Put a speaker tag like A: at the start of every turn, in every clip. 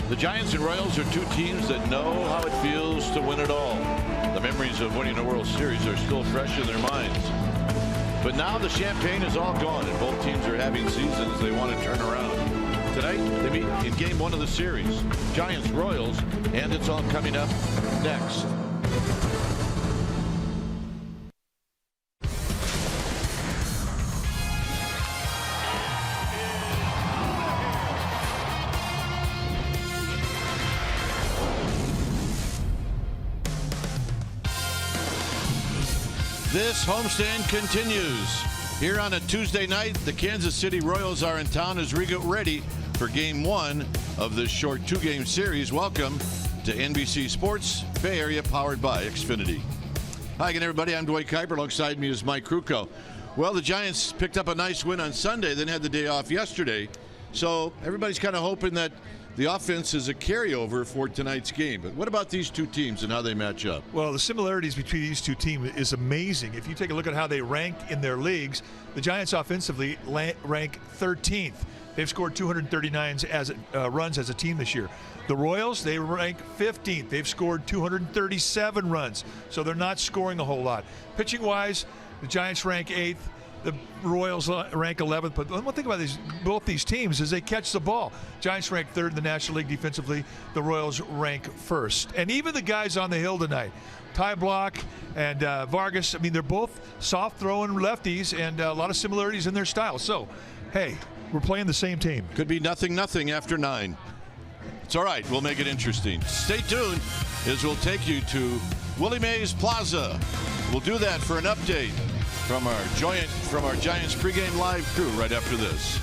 A: The Giants and Royals are two teams that know how it feels to win it all. The memories of winning the World Series are still fresh in their minds. But now the champagne is all gone, and both teams are having seasons they want to turn around. Tonight, they meet in Game 1 of the series. Giants-Royals, and it's all coming up next. This homestand continues. Here on a Tuesday night, the Kansas City Royals are in town as we get ready for Game 1 of this short 2-game series. Welcome to NBC Sports Bay Area, powered by Xfinity. Hi again, everybody. I'm Dwight Kuiper. Alongside me is Mike Krukow. Well, the Giants picked up a nice win on Sunday, then had the day off yesterday. So everybody's kind of hoping that the offense is a carryover for tonight's game. But what about these two teams and how they match up?
B: Well, the similarities between these two teams is amazing. If you take a look at how they rank in their leagues, the Giants offensively rank 13th. They've scored 239 runs as a team this year. The Royals, they rank 15th. They've scored 237 runs, so they're not scoring a whole lot. Pitching-wise, the Giants rank 8th. The Royals rank 11th, but one thing about both these teams is they catch the ball. Giants rank 3rd in the National League defensively. The Royals rank 1st. And even the guys on the hill tonight, Ty Block and Vargas, I mean, they're both soft-throwing lefties and a lot of similarities in their style. So, hey, we're playing the same team.
A: Could be 0-0 after 9. It's all right. We'll make it interesting. Stay tuned as we'll take you to Willie Mays Plaza. We'll do that for an update from our Giants pregame live crew right after this.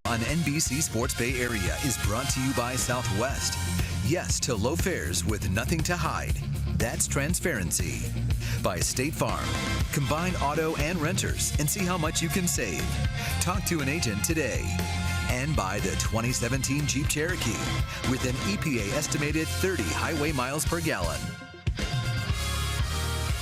C: on NBC Sports Bay Area is brought to you by Southwest. Yes to low fares with nothing to hide. That's transparency. By State Farm. Combine auto and renters and see how much you can save. Talk to an agent today. And by the 2017 Jeep Cherokee with an EPA estimated 30 highway miles per gallon.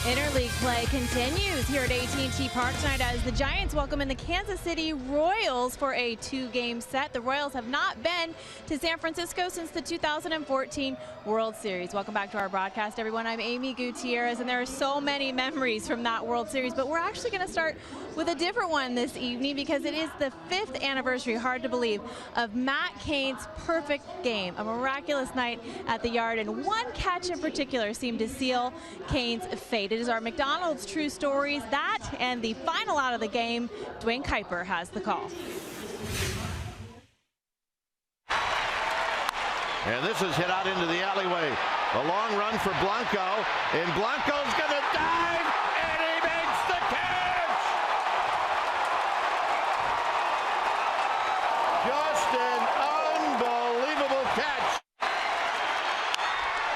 D: Interleague play continues here at AT&T Park tonight as the Giants welcome in the Kansas City Royals for a 2-game set. The Royals have not been to San Francisco since the 2014 World Series. Welcome back to our broadcast, everyone. I'm Amy Gutierrez, and there are so many memories from that World Series, but we're actually going to start with a different one this evening because it is the 5th anniversary, hard to believe, of Matt Cain's perfect game. A miraculous night at the yard, and one catch in particular seemed to seal Cain's fate. It is our McDonald's True Stories. That and the final out of the game, Dwayne Kuiper has the call.
A: And this is hit out into the alleyway. A long run for Blanco, and Blanco's going to dive, and he makes the catch! Just an unbelievable catch.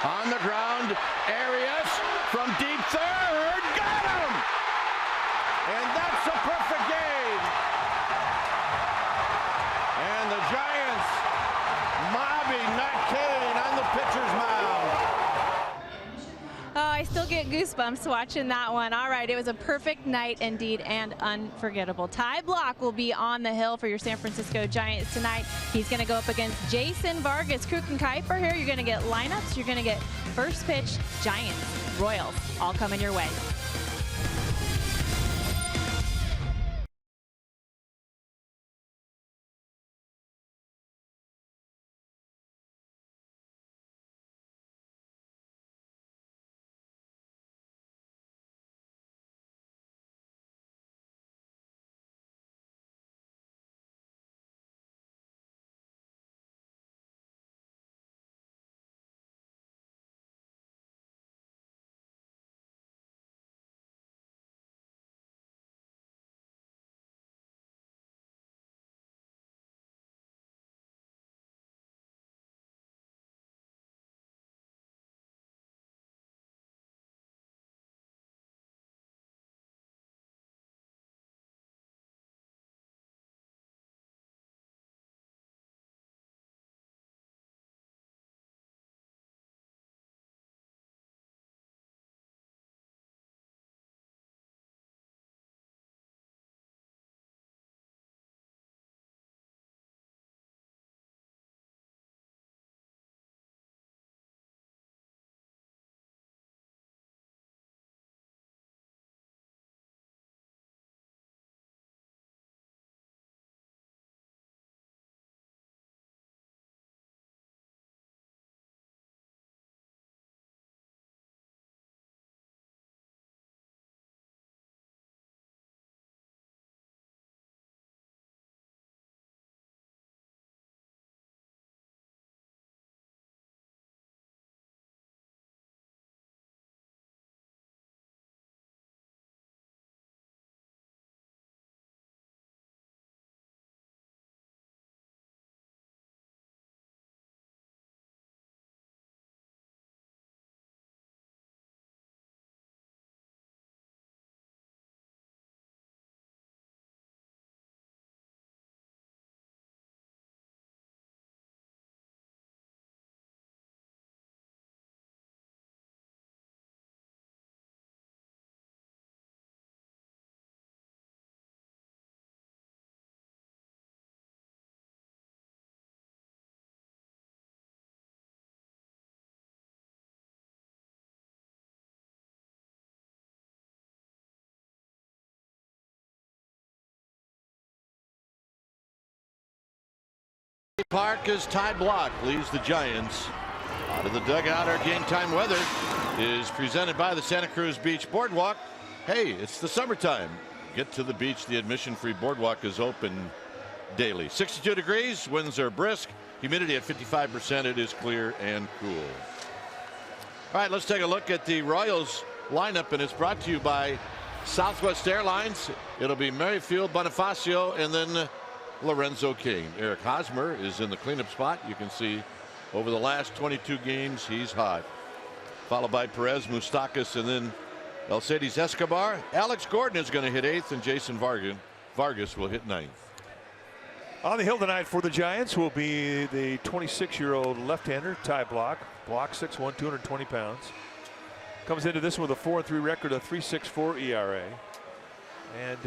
A: On the ground, Arias from deep third, got him! And that's a perfect game. And the Giants mobbing Matt Cain on the pitcher's mound.
D: Oh, I still get goosebumps watching that one. All right, it was a perfect night indeed and unforgettable. Ty Block will be on the hill for your San Francisco Giants tonight. He's going to go up against Jason Vargas. Kruk and Kuiper here. You're going to get lineups. You're going to get first pitch, Giants, Royals, all coming your way.
A: Park as Ty Block leads the Giants out of the dugout. Our game time weather is presented by the Santa Cruz Beach Boardwalk. Hey, it's the summertime. Get to the beach. The admission-free boardwalk is open daily. 62 degrees, winds are brisk, humidity at 55%. It is clear and cool. All right, let's take a look at the Royals lineup, and it's brought to you by Southwest Airlines. It'll be Merrifield, Bonifacio, and then Lorenzo Cain. Eric Hosmer is in the cleanup spot. You can see over the last 22 games he's hot. Followed by Perez, Moustakas, and then Alcides Escobar. Alex Gordon is going to hit 8th, and Jason Vargas will hit 9th.
B: On the hill tonight for the Giants will be the 26-year-old left-hander Ty Blach. Blach 6'1", 220 pounds. Comes into this one with a 4-3 record, a 3.64 ERA. And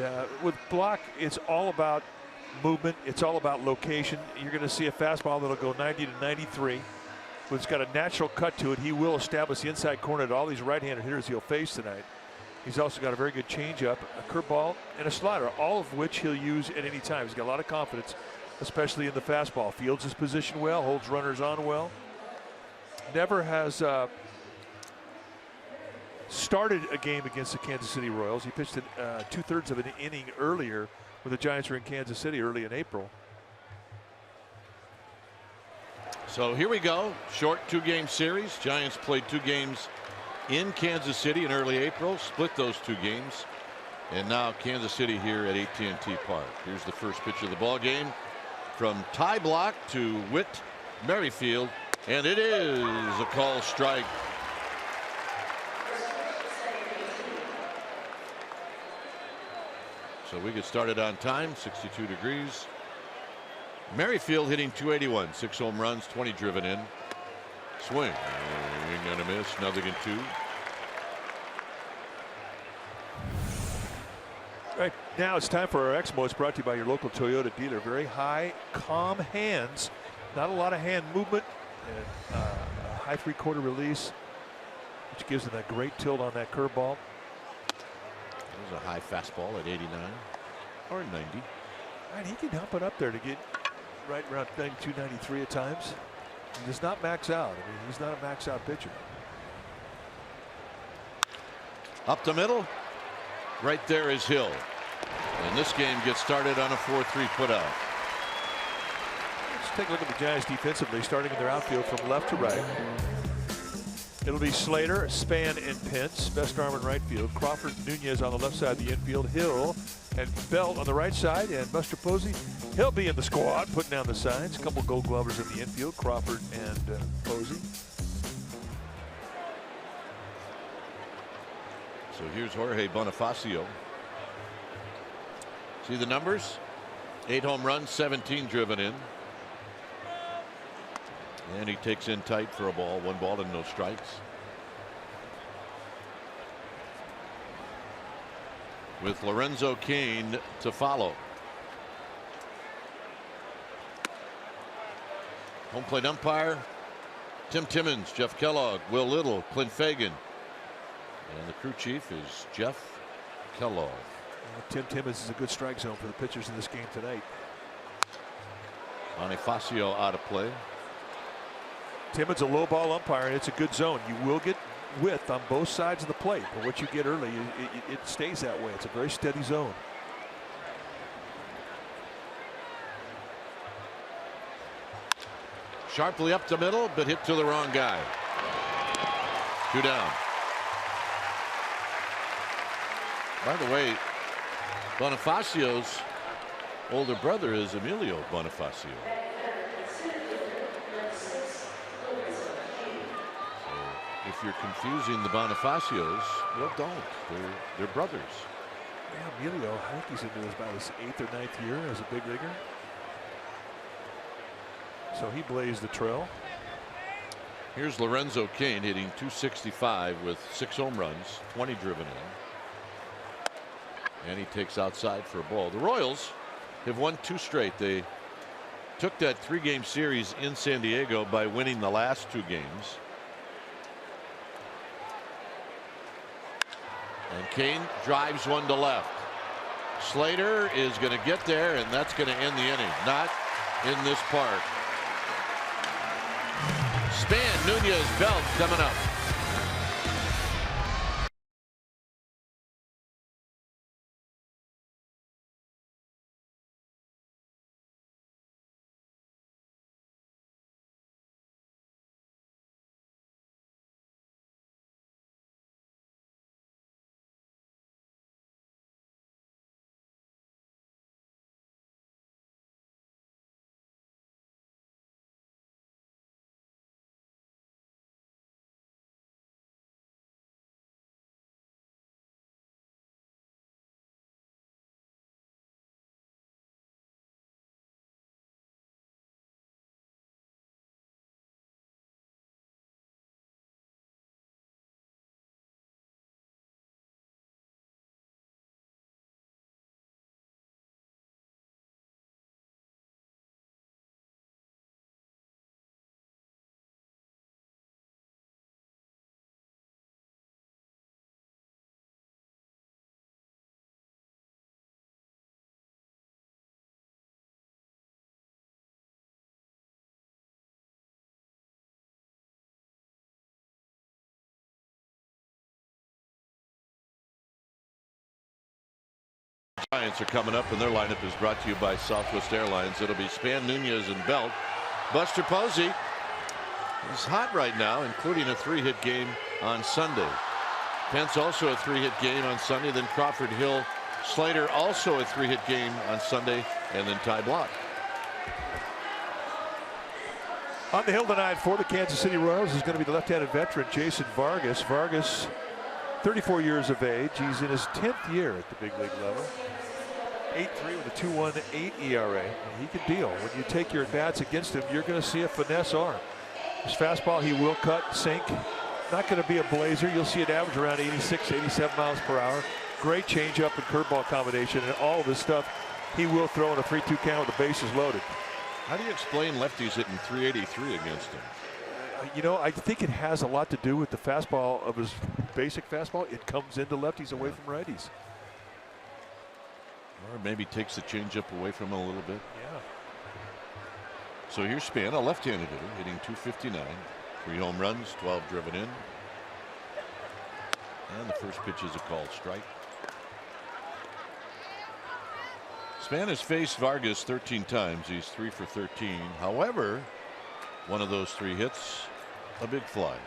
B: with Blach, it's all about movement. It's all about location. You're going to see a fastball that'll go 90 to 93. But it's got a natural cut to it. He will establish the inside corner to all these right-handed hitters he'll face tonight. He's also got a very good changeup, a curveball, and a slider, all of which he'll use at any time. He's got a lot of confidence, especially in the fastball. Fields his position well, holds runners on well. Never has started a game against the Kansas City Royals. He pitched 2/3 of an inning earlier when the Giants were in Kansas City early in April.
A: So here we go. Short 2-game series. Giants played 2 games in Kansas City in early April, split those 2 games, and now Kansas City here at AT&T Park. Here's the first pitch of the ball game from Ty Blach to Whit Merrifield, and it is a call strike. So we get started on time, 62 degrees. Merrifield hitting .281, 6 home runs, 20 driven in. Swing, ain't gonna miss, nothing in 2.
B: Right now it's time for our Exmo. It's brought to you by your local Toyota dealer. Very high, calm hands, not a lot of hand movement, and a high 3/4 release, which gives them that great tilt on that curveball.
A: There's a high fastball at 89 or 90.
B: And he can help it up there to get right around 92, 93 at times. He does not max out. I mean, he's not a max out pitcher.
A: Up the middle. Right there is Hill. And this game gets started on a 4-3 putout.
B: Let's take a look at the Giants defensively, starting in their outfield from left to right. It'll be Slater, Span, and Pence. Best arm in right field. Crawford, Nunez on the left side of the infield. Hill and Belt on the right side. And Buster Posey, he'll be in the squad, putting down the signs. A couple Gold Glovers in the infield, Crawford and Posey.
A: So here's Jorge Bonifacio. See the numbers? 8 home runs, 17 driven in. And he takes in tight for a ball. 1 ball and no strikes. With Lorenzo Cain to follow. Home plate umpire Tim Timmons, Jeff Kellogg, Will Little, Clint Fagan. And the crew chief is Jeff Kellogg.
B: Tim Timmons is a good strike zone for the pitchers in this game tonight.
A: Bonifacio out of play.
B: Timmons a low ball umpire, and it's a good zone. You will get width on both sides of the plate, but what you get early, it stays that way. It's a very steady zone.
A: Sharply up the middle, but hit to the wrong guy. 2 down. By the way, Bonifacio's older brother is Emilio Bonifacio. If you're confusing the Bonifacios, well, don't. They're brothers.
B: Yeah, Emilio, I think he's into about his 8th or 9th year as a big leaguer. So he blazed the trail.
A: Here's Lorenzo Cain hitting .265 with 6 home runs, 20 driven in. And he takes outside for a ball. The Royals have won 2 straight. They took that 3-game series in San Diego by winning the last 2 games. And Cain drives 1 to left. Slater is going to get there, and that's going to end the inning. Not in this park. Span, Nunez, Belt coming up. Giants are coming up, and their lineup is brought to you by Southwest Airlines. It'll be Span, Nunez, and Belt. Buster Posey is hot right now, including a 3-hit game on Sunday. Pence also a 3-hit game on Sunday. Then Crawford, Hill, Slater also a 3-hit game on Sunday, and then Ty Blach.
B: On the hill tonight for the Kansas City Royals is going to be the left-handed veteran Jason Vargas. Vargas, 34 years of age. He's in his 10th year at the big league level. 8.3 with a 2.18 ERA. He can deal. When you take your at-bats against him, you're going to see a finesse arm. His fastball, he will cut, sink. Not going to be a blazer. You'll see it average around 86, 87 miles per hour. Great changeup and curveball combination, and all of this stuff he will throw in a 3-2 count with the bases loaded.
A: How do you explain lefties hitting 383 against him?
B: You know, I think it has a lot to do with the fastball of his basic fastball. It comes into lefties away from righties.
A: Or maybe takes the changeup away from him a little bit.
B: Yeah.
A: So here's Span, a left-handed hitter, hitting 259. 3 home runs, 12 driven in. And the first pitch is a called strike. Span has faced Vargas 13 times. He's 3 for 13. However, one of those 3 hits, a big fly.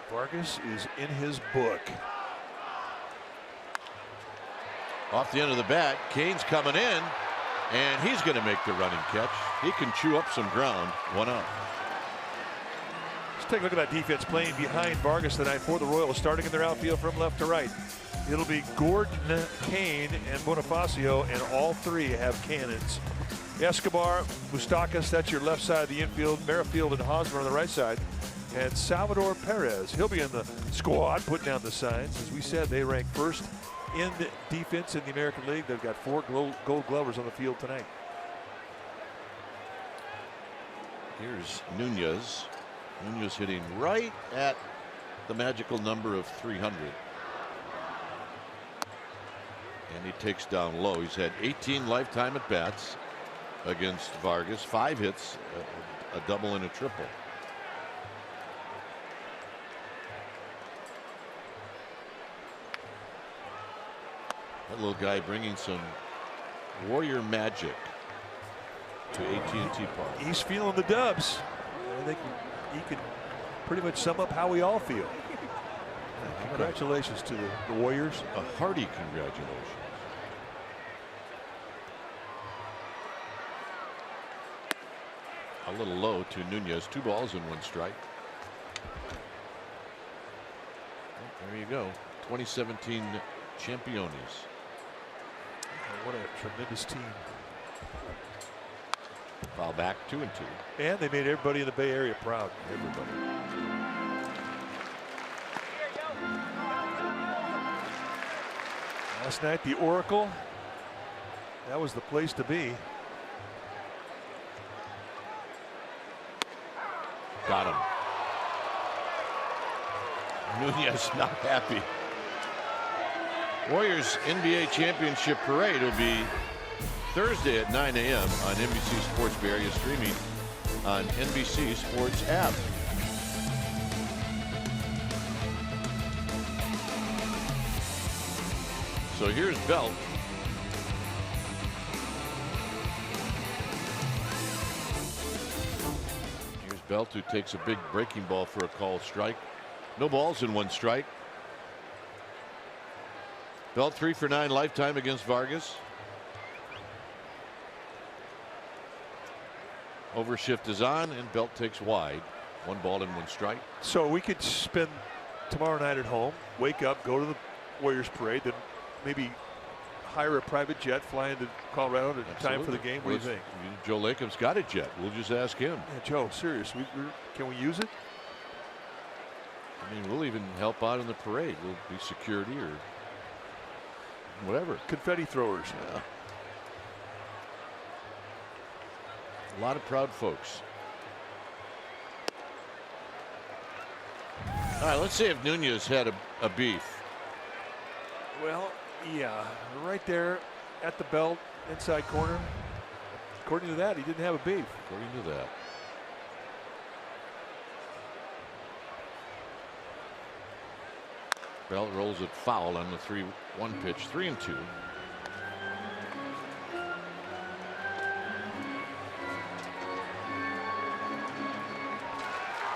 B: Vargas is in his book.
A: Off the end of the bat, Cain's coming in, and he's going to make the running catch. He can chew up some ground. 1 out.
B: Let's take a look at that defense playing behind Vargas tonight for the Royals, starting in their outfield from left to right. It'll be Gordon, Cain, and Bonifacio, and all 3 have cannons. Escobar, Moustakas, that's your left side of the infield. Merrifield and Hosmer on the right side. And Salvador Perez, he'll be in the squad, putting down the signs. As we said, they rank first in defense in the American League. They've got 4 gold glovers on the field tonight.
A: Here's Nunez. Nunez hitting right at the magical number of 300. And he takes down low. He's had 18 lifetime at bats against Vargas, 5 hits, a double and a triple. That little guy bringing some Warrior magic to AT&T Park.
B: He's feeling the dubs. I think he can pretty much sum up how we all feel. Congratulations to the Warriors.
A: A hearty congratulations. A little low to Nunez. 2 balls and 1 strike. Well, there you go. 2017 Championes.
B: What a tremendous team.
A: Foul back, 2-2.
B: And they made everybody in the Bay Area proud.
A: Everybody.
B: Last night, the Oracle. That was the place to be.
A: Got him. Nunez not happy. Warriors NBA Championship Parade will be Thursday at 9 a.m. on NBC Sports Bay Area, streaming on NBC Sports app. So here's Belt. Here's Belt, who takes a big breaking ball for a called strike. No balls and 1 strike. Belt 3 for 9 lifetime against Vargas. Overshift is on, and Belt takes wide. 1 ball and 1 strike.
B: So we could spend tomorrow night at home, wake up, go to the Warriors parade, then maybe hire a private jet, fly into Colorado in time for the game. What do you think?
A: Joe Lakham's got a jet. We'll just ask him.
B: Yeah, Joe, serious. Can we use it?
A: I mean, we'll even help out in the parade. We'll be security or whatever.
B: Confetti throwers.
A: Yeah. A lot of proud folks. All right, let's see if Nunez had a beef.
B: Well, yeah, right there at the belt, inside corner. According to that, he didn't have a beef.
A: According to that. Belt rolls it foul on the 3-1 pitch. 3-2.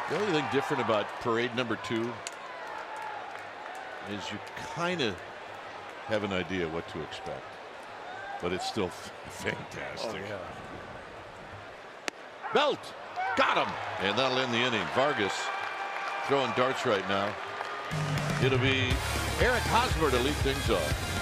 A: The only thing different about parade number 2 is you kind of have an idea what to expect, but it's still fantastic.
B: Oh, yeah.
A: Belt got him, and that'll end the inning. Vargas throwing darts right now. It'll be Eric Hosmer to lead things off.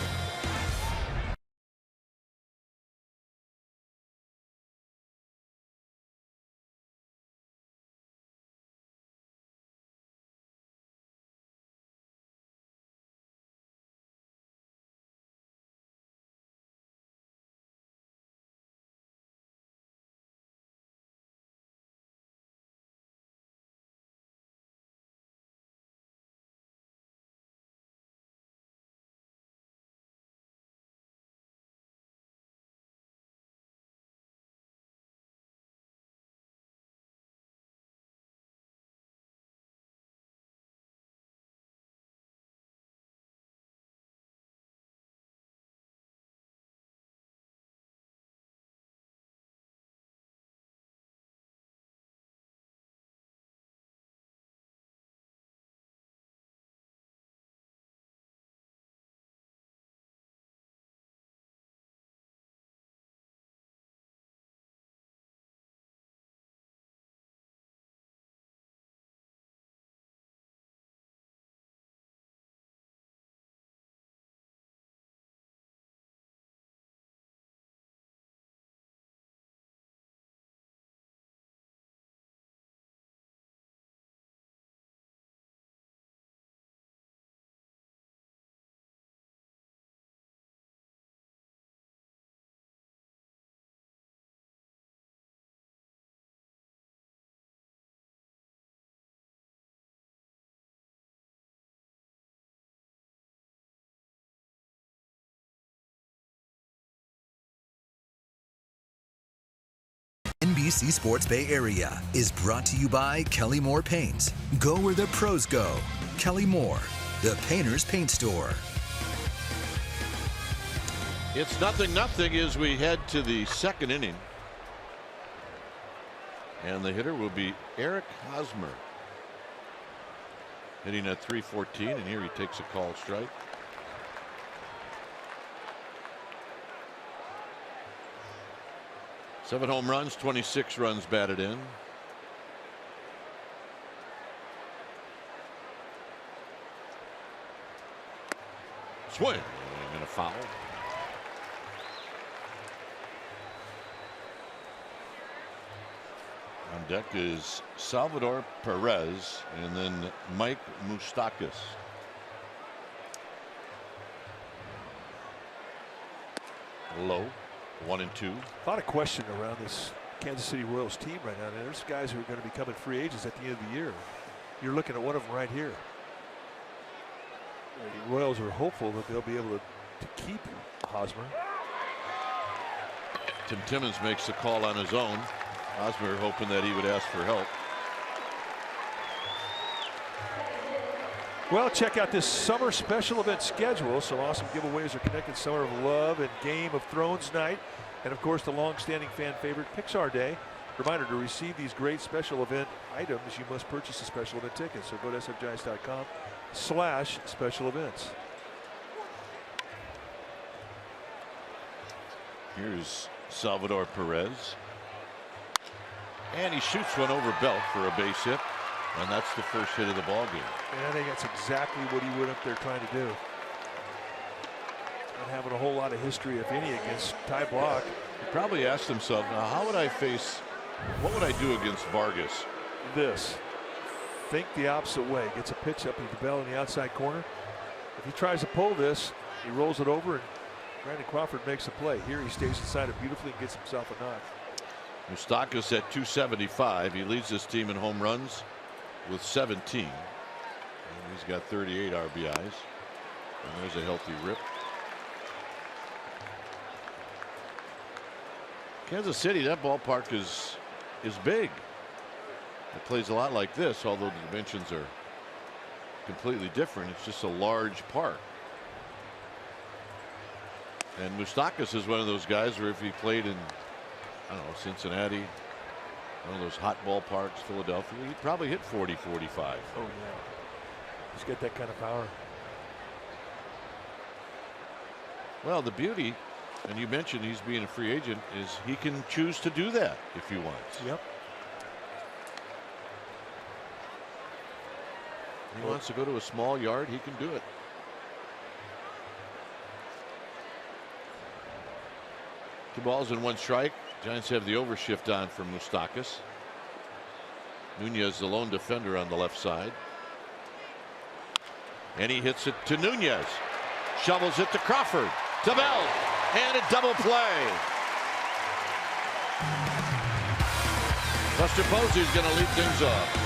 C: NBC Sports Bay Area is brought to you by Kelly Moore Paints. Go where the pros go. Kelly Moore, the painter's paint store.
A: It's 0-0 as we head to the second inning. And the hitter will be Eric Hosmer. Hitting at .314, and here he takes a called strike. Seven home runs, 26 runs batted in. Swing and a foul. On deck is Salvador Perez and then Mike Moustakas. Low. 1-2.
B: A lot of question around this Kansas City Royals team right now. There's guys who are going to become free agents at the end of the year. You're looking at one of them right here. The Royals are hopeful that they'll be able to keep Hosmer.
A: Tim Timmons makes the call on his own. Hosmer hoping that he would ask for help.
B: Well, check out this summer special event schedule. Some awesome giveaways are connected. Summer of Love and Game of Thrones night. And of course, the long-standing fan favorite Pixar Day. Reminder, to receive these great special event items, you must purchase a special event ticket. So go to sfgiants.com/special events.
A: Here's Salvador Perez. And he shoots one over Belt for a base hit. And that's the first hit of the ball game.
B: And I think that's exactly what he went up there trying to do. Not having a whole lot of history, if any, against Ty Block.
A: He probably asked himself, now how would I face, what would I do against Vargas?
B: This. Think the opposite way. Gets a pitch up with the bell in the outside corner. If he tries to pull this, he rolls it over, and Brandon Crawford makes a play. Here he stays inside it beautifully and gets himself a knock.
A: Moustakas at .275. He leads this team in home runs with 17. And he's got 38 RBIs. And there's a healthy rip. Kansas City, that ballpark is big. It plays a lot like this, although the dimensions are completely different. It's just a large park. And Moustakas is one of those guys where if he played in, I don't know, Cincinnati, one of those hot ballparks, Philadelphia, he'd probably hit 40, 45.
B: Oh, yeah. He's got that kind of power.
A: Well, the beauty, and you mentioned he's being a free agent, is he can choose to do that if he wants.
B: Yep.
A: He wants to go to a small yard, he can do it. Two balls and one strike. Giants have the overshift on for Moustakas. Nunez, the lone defender on the left side. And he hits it to Nunez. Shovels it to Crawford. To Bell. And a double play. Buster Posey's going to lead things off.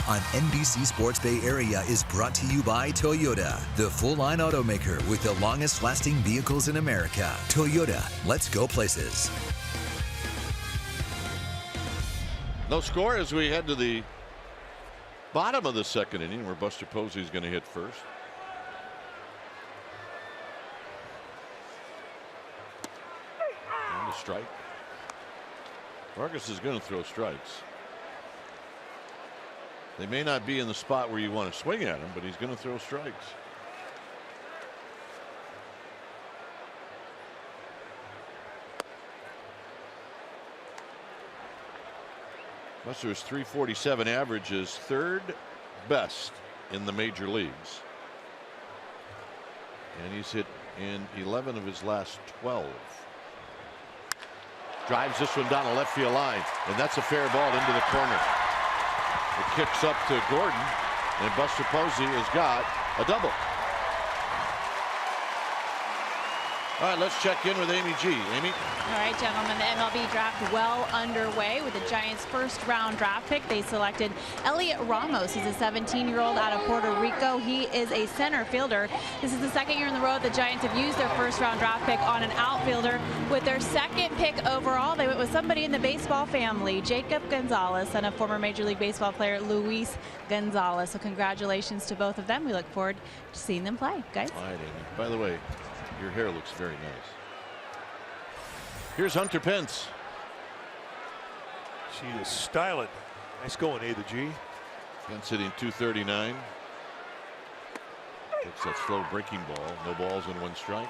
C: On NBC Sports Bay Area is brought to you by Toyota, the full-line automaker with the longest-lasting vehicles in America. Toyota, let's go places.
A: No score as we head to the bottom of the second inning, where Buster Posey is going to hit first. And the strike. Vargas is going to throw strikes. They may not be in the spot where you want to swing at him, but he's going to throw strikes. Buster's .347 average is third best in the major leagues. And he's hit in 11 of his last 12. Drives this one down the left field line, and that's a fair ball into the corner. It kicks up to Gordon, and Buster Posey has got a double. All right, let's check in with Amy G. Amy?
D: All right, gentlemen, the MLB draft well underway with the Giants' first-round draft pick. They selected Elliot Ramos. He's a 17-year-old out of Puerto Rico. He is a center fielder. This is the second year in the row the Giants have used their first-round draft pick on an outfielder. With their second pick overall, they went with somebody in the baseball family, Jacob Gonzalez, son of former Major League Baseball player Luis Gonzalez. So congratulations to both of them. We look forward to seeing them play, guys.
A: All right, Amy. By the way, your hair looks very nice. Here's Hunter Pence.
B: She is styling. Nice going, A to G.
A: Pence hitting .239. It's that slow breaking ball. No balls and one strike.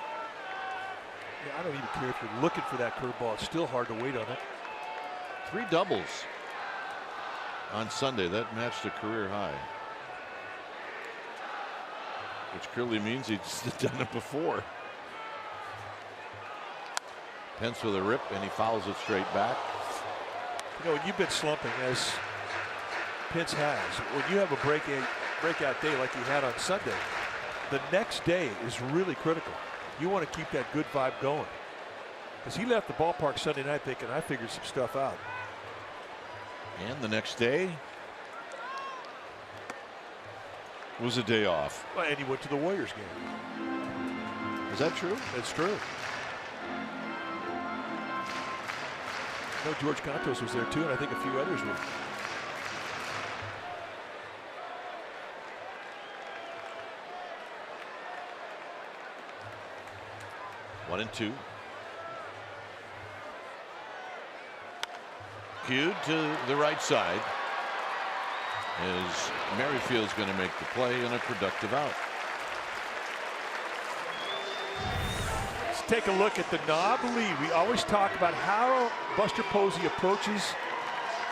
B: Yeah, I don't even care if you're looking for that curveball. It's still hard to wait on it.
A: 3 doubles on Sunday. That matched a career high, which clearly means he's done it before. Pence with a rip, and he fouls it straight back.
B: You know, you've been slumping as
E: Pitts has, when you have a breakout day like he had on Sunday, the next day is really critical. You want to keep that good vibe going. Because he left the ballpark Sunday night thinking, I figured some stuff out.
A: And the next day was a day off.
E: Well, and he went to the Warriors game.
A: Is that true?
E: That's true. No, George Contos was there too, and I think a few others were.
A: One and two. Cued to the right side as Merrifield's going to make the play and a productive out.
E: Let's take a look at the knob lead. We always talk about how Buster Posey approaches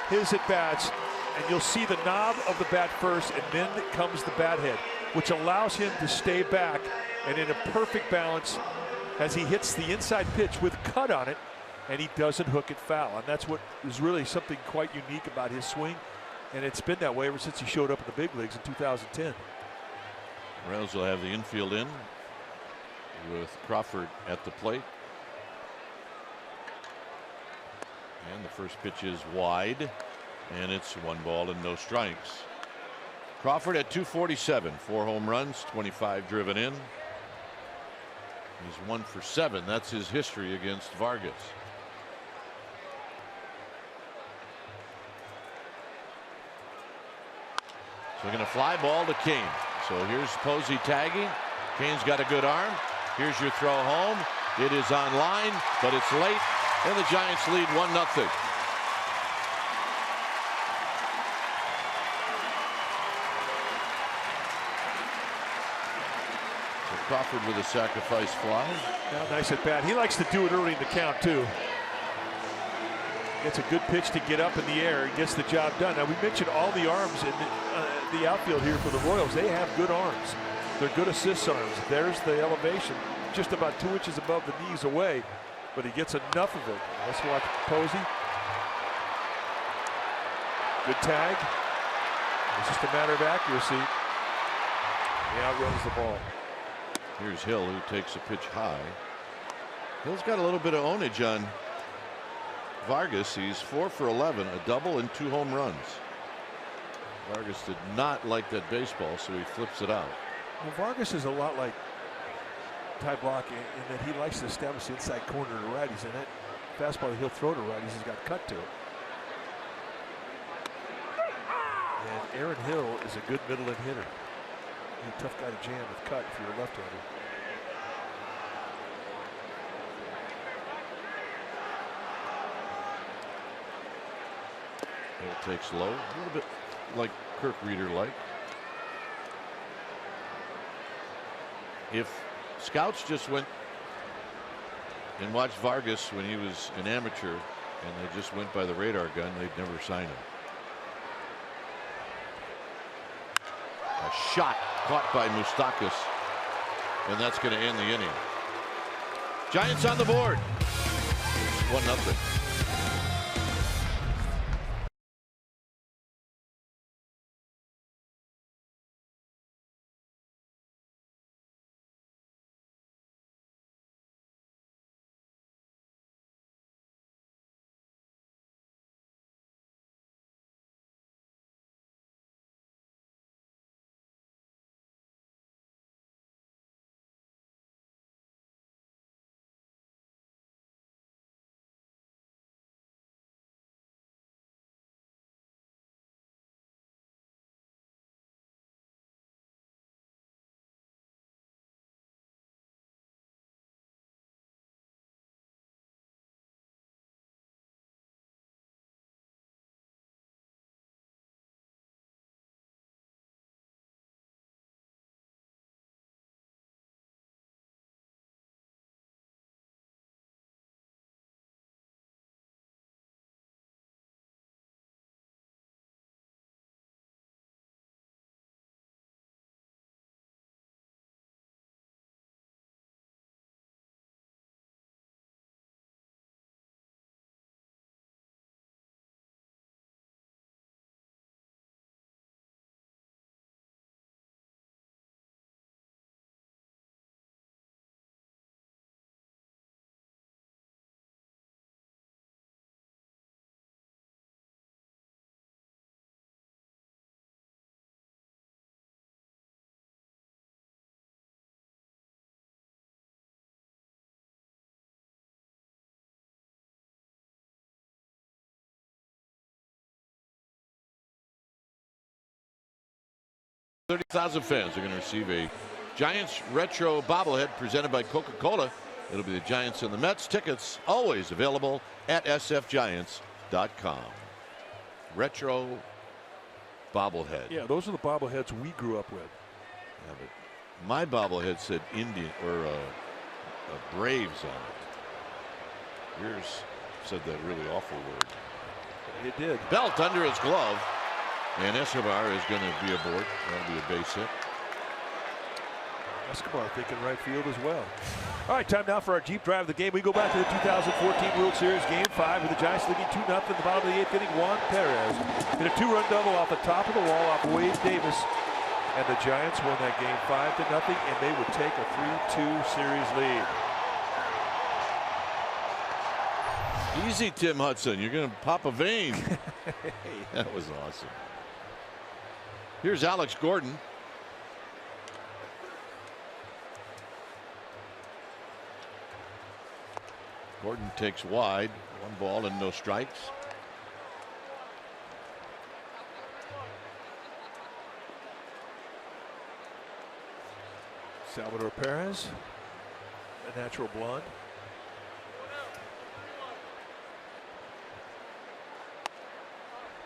E: his at-bats, and you'll see the knob of the bat first, and then comes the bat head, which allows him to stay back and in a perfect balance as he hits the inside pitch with cut on it, and he doesn't hook it foul. And that's what is really something quite unique about his swing, and it's been that way ever since he showed up in the big leagues in 2010.
A: Royals will have the infield in with Crawford at the plate. And the first pitch is wide, and it's 1 ball and no strikes. Crawford at 247, 4 home runs, 25 driven in. He's 1 for 7. That's his history against Vargas. So we're going to fly ball to Kane. So here's Posey tagging. Kane's got a good arm. Here's your throw home. It is on line, but it's late, and the Giants lead 1-0. Crawford with a sacrifice fly.
E: Now nice at bat. He likes to do it early in the count too. Gets a good pitch to get up in the air and gets the job done. Now we mentioned all the arms in the outfield here for the Royals. They have good arms. They're good assist arms. There's the elevation, just about 2 inches above the knees away, but he gets enough of it. Let's watch Posey. Good tag. It's just a matter of accuracy. He outruns the ball.
A: Here's Hill, who takes a pitch high. Hill's got a little bit of ownage on Vargas. He's 4 for 11, a double and 2 home runs. Vargas did not like that baseball, so he flips it out.
E: Well, Vargas is a lot like Ty Block in that he likes to establish the inside corner to righties, and that fastball that he'll throw to righties has got cut to it. And Aaron Hill is a good middle-in hitter. He's a tough guy to jam with cut if you're a left-hander.
A: Hill takes low, a little bit like Kirk Reeder-like. If scouts just went and watched Vargas when he was an amateur and they just went by the radar gun, they'd never sign him. A shot caught by Moustakas, and that's going to end the inning. Giants on the board. It's 1-0. 30,000 fans are going to receive a Giants retro bobblehead presented by Coca-Cola. It'll be the Giants and the Mets. Tickets always available at sfgiants.com. Retro bobblehead.
E: Yeah, those are the bobbleheads we grew up with.
A: Yeah, but my bobblehead said Indian or Braves on it. Yours said that really awful word.
E: It did.
A: Belt under his glove, and Escobar is going to be aboard. That'll be a base hit.
E: Escobar thinking right field as well. All right, time now for our Jeep drive of the game. We go back to the 2014 World Series Game 5 with the Giants leading 2-0 in the bottom of the 8th inning. Juan Perez hit a 2-run double off the top of the wall off Wade Davis. And the Giants won that game 5-0, and they would take a 3-2 series lead.
A: Easy, Tim Hudson. You're going to pop a vein. That was awesome. Here's Alex Gordon. Gordon takes wide. 1 ball and no strikes.
E: Salvador Perez, a natural blonde.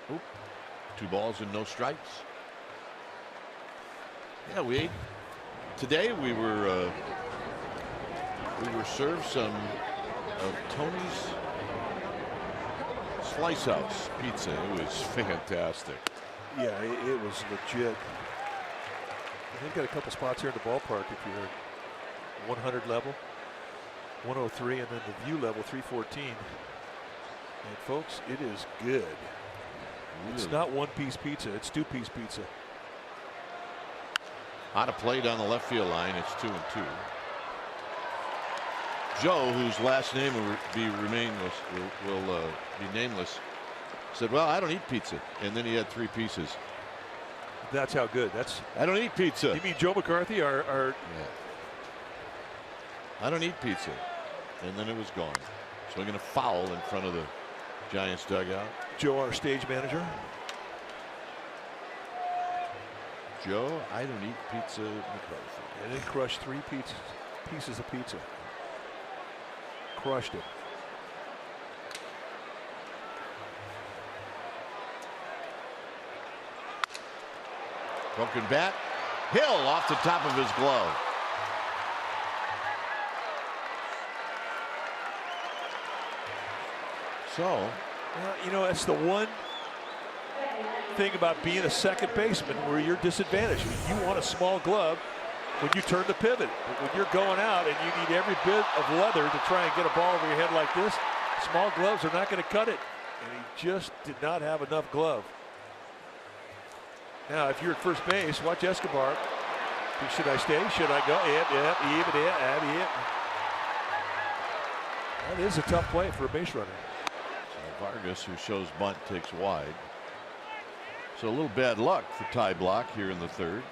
A: Oop. 2 balls and no strikes. Yeah, today we were served some of Tony's Slice House pizza. It was fantastic.
E: Yeah, it was legit. They've got a couple spots here in the ballpark if you're at 100 level, 103, and then the view level 314. And folks, it is good. It's not 1-piece pizza, it's 2-piece pizza.
A: Out of play down the left field line. It's 2-2. Joe, whose last name will be nameless, said, "Well, I don't eat pizza," and then he had 3 pieces.
E: That's how good.
A: I don't eat pizza.
E: You mean Joe McCarthy? Our
A: yeah. I don't eat pizza, and then it was gone. Swinging a foul in front of the Giants dugout.
E: Joe, our stage manager.
A: Joe, I don't eat pizza, McCarthy.
E: And then crushed 3 pieces of pizza. Crushed it.
A: Broken bat. Hill off the top of his glove. So,
E: you know, that's the one thing about being a second baseman where you're disadvantaged. I mean, you want a small glove when you turn the pivot. But when you're going out and you need every bit of leather to try and get a ball over your head like this, small gloves are not going to cut it. And he just did not have enough glove. Now, if you're at first base, watch Escobar. Should I stay? Should I go? Yeah. That is a tough play for a base runner.
A: So Vargas, who shows bunt, takes wide. So a little bad luck for Ty Block here in the 3rd.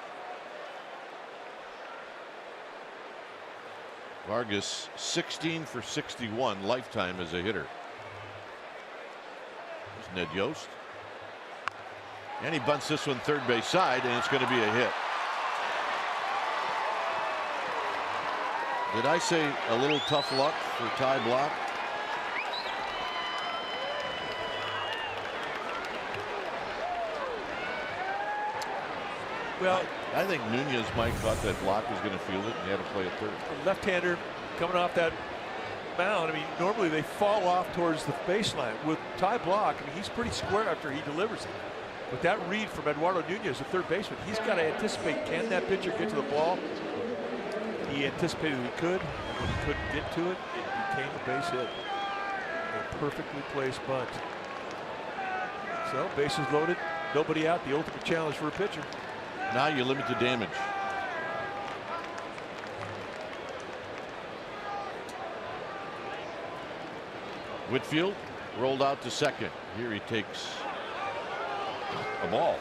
A: Vargas 16 for 61 lifetime as a hitter. There's Ned Yost. And he bunts this one 3rd base side, and it's going to be a hit. Did I say a little tough luck for Ty Block?
E: Well,
A: I think Nunez might thought that Block was going to field it, and he had to play a 3rd.
E: A left-hander coming off that mound. I mean, normally they fall off towards the baseline. With Ty Block, I mean, he's pretty square after he delivers it. With that read from Eduardo Nunez, the 3rd baseman, he's got to anticipate, can that pitcher get to the ball? He anticipated he could. When he couldn't get to it, it became a base hit. A perfectly placed bunt. So, bases loaded, nobody out, the ultimate challenge for a pitcher.
A: Now you limit the damage. Whitfield rolled out to second. Here he takes a ball.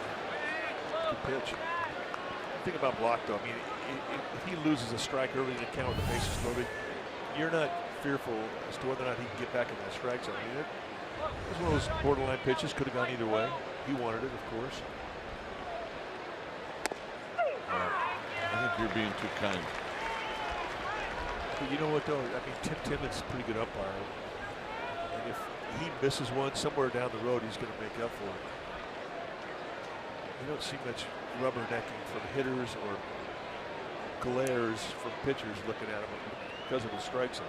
E: Good pitch. The thing about Block, though, I mean, if he loses a strike early in the count with the bases loaded, you're not fearful as to whether or not he can get back in that strike zone. I mean, it was one of those borderline pitches, could have gone either way. He wanted it, of course.
A: I think you're being too kind.
E: But you know what, though? I mean, Tim Timmons is a pretty good umpire. And if he misses one somewhere down the road, he's going to make up for it. You don't see much rubbernecking from hitters or glares from pitchers looking at him because of the strike zone.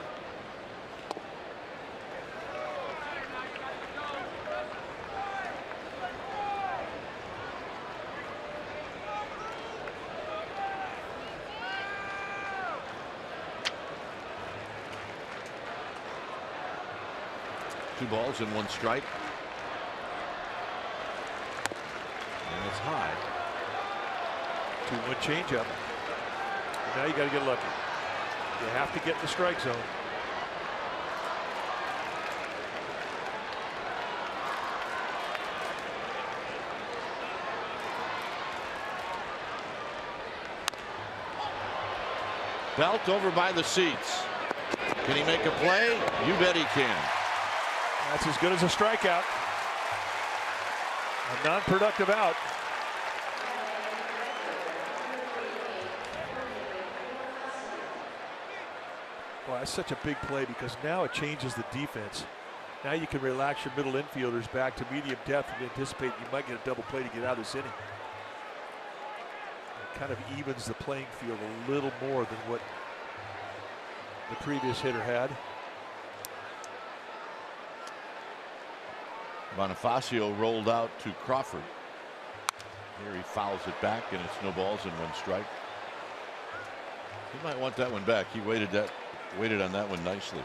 A: Two balls and one strike. And it's high.
E: 2-1 changeup. Now you got to get lucky. You have to get in the strike zone.
A: Belt over by the seats. Can he make a play? You bet he can.
E: That's as good as a strikeout. A non-productive out. Well, that's such a big play because now it changes the defense. Now you can relax your middle infielders back to medium depth and anticipate you might get a double play to get out of this inning. It kind of evens the playing field a little more than what the previous hitter had.
A: Bonifacio rolled out to Crawford. Here he fouls it back, and it's no balls and one strike. He might want that one back. He waited on that one nicely.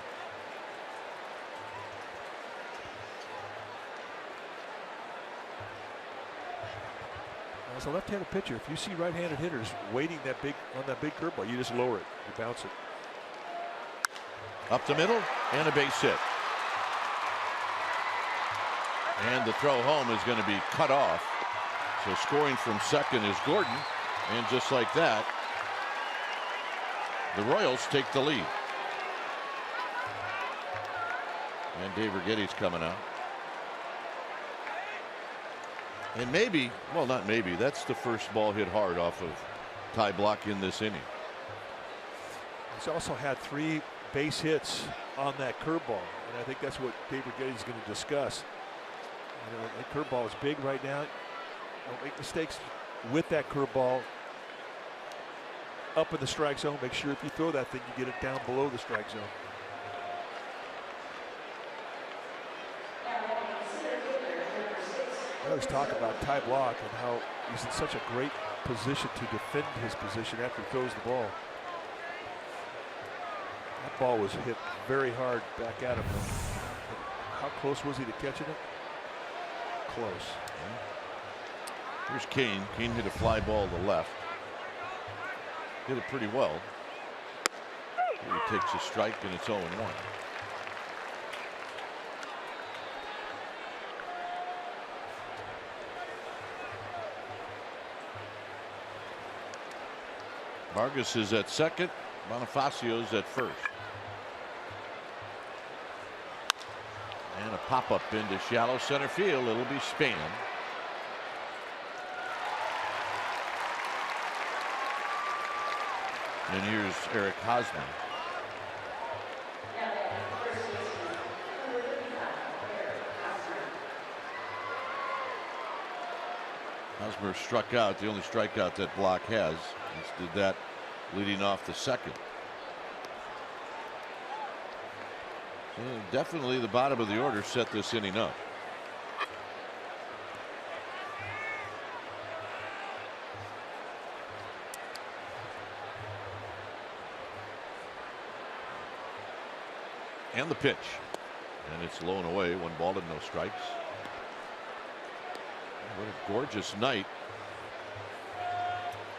E: As a left-handed pitcher, if you see right-handed hitters waiting on that big curveball, you just lower it, you bounce it.
A: Up the middle and a base hit. And the throw home is going to be cut off. So scoring from second is Gordon. And just like that, the Royals take the lead. And Dave Righetti's coming out. And maybe, well, not maybe, that's the first ball hit hard off of Ty Blach in this inning.
E: He's also had 3 base hits on that curveball. And I think that's what Dave Righetti's going to discuss. You know, that curveball is big right now. Don't make mistakes with that curveball up in the strike zone. Make sure if you throw that thing, you get it down below the strike zone. I always talk about Ty Blach and how he's in such a great position to defend his position after he throws the ball. That ball was hit very hard back at him. How close was he to catching it? Close.
A: Here's Kane. Kane hit a fly ball to the left. Hit it pretty well. Here he takes a strike, and it's 0-1. Vargas is at second. Bonifacio's at first. And a pop-up into shallow center field. It'll be Span. And here's Eric Hosmer. Hosmer struck out, the only strikeout that Blach has. He did that leading off the second. So definitely the bottom of the order set this inning up. And the pitch. And it's low and away. 1 ball and no strikes. What a gorgeous night.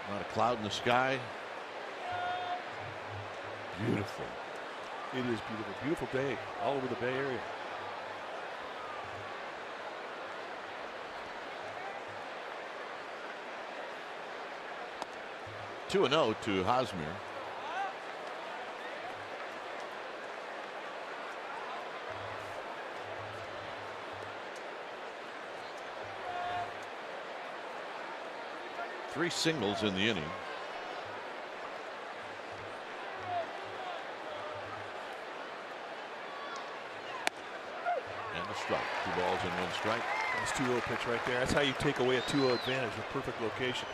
A: Not a cloud in the sky. Beautiful.
E: It is beautiful. Beautiful day all over the Bay Area.
A: Two 2-0 to Hosmer. Three singles in the inning. A strike. 2 balls and 1 strike.
E: Nice 2-0 pitch right there. That's how you take away a 2-0 advantage. A perfect location.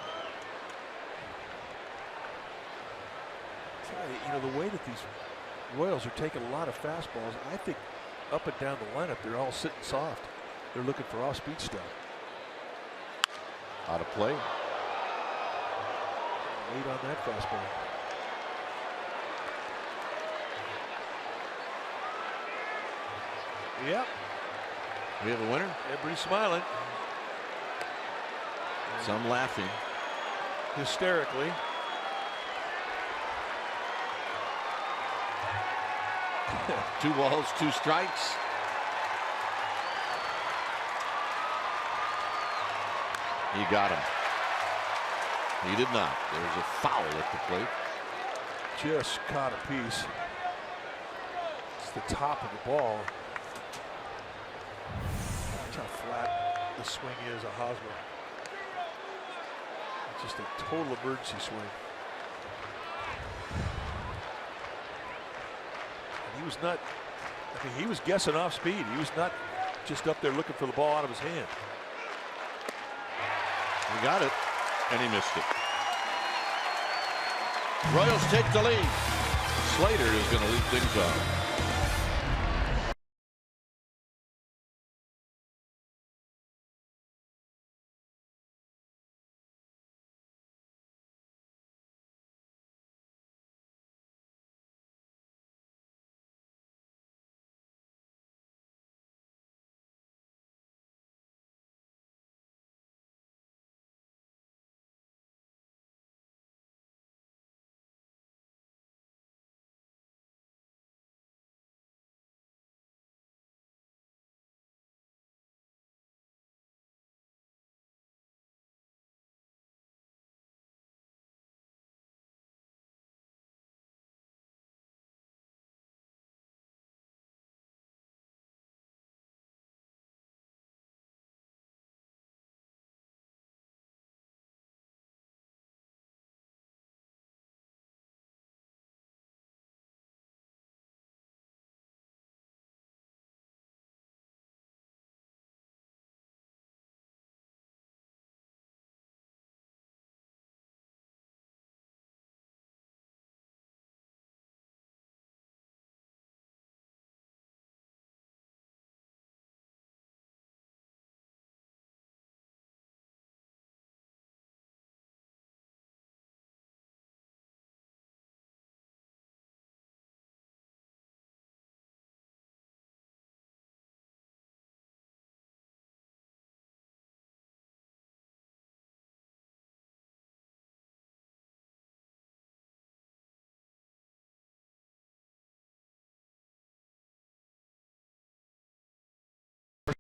E: You know, the way that these Royals are taking a lot of fastballs, I think up and down the lineup, they're all sitting soft. They're looking for off-speed stuff.
A: Out of play.
E: Late on that fastball. Yep.
A: We have a winner.
E: Everybody's smiling.
A: Some laughing.
E: Hysterically.
A: Two balls, 2 strikes. He got him. He did not. There's a foul at the plate.
E: Just caught a piece. It's the top of the ball. Watch how flat the swing is of Hosmer. It's just a total emergency swing. And he was not, I mean, he was guessing off speed. He was not just up there looking for the ball out of his hand.
A: He got it, and he missed it. Royals take the lead. Slater is going to lead things off.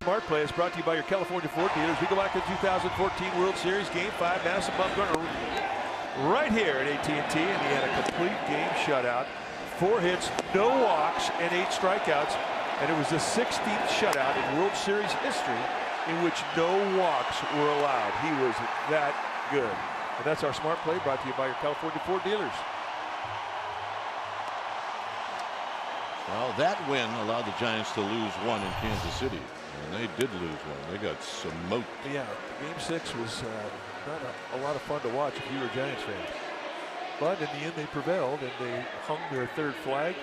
E: Smart Play is brought to you by your California Ford dealers. We go back to the 2014 World Series Game 5. Madison Bumgarner right here at AT&T, and he had a complete game shutout. 4 hits, no walks, and 8 strikeouts. And it was the 16th shutout in World Series history in which no walks were allowed. He was that good. And that's our Smart Play brought to you by your California Ford dealers.
A: Well, that win allowed the Giants to lose 1 in Kansas City. And they did lose 1. They got smoked.
E: Yeah, Game 6 was not a lot of fun to watch if you were Giants fans. But in the end, they prevailed, and they hung their 3rd flag,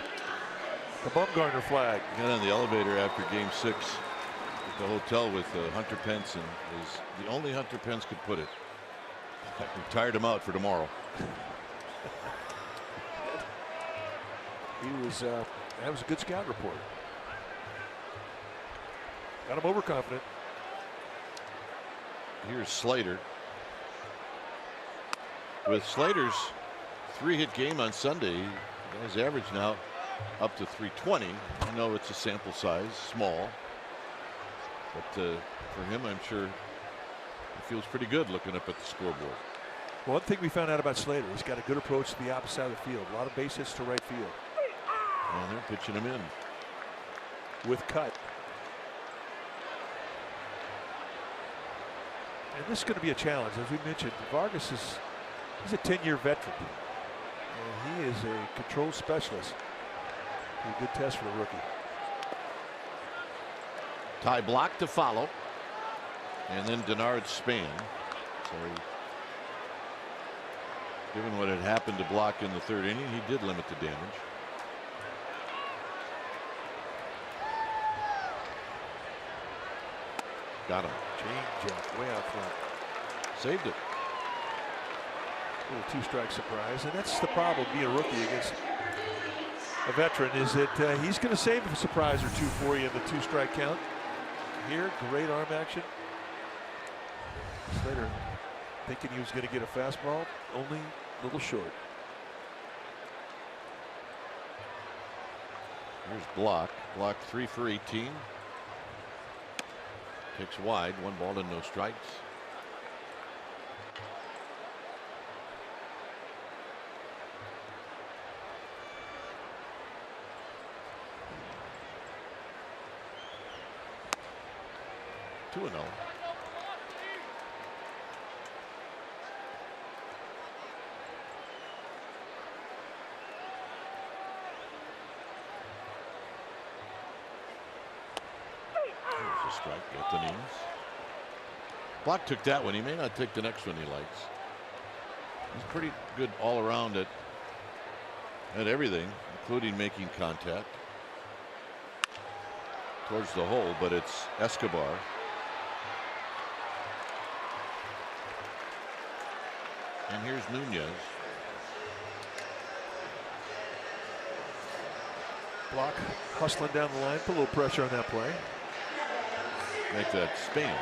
E: the Bumgarner flag.
A: Got on the elevator after Game 6 at the hotel with Hunter Pence, and is the only Hunter Pence could put it. We tired him out for tomorrow.
E: He was, that was a good scout report. Got him overconfident.
A: Here's Slater. With Slater's 3-hit game on Sunday, his average now up to 320. I know it's a sample size, small. But for him, I'm sure it feels pretty good looking up at the scoreboard.
E: One thing we found out about Slater, he's got a good approach to the opposite side of the field. A lot of base hits to right field.
A: And they're pitching him in.
E: With cut. And this is going to be a challenge. As we mentioned, Vargas he's a 10-year veteran. And he is a control specialist. A good test for the rookie.
A: Ty block to follow. And then Denard Span. So given what had happened to block in the third inning, he did limit the damage. Got him.
E: Change up way out front.
A: Saved it.
E: Little two-strike surprise, and that's the problem being a rookie against a veteran, is that he's going to save a surprise or two for you in the two-strike count. Here, great arm action. Slater thinking he was going to get a fastball, only a little short.
A: Here's Block. Block 3 for 18. Takes wide, 1 ball and no strikes. Two and 0. There's a strike at the knees. Block took that one. He may not take the next one he likes. He's pretty good all around at everything, including making contact towards the hole, but it's Escobar. And here's Nunez.
E: Block hustling down the line, put a little pressure on that play.
A: Make that Span.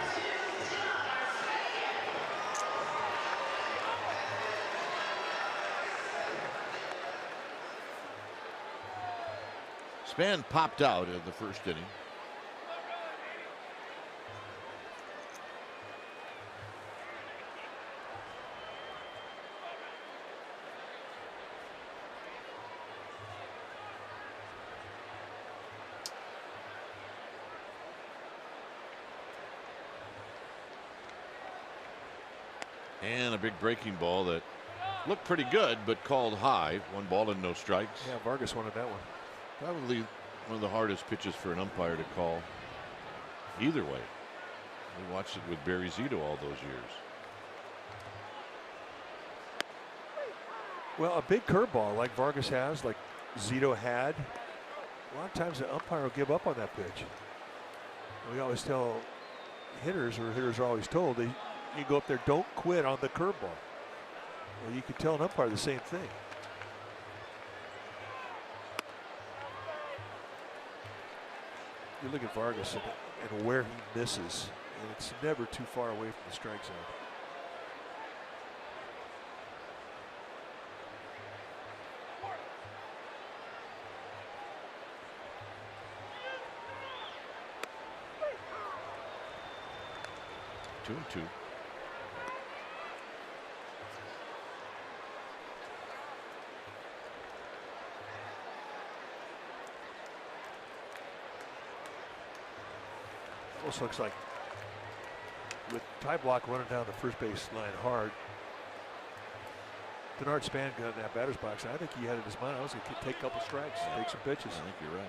A: Span popped out in the first inning. And a big breaking ball that looked pretty good, but called high. 1 ball and no strikes.
E: Yeah, Vargas wanted that one.
A: Probably one of the hardest pitches for an umpire to call either way. We watched it with Barry Zito all those years.
E: Well, a big curveball like Vargas has, like Zito had, a lot of times the umpire will give up on that pitch. We always tell hitters, or hitters are always told, you go up there, don't quit on the curveball. Well, you can tell an umpire the same thing. You look at Vargas and where he misses, and it's never too far away from the strike zone.
A: Two and two.
E: Almost looks like with Ty Block running down the first base line hard, Denard Span got in that batter's box. I think he had in his mind, I was going to take a couple strikes, take some pitches.
A: I think you're right.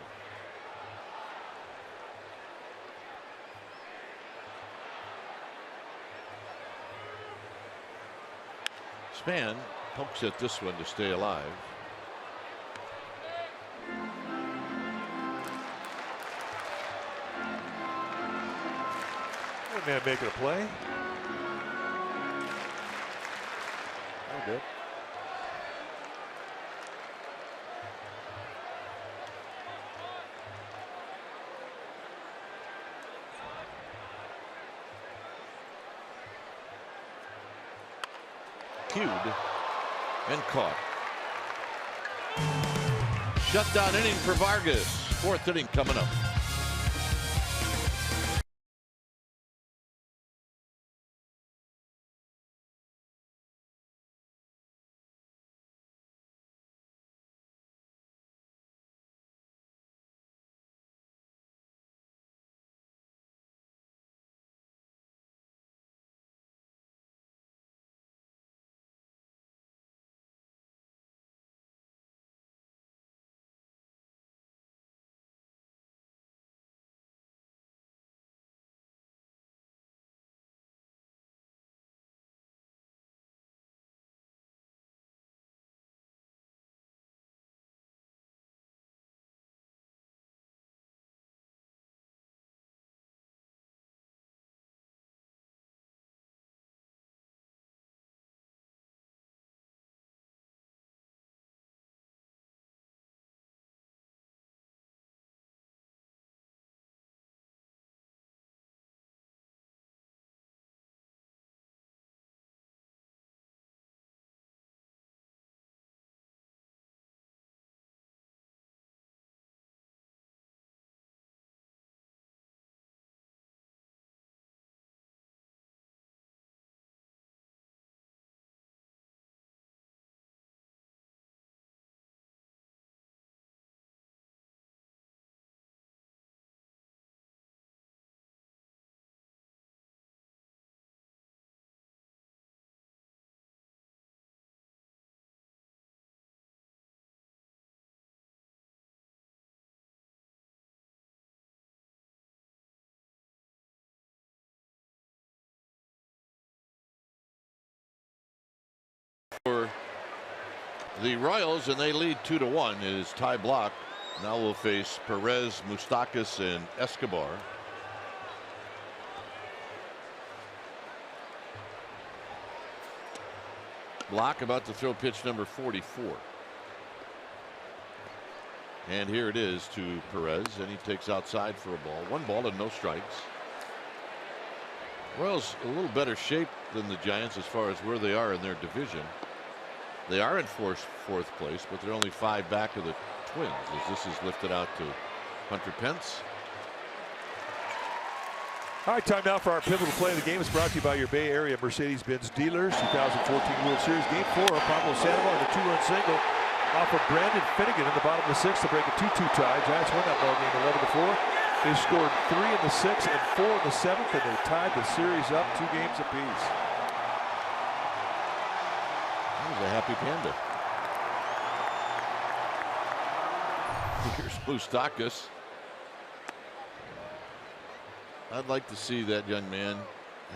A: Span pokes at this one to stay alive.
E: One man making a play. Oh, good.
A: Cued and caught. Shutdown inning for Vargas. 4th inning coming up. For the Royals, and they lead 2-1. It is Ty Block. Now we'll face Perez, Moustakas, and Escobar. Block about to throw pitch number 44. And here it is to Perez, and he takes outside for a ball. 1 ball and no strikes. Royals a little better shape than the Giants as far as where they are in their division. They are in fourth place, but they're only 5 back of the Twins as this is lifted out to Hunter Pence.
E: All right, time now for our pivotal play of the game. It's brought to you by your Bay Area Mercedes-Benz dealers. 2014 World Series Game 4. Pablo Sandoval on a 2-run single off of Brandon Finnegan in the bottom of the 6th to break a 2-2 tie. Giants won that ball game 11-4. They scored 3 in the 6th and 4 in the 7th, and they tied the series up 2 games apiece.
A: That was a happy panda. Here's Moustakas. I'd like to see that young man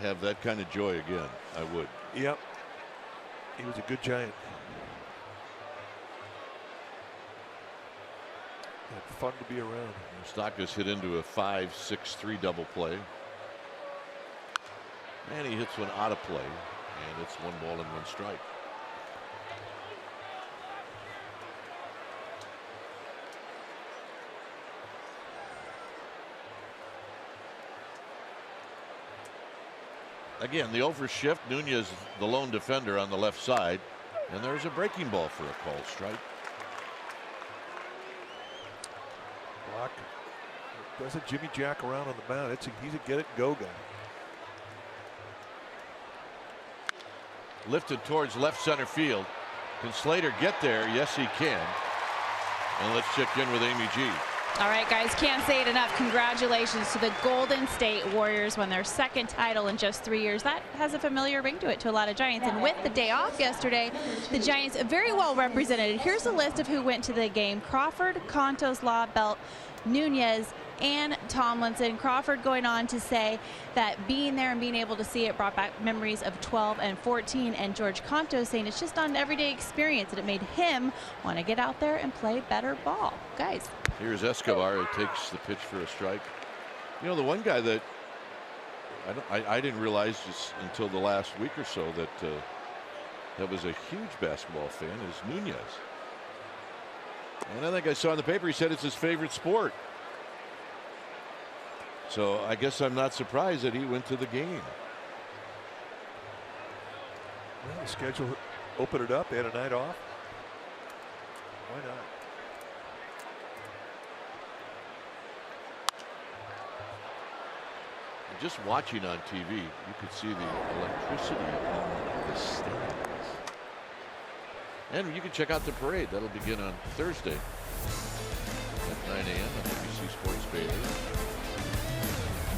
A: have that kind of joy again. I would.
E: Yep. He was a good Giant. And fun to be around.
A: Moustakas hit into a 5-6-3 double play. And he hits one out of play. And it's 1 ball and 1 strike. Again, the overshift. Nunez, the lone defender on the left side. And there's a breaking ball for a called strike.
E: Block doesn't Jimmy Jack around on the mound. He's a get it go guy.
A: Lifted towards left center field. Can Slater get there? Yes, he can. And let's check in with Amy G.
D: All right, guys, can't say it enough. Congratulations to the Golden State Warriors won their 2nd title in just 3 years. That has a familiar ring to it to a lot of Giants. And with the day off yesterday, the Giants very well represented. Here's a list of who went to the game: Crawford, Contos, Law, Belt, Nunez, and Tomlinson. Crawford going on to say that being there and being able to see it brought back memories of 12 and 14. And George Contos saying it's just not an everyday experience, and it made him want to get out there and play better ball. Guys.
A: Here's Escobar who takes the pitch for a strike. You know, the one guy that I didn't realize just until the last week or so that that was a huge basketball fan is Nunez. And I think I saw in the paper he said it's his favorite sport. So I guess I'm not surprised that he went to the game.
E: Well, the schedule opened it up. They had a night off. Why not?
A: Just watching on TV, you could see the electricity in the stands. And you can check out the parade. That'll begin on Thursday at 9 a.m. on NBC Sports Bay Area.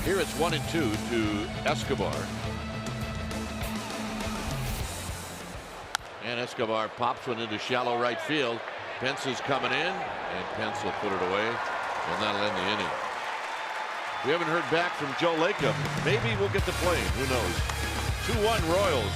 A: Here it's 1-2 to Escobar. And Escobar pops one into shallow right field. Pence is coming in, and Pence will put it away, and that'll end the inning. We haven't heard back from Joe Lacob. Maybe we'll get to play. Who knows? 2-1 Royals.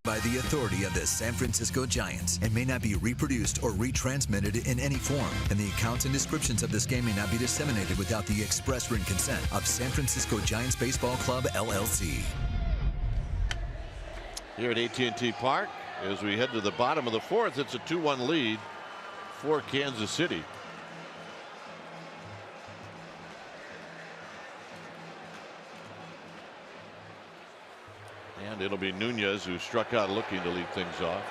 C: by the authority of the San Francisco Giants and may not be reproduced or retransmitted in any form. And the accounts and descriptions of this game may not be disseminated without the express written consent of San Francisco Giants Baseball Club, LLC.
A: Here at AT&T Park, as we head to the bottom of the fourth, it's a 2-1 lead for Kansas City. And it'll be Nunez who struck out looking to lead things off.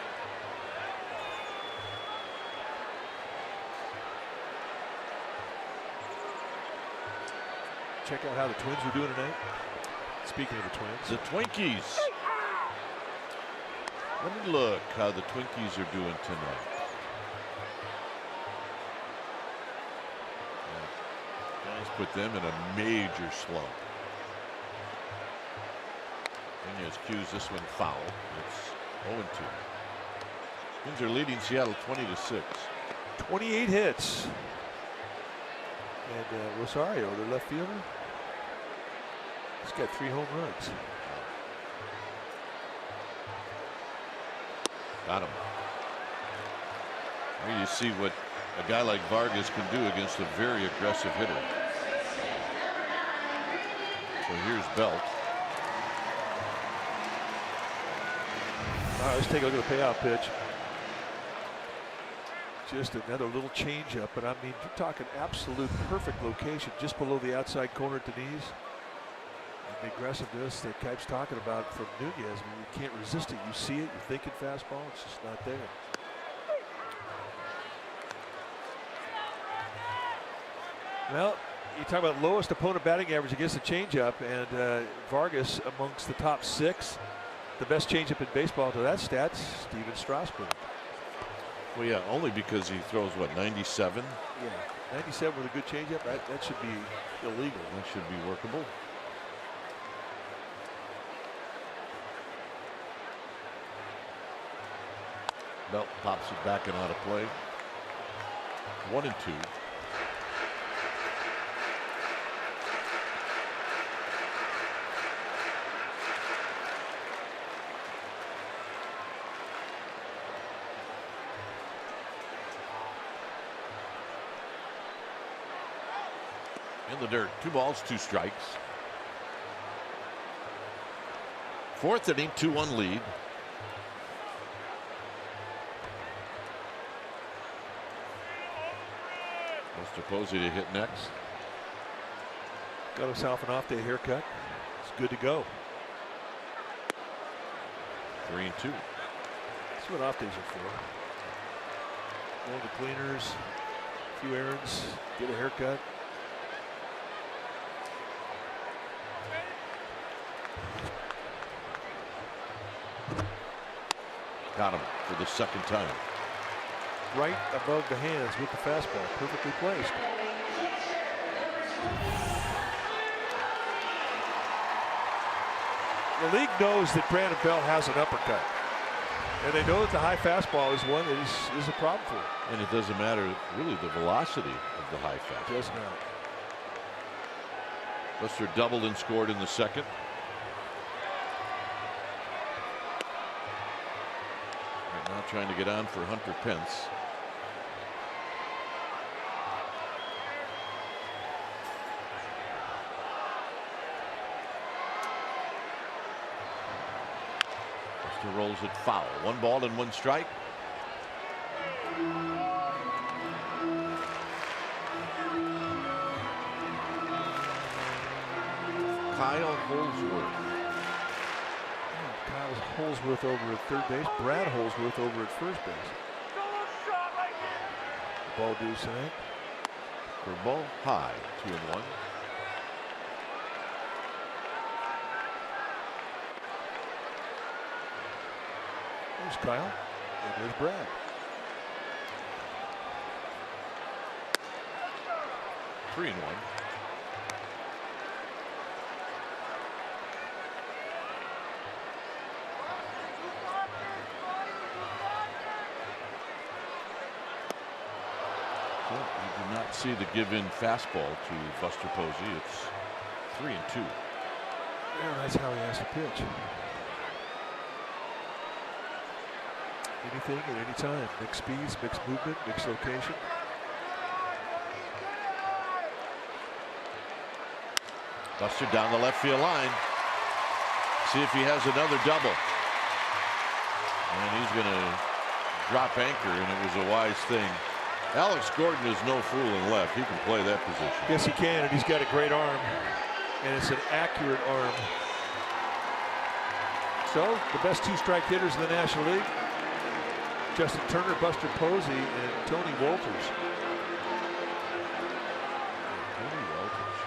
E: Check out how the Twins are doing tonight. Speaking of the Twins.
A: The Twinkies. Let me look how the Twinkies are doing tonight. Giants put them in a major slump. Nunez cues this one foul. It's 0-2. Twins are leading Seattle 20-6.
E: 28 hits. And Rosario, their left fielder, he's got 3 home runs.
A: Got him. Here you see what a guy like Vargas can do against a very aggressive hitter. So here's Belt.
E: All right, let's take a look at the payoff pitch. Just another little changeup, but I mean, you're talking absolute perfect location, just below the outside corner at the knees. And the aggressiveness that Kipe's talking about from Nunez, I mean, you can't resist it. You see it, you're thinking fastball, it's just not there. Well, you talk about lowest opponent batting average against the changeup, and Vargas amongst the top 6. The best changeup in baseball to that stat, Steven Strasburg.
A: Well, yeah, only because he throws, what, 97?
E: Yeah, 97 with a good changeup, that should be illegal.
A: That should be workable. Belt pops it back and out of play. 1-2. In the dirt, 2 balls, 2 strikes. Fourth inning, 2-1 lead. Mr. Posey to hit next.
E: Got himself an off-day haircut. It's good to go.
A: 3-2.
E: That's what off days are for. Going to cleaners, a few errands, get a haircut.
A: Got him for the second time.
E: Right above the hands with the fastball, perfectly placed. The league knows that Brandon Belt has an uppercut, and they know that the high fastball is one that is a problem for him.
A: And it doesn't matter really the velocity of the high fastball.
E: It does not.
A: Buster doubled and scored in the second. Right now trying to get on for Hunter Pence. Buster rolls it foul. 1 ball and 1 strike. Kyle Holsworth.
E: Kyle Holsworth over at third base. Brad Holsworth over at first base. Ball due tonight.
A: For ball high, 2-1.
E: There's Kyle. And there's Brad.
A: 3-1. Well, you do not see the give-in fastball to Buster Posey. It's 3-2.
E: Yeah, that's how he has to pitch. Anything at any time. Mixed speeds, mixed movement, mixed location.
A: Buster down the left field line. See if he has another double. And he's going to drop anchor, and it was a wise thing. Alex Gordon is no fool in left. He can play that position.
E: Yes, he can, and he's got a great arm. And it's an accurate arm. So, the best two-strike hitters in the National League. Justin Turner, Buster Posey, and Tony Wolters.
A: Tony Wolters.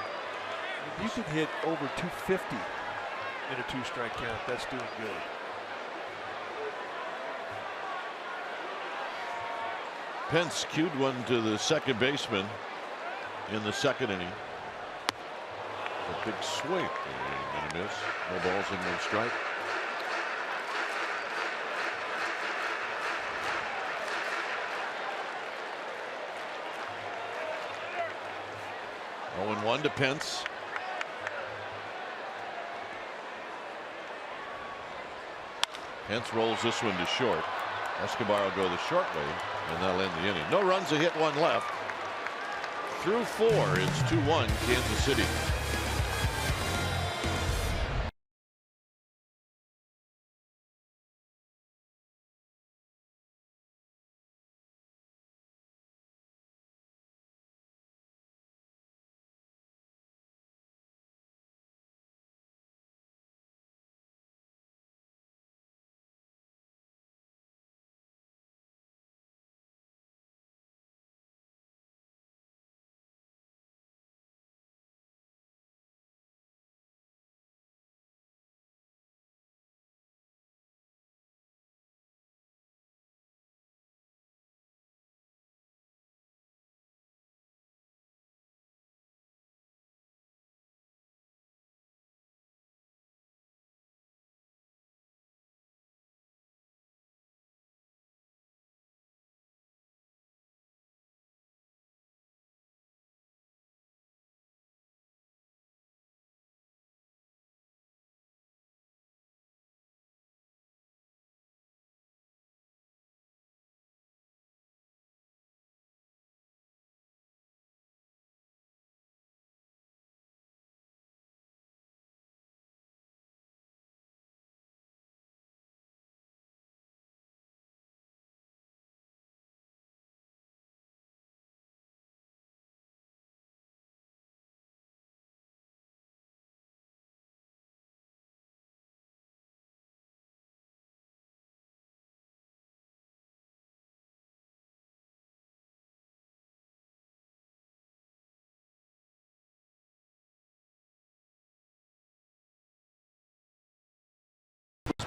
E: You can hit over 250 in a two-strike count. That's doing good.
A: Pence cued one to the second baseman in the second inning. A big swing. And a miss. No balls and no strike. Oh, and 1 to Pence. Pence rolls this one to short. Escobar will go the short way, and that'll end the inning. No runs, a hit, 1 left. Through 4, it's 2-1 Kansas City.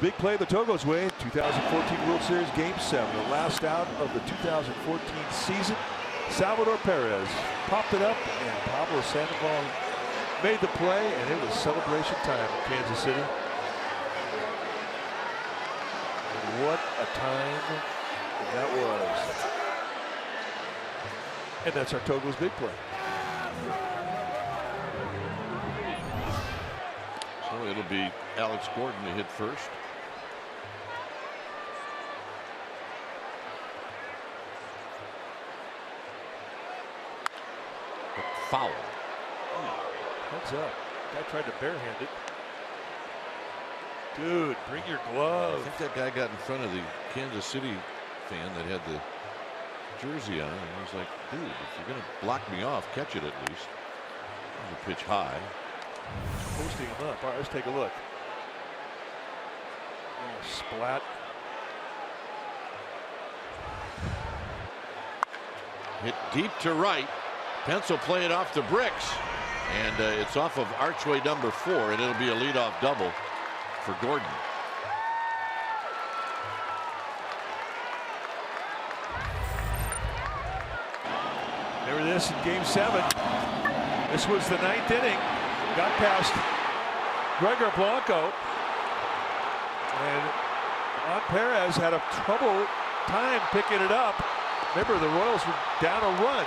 E: Big play the Togo's way. 2014 World Series Game 7. The last out of the 2014 season. Salvador Perez popped it up, and Pablo Sandoval made the play, and it was celebration time in Kansas City. And what a time that was. And that's our Togo's big play.
A: So it'll be Alex Gordon to hit first. Foul.
E: Heads up. Guy tried to barehand it. Dude, bring your glove.
A: I think that guy got in front of the Kansas City fan that had the jersey on, and I was like, dude, if you're going to block me off, catch it at least. There's a pitch high.
E: Posting him up. All right, let's take a look. Oh, splat.
A: Hit deep to right. Pence will play it off the bricks, and it's off of archway number 4, and it'll be a leadoff double for Gordon.
E: Remember this in Game 7. This was the 9th inning. Got past Gregor Blanco, and Juan Perez had a trouble time picking it up. Remember, the Royals were down a run.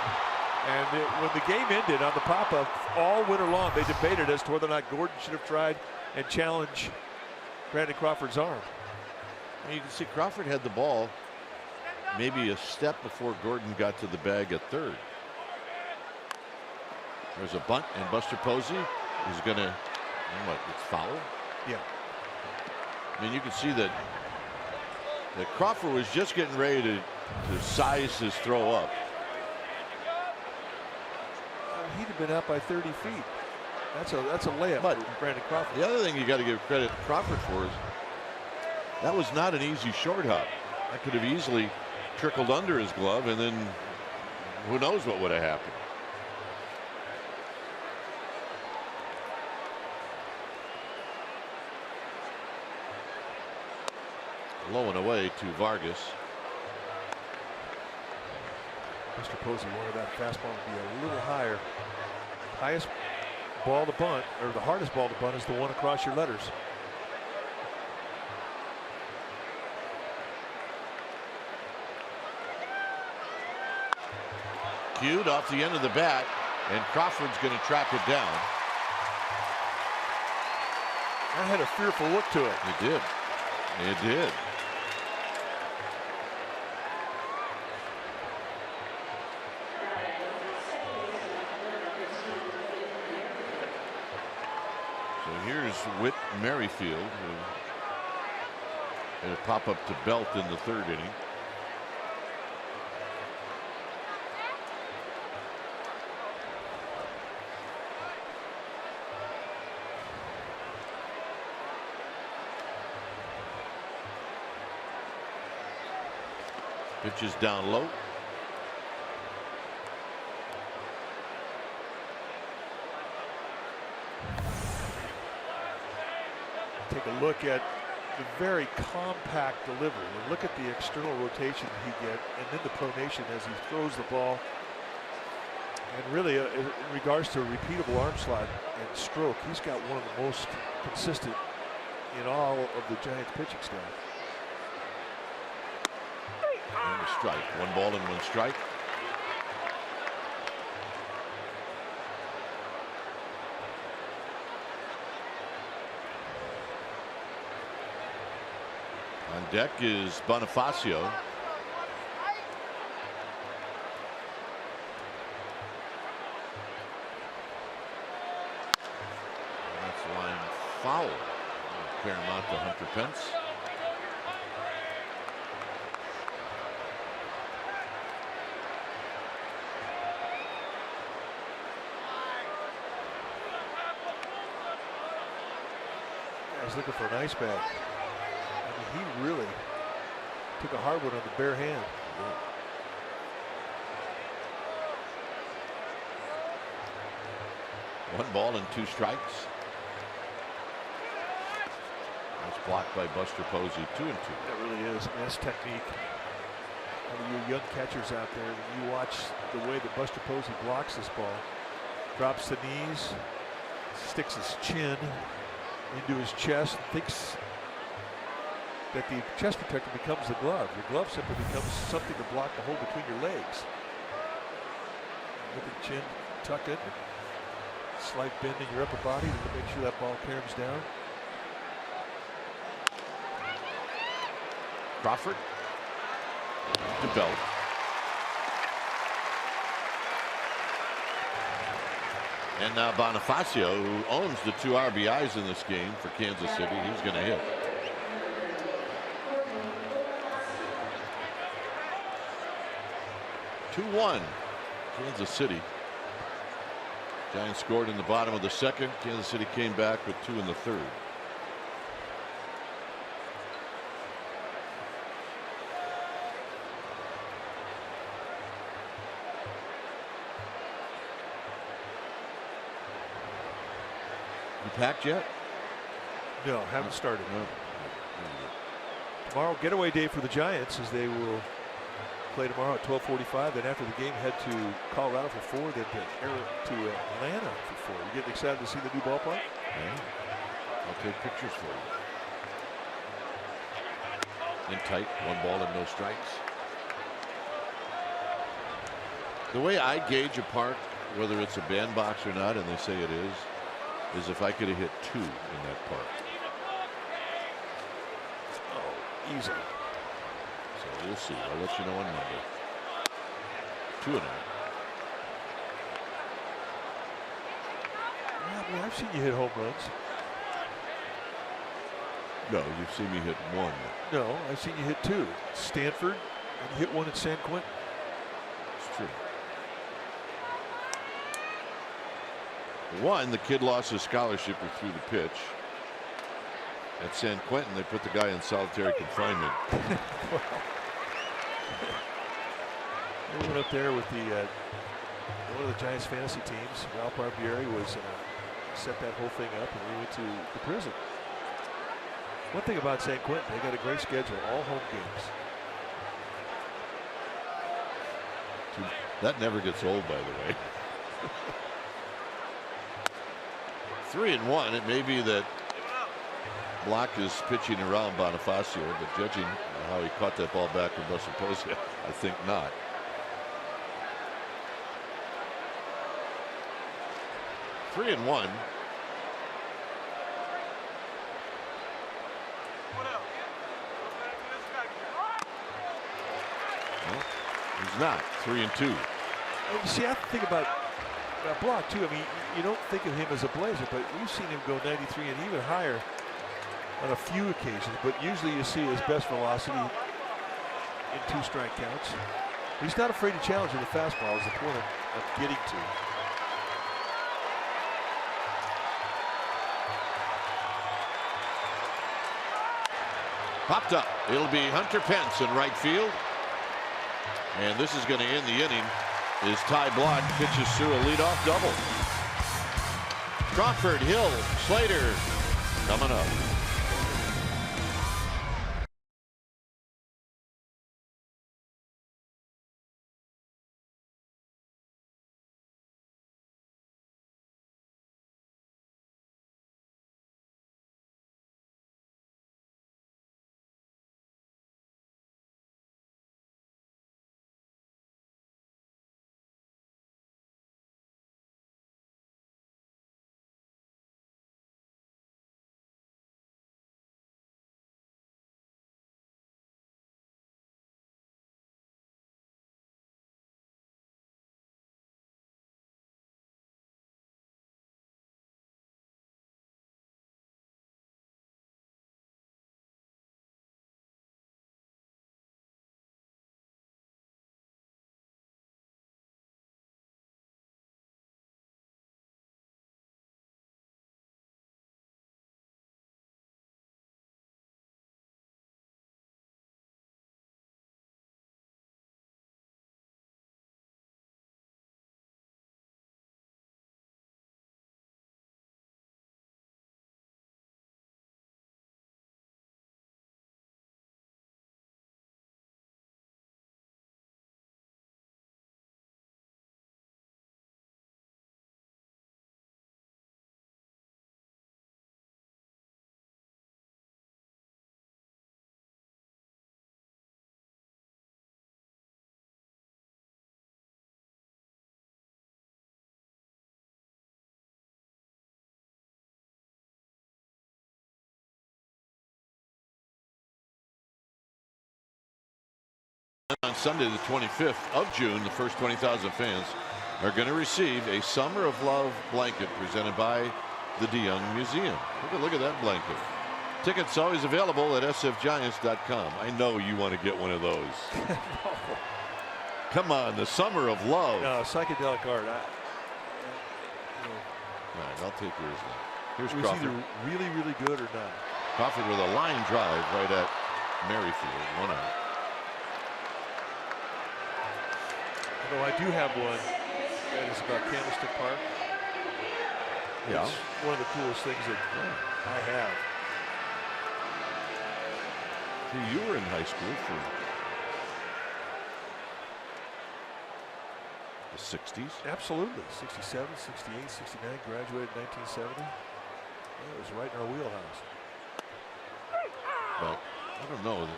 E: And when the game ended on the pop-up, all winter long, they debated as to whether or not Gordon should have tried and challenged Brandon Crawford's arm.
A: And you can see Crawford had the ball maybe a step before Gordon got to the bag at third. There's a bunt, and Buster Posey is going to, what, it's foul?
E: Yeah.
A: I mean, you can see that Crawford was just getting ready to size his throw up.
E: He'd have been out by 30 feet. That's a layup
A: But
E: for Brandon Crawford.
A: The other thing you got to give credit to Crawford for is that was not an easy short hop. That could have easily trickled under his glove, and then who knows what would have happened. Low and away to Vargas.
E: Mr. Posey wanted that fastball to be a little higher. Highest ball to bunt, or the hardest ball to bunt, is the one across your letters.
A: Cued off the end of the bat, and Crawford's going to track it down.
E: That had a fearful look to it.
A: It did. It did. So here's Whit Merrifield, who had a pop up to Belt in the third inning. Pitches down low.
E: Take a look at the very compact delivery. And look at the external rotation he gets, and then the pronation as he throws the ball. And really, in regards to a repeatable arm slide and stroke, he's got one of the most consistent in all of the Giants pitching staff.
A: And a strike. 1 ball and 1 strike. On deck is Bonifacio. That's a line foul. Paramount to Hunter Pence.
E: He's looking for an ice bag. I mean, he really took a hard one on the bare hand.
A: Yeah. 1 ball and 2 strikes. That's blocked by Buster Posey. 2-2.
E: That really is. I mean, that's technique. I mean, you young catchers out there, when you watch the way that Buster Posey blocks this ball, drops the knees, sticks his chin into his chest, thinks that the chest protector becomes the glove. Your glove simply becomes something to block the hole between your legs. Look at the chin, tuck it, slight bend in your upper body to make sure that ball caroms down.
A: Crawford to Belt. And now Bonifacio, who owns the 2 RBIs in this game for Kansas City, he's going to hit. (2-1) Kansas City. Giants scored in the bottom of the second. Kansas City came back with 2 in the third. Packed yet?
E: No, haven't started.
A: No.
E: Tomorrow, getaway day for the Giants, as they will play tomorrow at 12:45. Then after the game, head to Colorado for 4. Then to Atlanta for 4. You getting excited to see the new ballpark?
A: Yeah. I'll take pictures for you. In tight, 1 ball and no strikes. The way I gauge a park, whether it's a bandbox or not, and they say it is if I could have hit 2 in that park.
E: Oh, easily.
A: So We'll see. I'll let you know on Monday. 2-0.
E: Yeah, I've seen you hit home runs.
A: No, you've seen me hit one.
E: No, I've seen you hit 2. Stanford, and you hit 1 at San Quentin.
A: It's true. One, the kid lost his scholarship or threw the pitch. At San Quentin, they put the guy in solitary confinement.
E: They went up there with the one of the Giants fantasy teams. Ralph Barbieri was set that whole thing up, and we went to the prison. One thing about San Quentin, they got a great schedule, all home games.
A: That never gets old, by the way. 3-1. It may be that Block is pitching around Bonifacio, but judging how he caught that ball back from Buster Posey, I think not. Three and one. Well, he's not. 3-2.
E: And you see, I think about Block too. I mean, you don't think of him as a blazer, but we've seen him go 93 and even higher on a few occasions. But usually you see his best velocity in 2-strike counts. He's not afraid to challenge with a fastball. Is the point I'm getting to.
A: Popped up. It'll be Hunter Pence in right field. And this is going to end the inning. Is Ty Block pitches through a leadoff double. Crawford, Hill, Slater coming up. On Sunday, the 25th of June, the first 20,000 fans are going to receive a Summer of Love blanket presented by the DeYoung Museum. Look at that blanket. Tickets always available at sfgiants.com. I know you want to get one of those.
E: No.
A: Come on, the Summer of Love.
E: No, psychedelic art.
A: All right, I'll take yours then. Here's
E: it was
A: Crawford.
E: either really, really good or not.
A: Crawford with a line drive right at Merrifield. 1 out.
E: Although I do have one that is about Candlestick Park.
A: Yeah.
E: It's one of the coolest things that I have.
A: See, you were in high school for the 60s.
E: Absolutely. 67, 68, 69, graduated in 1970. Yeah, it was right in our wheelhouse.
A: But I don't know.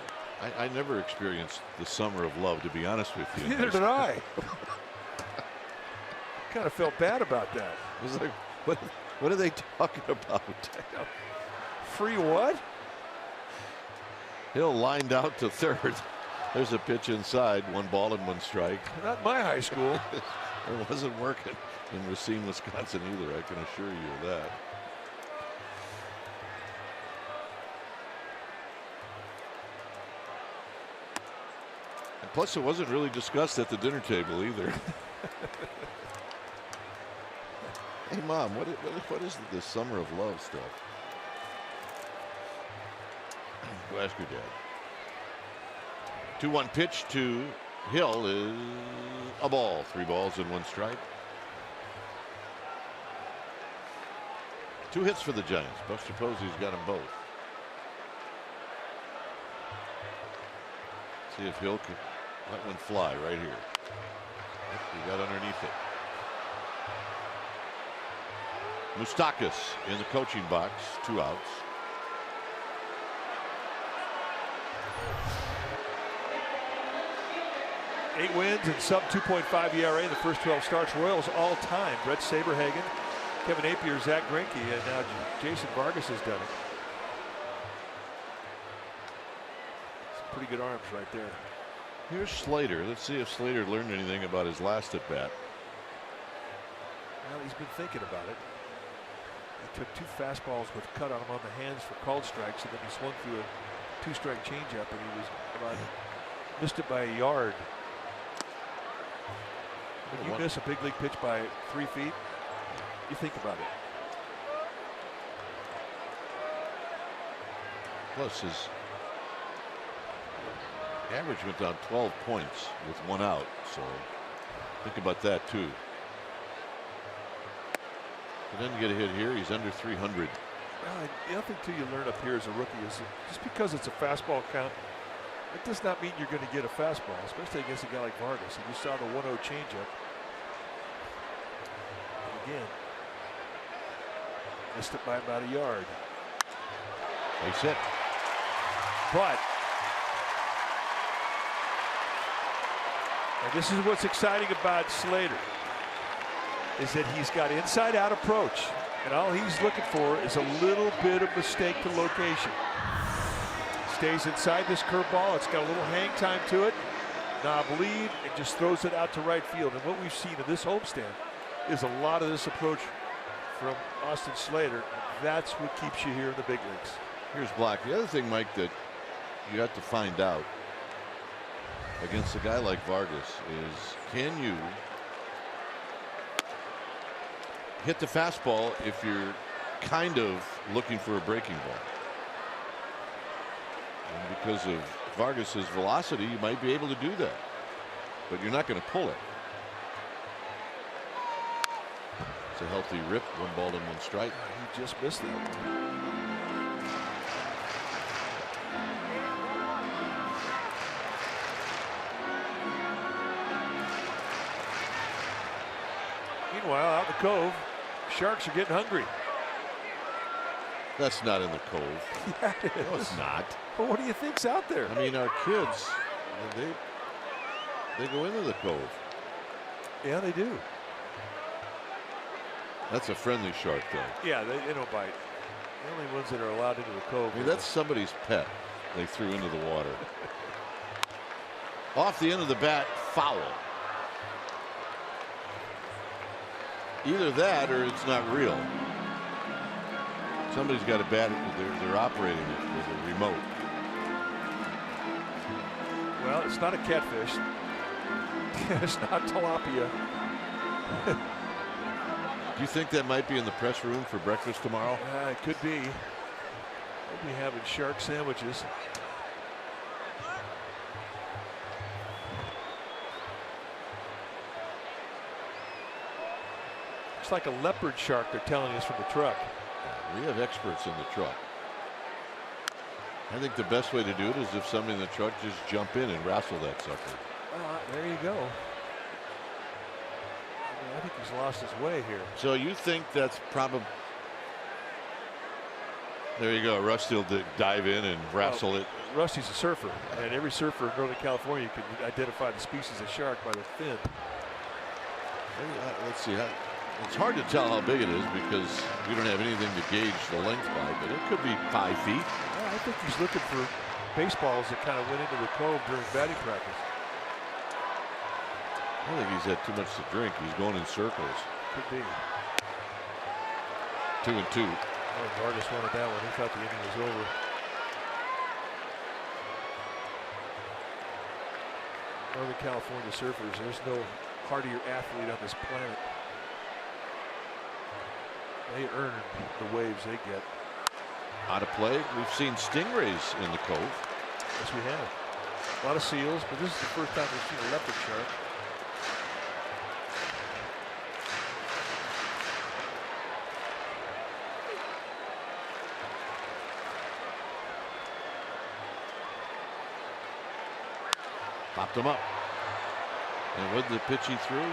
A: I never experienced the Summer of Love, to be honest with you.
E: Neither did I. Kind of felt bad about that.
A: It was like, what are they talking about?
E: Free what?
A: Hill lined out to third. There's a pitch inside, 1 ball and 1 strike.
E: Not my high school.
A: It wasn't working in Racine, Wisconsin either, I can assure you of that. And plus, it wasn't really discussed at the dinner table either. Hey, Mom, what is this summer of love stuff? Go ask your dad. 2-1 pitch to Hill is a ball. 3 balls and 1 strike. 2 hits for the Giants. Buster Posey's got them both. See if Hill can let one fly right here. He got underneath it. Moustakas in the coaching box, 2 outs.
E: Eight wins and sub 2.5 ERA in the first 12 starts. Royals all time. Brett Saberhagen, Kevin Napier, Zach Greinke, and now Jason Vargas has done it. Some pretty good arms right there.
A: Here's Slater. Let's see if Slater learned anything about his last at bat.
E: Well, he's been thinking about it. He took 2 fastballs with cut on him on the hands for called strikes, and then he swung through a 2-strike changeup, and he was missed it by a yard. When you miss a big league pitch by 3 feet, you think about it.
A: Plus, his average went down 12 points with 1 out, so think about that too. He doesn't get a hit here. He's under 300.
E: Well, the other thing too you learn up here as a rookie is just because it's a fastball count, it does not mean you're going to get a fastball, especially against a guy like Vargas. And you saw the 1-0 changeup. And again, missed it by about a yard.
A: Base hit.
E: But, and this is what's exciting about Slater, is that he's got inside-out approach, and all he's looking for is a little bit of mistake to location. Stays inside this curveball. It's got a little hang time to it. Knob lead, and just throws it out to right field. And what we've seen in this homestand is a lot of this approach from Austin Slater. And that's what keeps you here in the big leagues.
A: Here's Black. The other thing, Mike, that you have to find out against a guy like Vargas is, can you hit the fastball if you're kind of looking for a breaking ball? And because of Vargas's velocity, you might be able to do that, but you're not going to pull it. It's a healthy rip, 1 ball and 1 strike.
E: He just missed it. Meanwhile, out in the Cove, Sharks are getting hungry.
A: That's not in the Cove.
E: Yeah, it is.
A: No, it's not.
E: But what do you think's out there?
A: I mean, our kids, they go into the Cove.
E: Yeah, they do.
A: That's a friendly shark, though.
E: Yeah, they don't bite. The only ones that are allowed into the Cove.
A: I mean, that's somebody's pet they threw into the water. Off the end of the bat, foul. Either that or it's not real. Somebody's got a bat. They're operating it with a remote.
E: Well, it's not a catfish. It's not tilapia.
A: Do you think that might be in the press room for breakfast tomorrow?
E: It could be. We'll be having shark sandwiches. It's like a leopard shark, they're telling us from the truck.
A: We have experts in the truck. I think the best way to do it is if somebody in the truck just jump in and wrestle that sucker.
E: There you go. I think he's lost his way here.
A: So you think that's probably. There you go. Rusty will dive in and wrestle it.
E: Rusty's a surfer, and every surfer in Northern California can identify the species of shark by the fin.
A: Let's see. It's hard to tell how big it is because we don't have anything to gauge the length by, but it could be 5 feet.
E: I think he's looking for baseballs that kind of went into the Cove during batting practice.
A: I think he's had too much to drink. He's going in circles.
E: Could be.
A: 2-2.
E: Oh, Vargas wanted that one. He thought the inning was over. Northern California surfers, there's no hardier athlete on this planet. They earn the waves they get.
A: Out of play. We've seen stingrays in the Cove.
E: Yes, we have. A lot of seals, but this is the first time we've seen a leopard shark.
A: Popped him up. And with the pitch he threw?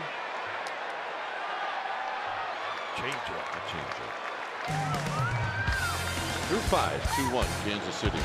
E: Changeup.
A: A changeup. Through 5, 2-1, Kansas City.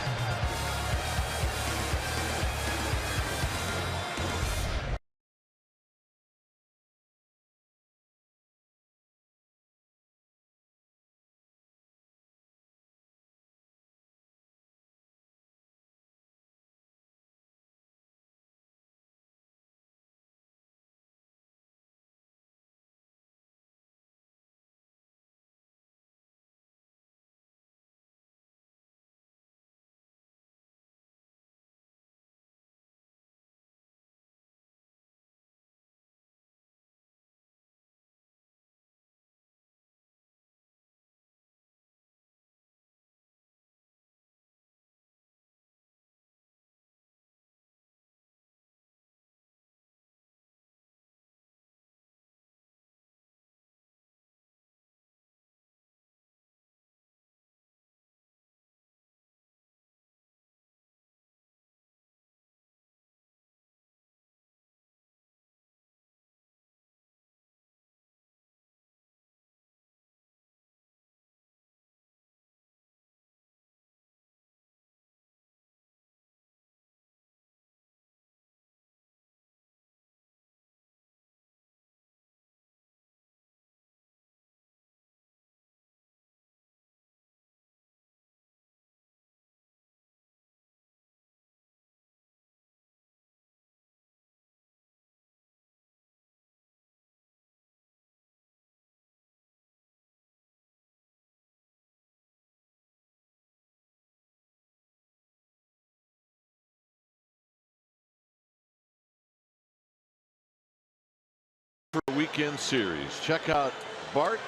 A: For a weekend series. Check out Bart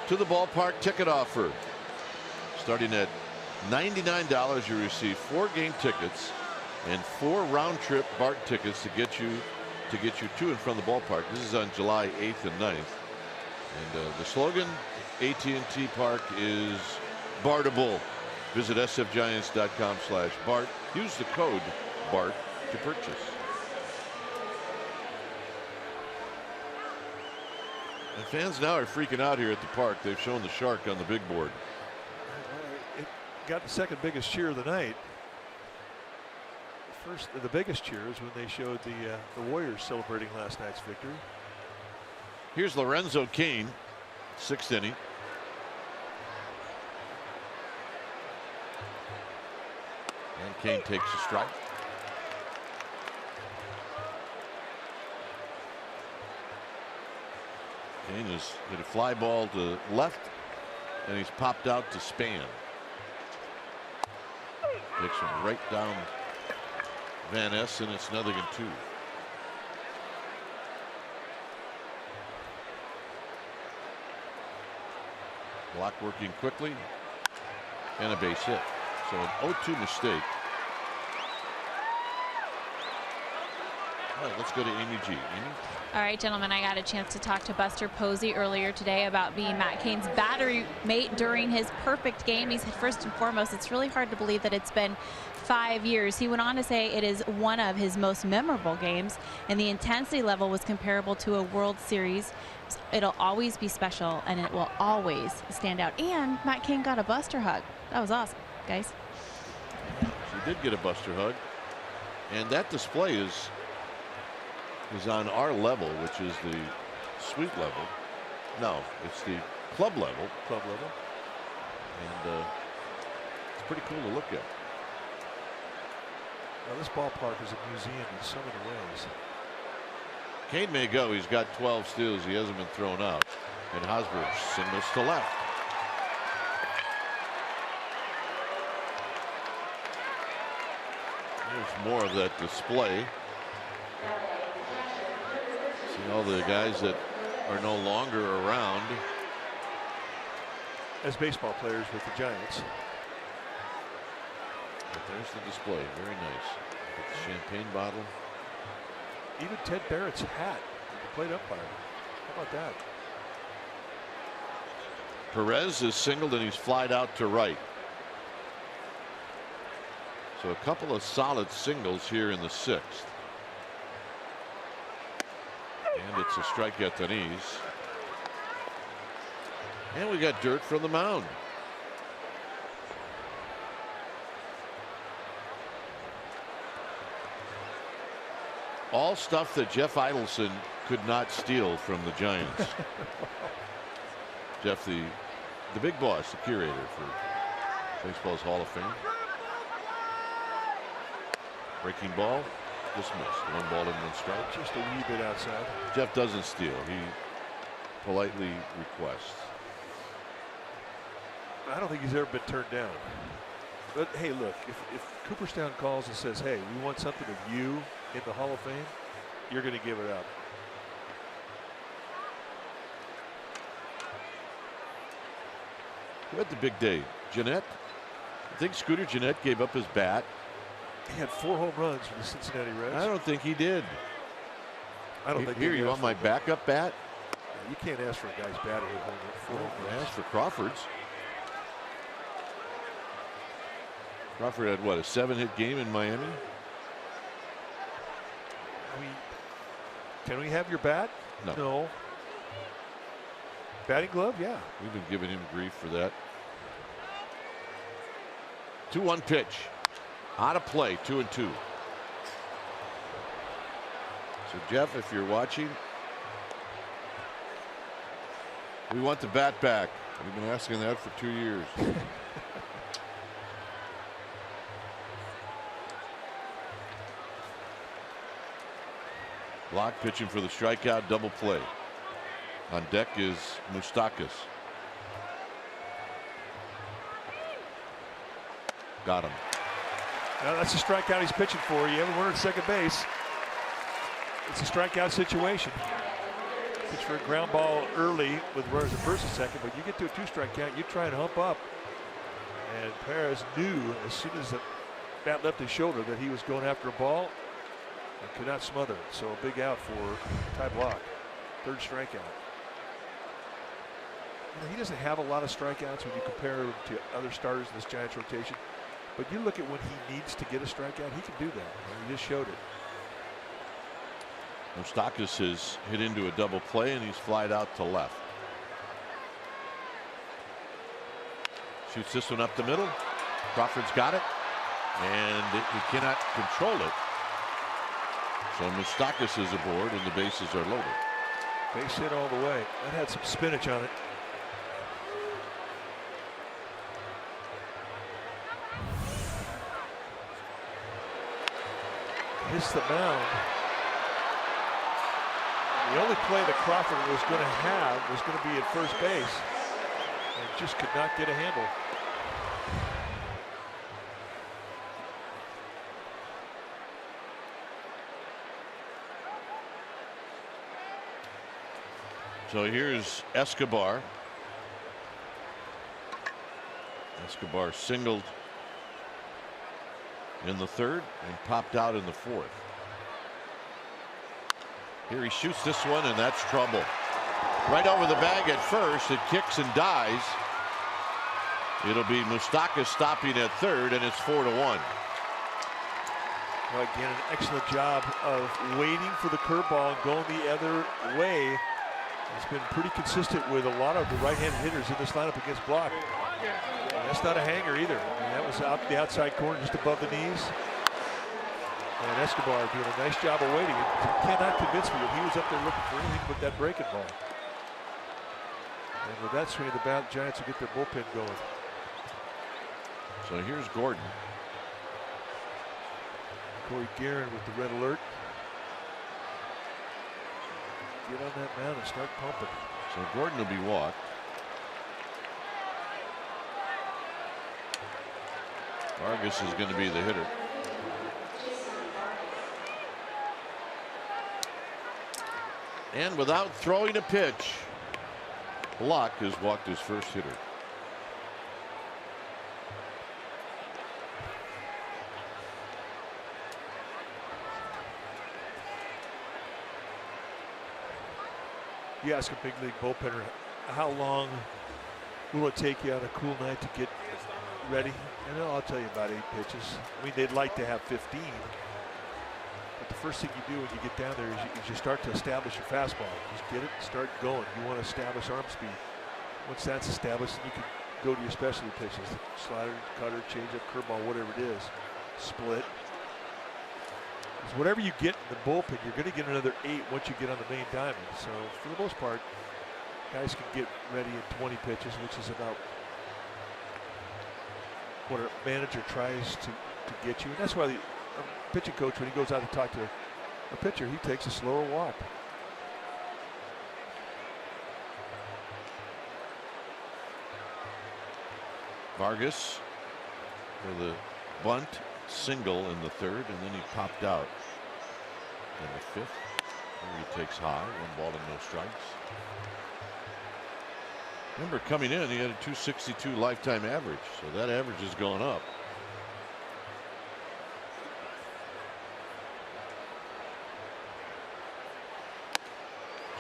A: to the ballpark ticket offer. Starting at $99, you receive 4 game tickets and 4 round-trip Bart tickets to get you to and from the ballpark. This is on July 8th and 9th. And the slogan, AT&T Park, is Bartable. Visit sfgiants.com/Bart. Use the code BART to purchase. And fans now are freaking out here at the park. They've shown the shark on the big board.
E: It got the second biggest cheer of the night. The biggest cheer is when they showed the Warriors celebrating last night's victory.
A: Here's Lorenzo Cain, 6th inning. And Cain takes a strike. Cain has hit a fly ball to left, and he's popped out to Span. Takes him right down Van Ness, and it's 0-2. Block working quickly, and a base hit. So an 0-2 mistake. All right, let's go to Amy G. Amy?
D: All right, gentlemen, I got a chance to talk to Buster Posey earlier today about being Matt Cain's battery mate during his perfect game. He said, first and foremost, it's really hard to believe that it's been 5 years. He went on to say it is one of his most memorable games, and the intensity level was comparable to a World Series. It'll always be special, and it will always stand out. And Matt Cain got a Buster hug. That was awesome, guys.
A: She did get a Buster hug, and that display is on our level, which is the suite level. No, it's the club level.
E: Club level.
A: And it's pretty cool to look at.
E: Now, this ballpark is a museum in so many ways.
A: Kane may go. He's got 12 steals. He hasn't been thrown out. And Hosmer singles to left. There's more of that display. See all the guys that are no longer around
E: as baseball players with the Giants.
A: But there's the display. Very nice. Got the champagne bottle.
E: Even Ted Barrett's hat. The plate umpire. How about that?
A: Perez is singled and he's flied out to right. So a couple of solid singles here in the 6th. And it's a strike at the knees. And we got dirt from the mound. All stuff that Jeff Idelson could not steal from the Giants. Jeff, the big boss, the curator for baseball's Hall of Fame. Breaking ball, dismissed. 1 ball and 1 strike.
E: Just a wee bit outside.
A: Jeff doesn't steal. He politely requests.
E: I don't think he's ever been turned down. But hey, look, if Cooperstown calls and says, hey, we want something of you in the Hall of Fame, you're going to give it up.
A: Who had the big day? Jeanette? I think Scooter Jeanette gave up his bat.
E: He had 4 home runs for the Cincinnati Reds.
A: I don't think he did.
E: I don't think.
A: Here, you want my backup bat?
E: Yeah, you can't ask for a guy's bat at 4 home runs.
A: Ask for Crawford's. Crawford had what, a 7-hit game in Miami?
E: I mean, can we have your bat?
A: No.
E: Batting glove? Yeah.
A: We've been giving him grief for that. 2-1 pitch. Out of play, 2-2. So Jeff, if you're watching, we want the bat back. We've been asking that for 2 years. Block pitching for the strikeout, double play. On deck is Moustakas. Got him.
E: Now that's a strikeout he's pitching for. You have a runner at second base. It's a strikeout situation. Pitch for a ground ball early with runners at first and second, but you get to a 2-strike count, you try and hump up. And Perez knew as soon as the bat left his shoulder that he was going after a ball and could not smother it. So a big out for Ty Block. 3rd strikeout. You know, he doesn't have a lot of strikeouts when you compare him to other starters in this Giants rotation. But you look at when he needs to get a strikeout, he can do that. And he just showed it.
A: Moustakas has hit into a double play and he's flied out to left. Shoots this one up the middle. Crawford's got it. And he cannot control it. So Moustakas is aboard and the bases are loaded.
E: Base hit all the way. That had some spinach on it. Hits the mound. The only play that Crawford was going to have was going to be at first base, and just could not get a handle.
A: So here's Escobar. Escobar singled in the 3rd and popped out in the 4th. Here he shoots this one, and that's trouble. Right over the bag at first. It kicks and dies. It'll be Moustakas stopping at 3rd, and it's 4-1.
E: Well, again, an excellent job of waiting for the curveball and going the other way. It's been pretty consistent with a lot of the right-handed hitters in this lineup against Block. And that's not a hanger either. I mean, that was out the outside corner just above the knees. And Escobar doing a nice job of waiting. He cannot convince me that he was up there looking for anything but that breaking ball. And with that swing of the bat, Giants will get their bullpen going.
A: So here's Gordon.
E: Corey Guerin with the red alert. Get on that mound and start pumping.
A: So Gordon will be walked. Vargas is going to be the hitter. And without throwing a pitch, Block has walked his first hitter.
E: You ask a big league bullpenner, how long will it take you on a cool night to get ready? And I'll tell you about 8 pitches. I mean, they'd like to have 15. But the first thing you do when you get down there is you start to establish your fastball. Just get it, start going. You want to establish arm speed. Once that's established, then you can go to your specialty pitches. Slider, cutter, changeup, curveball, whatever it is. Split. Because whatever you get in the bullpen, you're going to get another 8 once you get on the main diamond. So for the most part, guys can get ready in 20 pitches, which is about what a manager tries to get you. And that's why the pitching coach, when he goes out to talk to a pitcher, he takes a slower walk.
A: Vargas with a bunt single in the 3rd, and then he popped out in the 5th. Where he takes high, 1 ball and no strikes. Remember, coming in, he had a 262 lifetime average, so that average has gone up.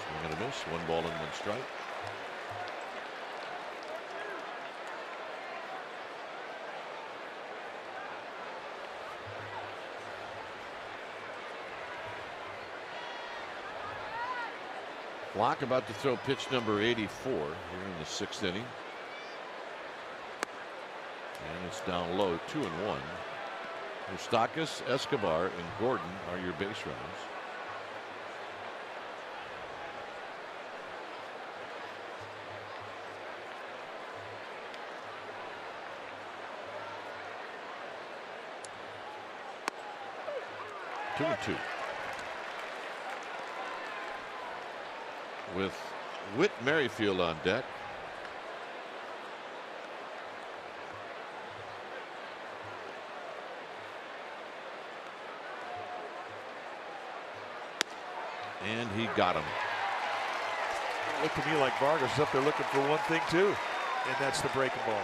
A: Swing and a miss, 1 ball and 1 strike. Block about to throw pitch number 84 here in the 6th inning. And it's down low, 2-1. Moustakas, Escobar, and Gordon are your base runners. Two and 2. With Whit Merrifield on deck. And he got him.
E: It looked to me like Vargas is up there looking for one thing too, and that's the breaking ball.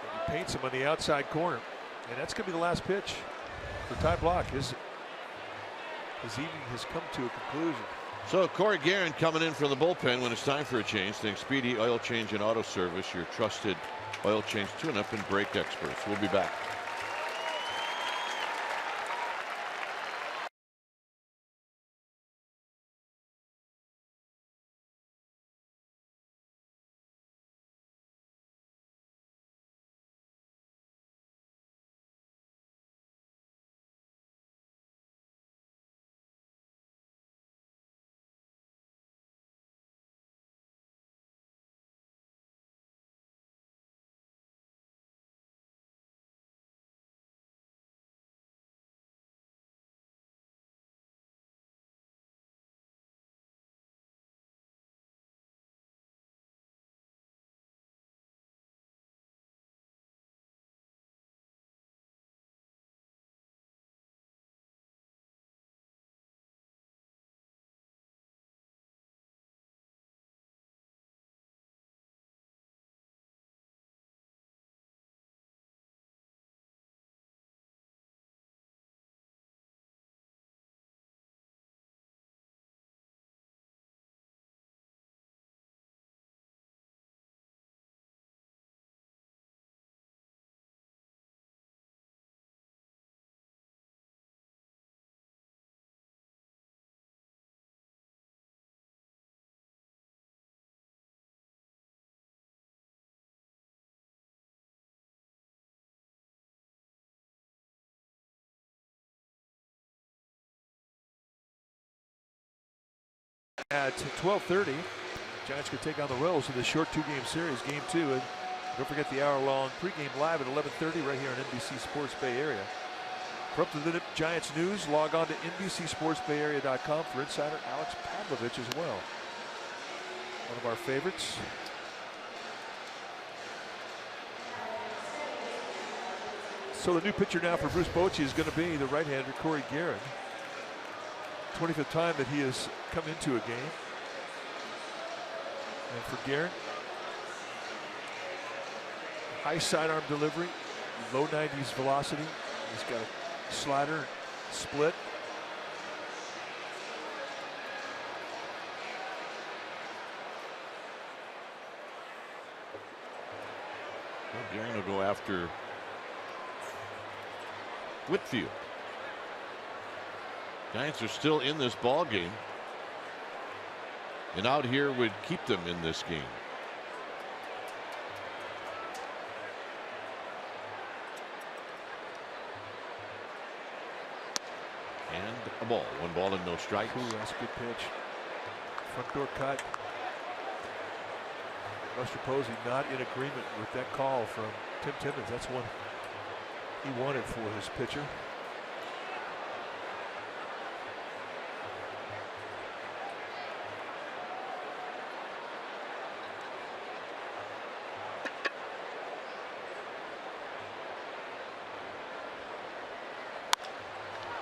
E: And he paints him on the outside corner, and that's going to be the last pitch for Ty Block. His evening has come to a conclusion.
A: So Corey Guerin coming in from the bullpen when it's time for a change. Thanks Speedy Oil Change and Auto Service, your trusted oil change tune-up and brake experts. We'll be back.
E: At 12:30, Giants could take on the Royals in the short 2-game series, game 2. And Don't forget the hour-long pregame live at 11:30 right here on NBC Sports Bay Area. For up-to-the-minute Giants news, log on to NBCSportsBayArea.com for insider Alex Pavlovich as well. One of our favorites. So the new pitcher now for Bruce Bochy is going to be the right-hander Corey Guerin. 25th time that he has come into a game. And for Guerin, high sidearm delivery, low 90s velocity. He's got a slider, split.
A: Well, Guerin will go after Whitfield. Giants are still in this ball game, and out here would keep them in this game. And a ball. 1 ball and no strikes.
E: Ooh, that's a good pitch. Front door cut. Buster Posey not in agreement with that call from Tim Timmons. That's one he wanted for his pitcher.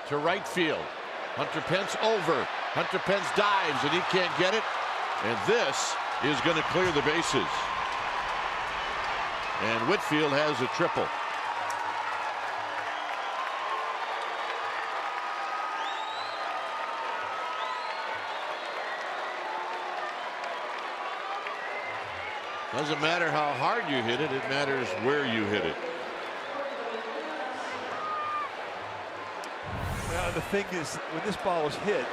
A: To right field. Hunter Pence over. Hunter Pence dives and he can't get it. And this is going to clear the bases. And Whitfield has a triple. Doesn't matter how hard you hit it, it matters where you hit it.
E: Now the thing is, when this ball was hit,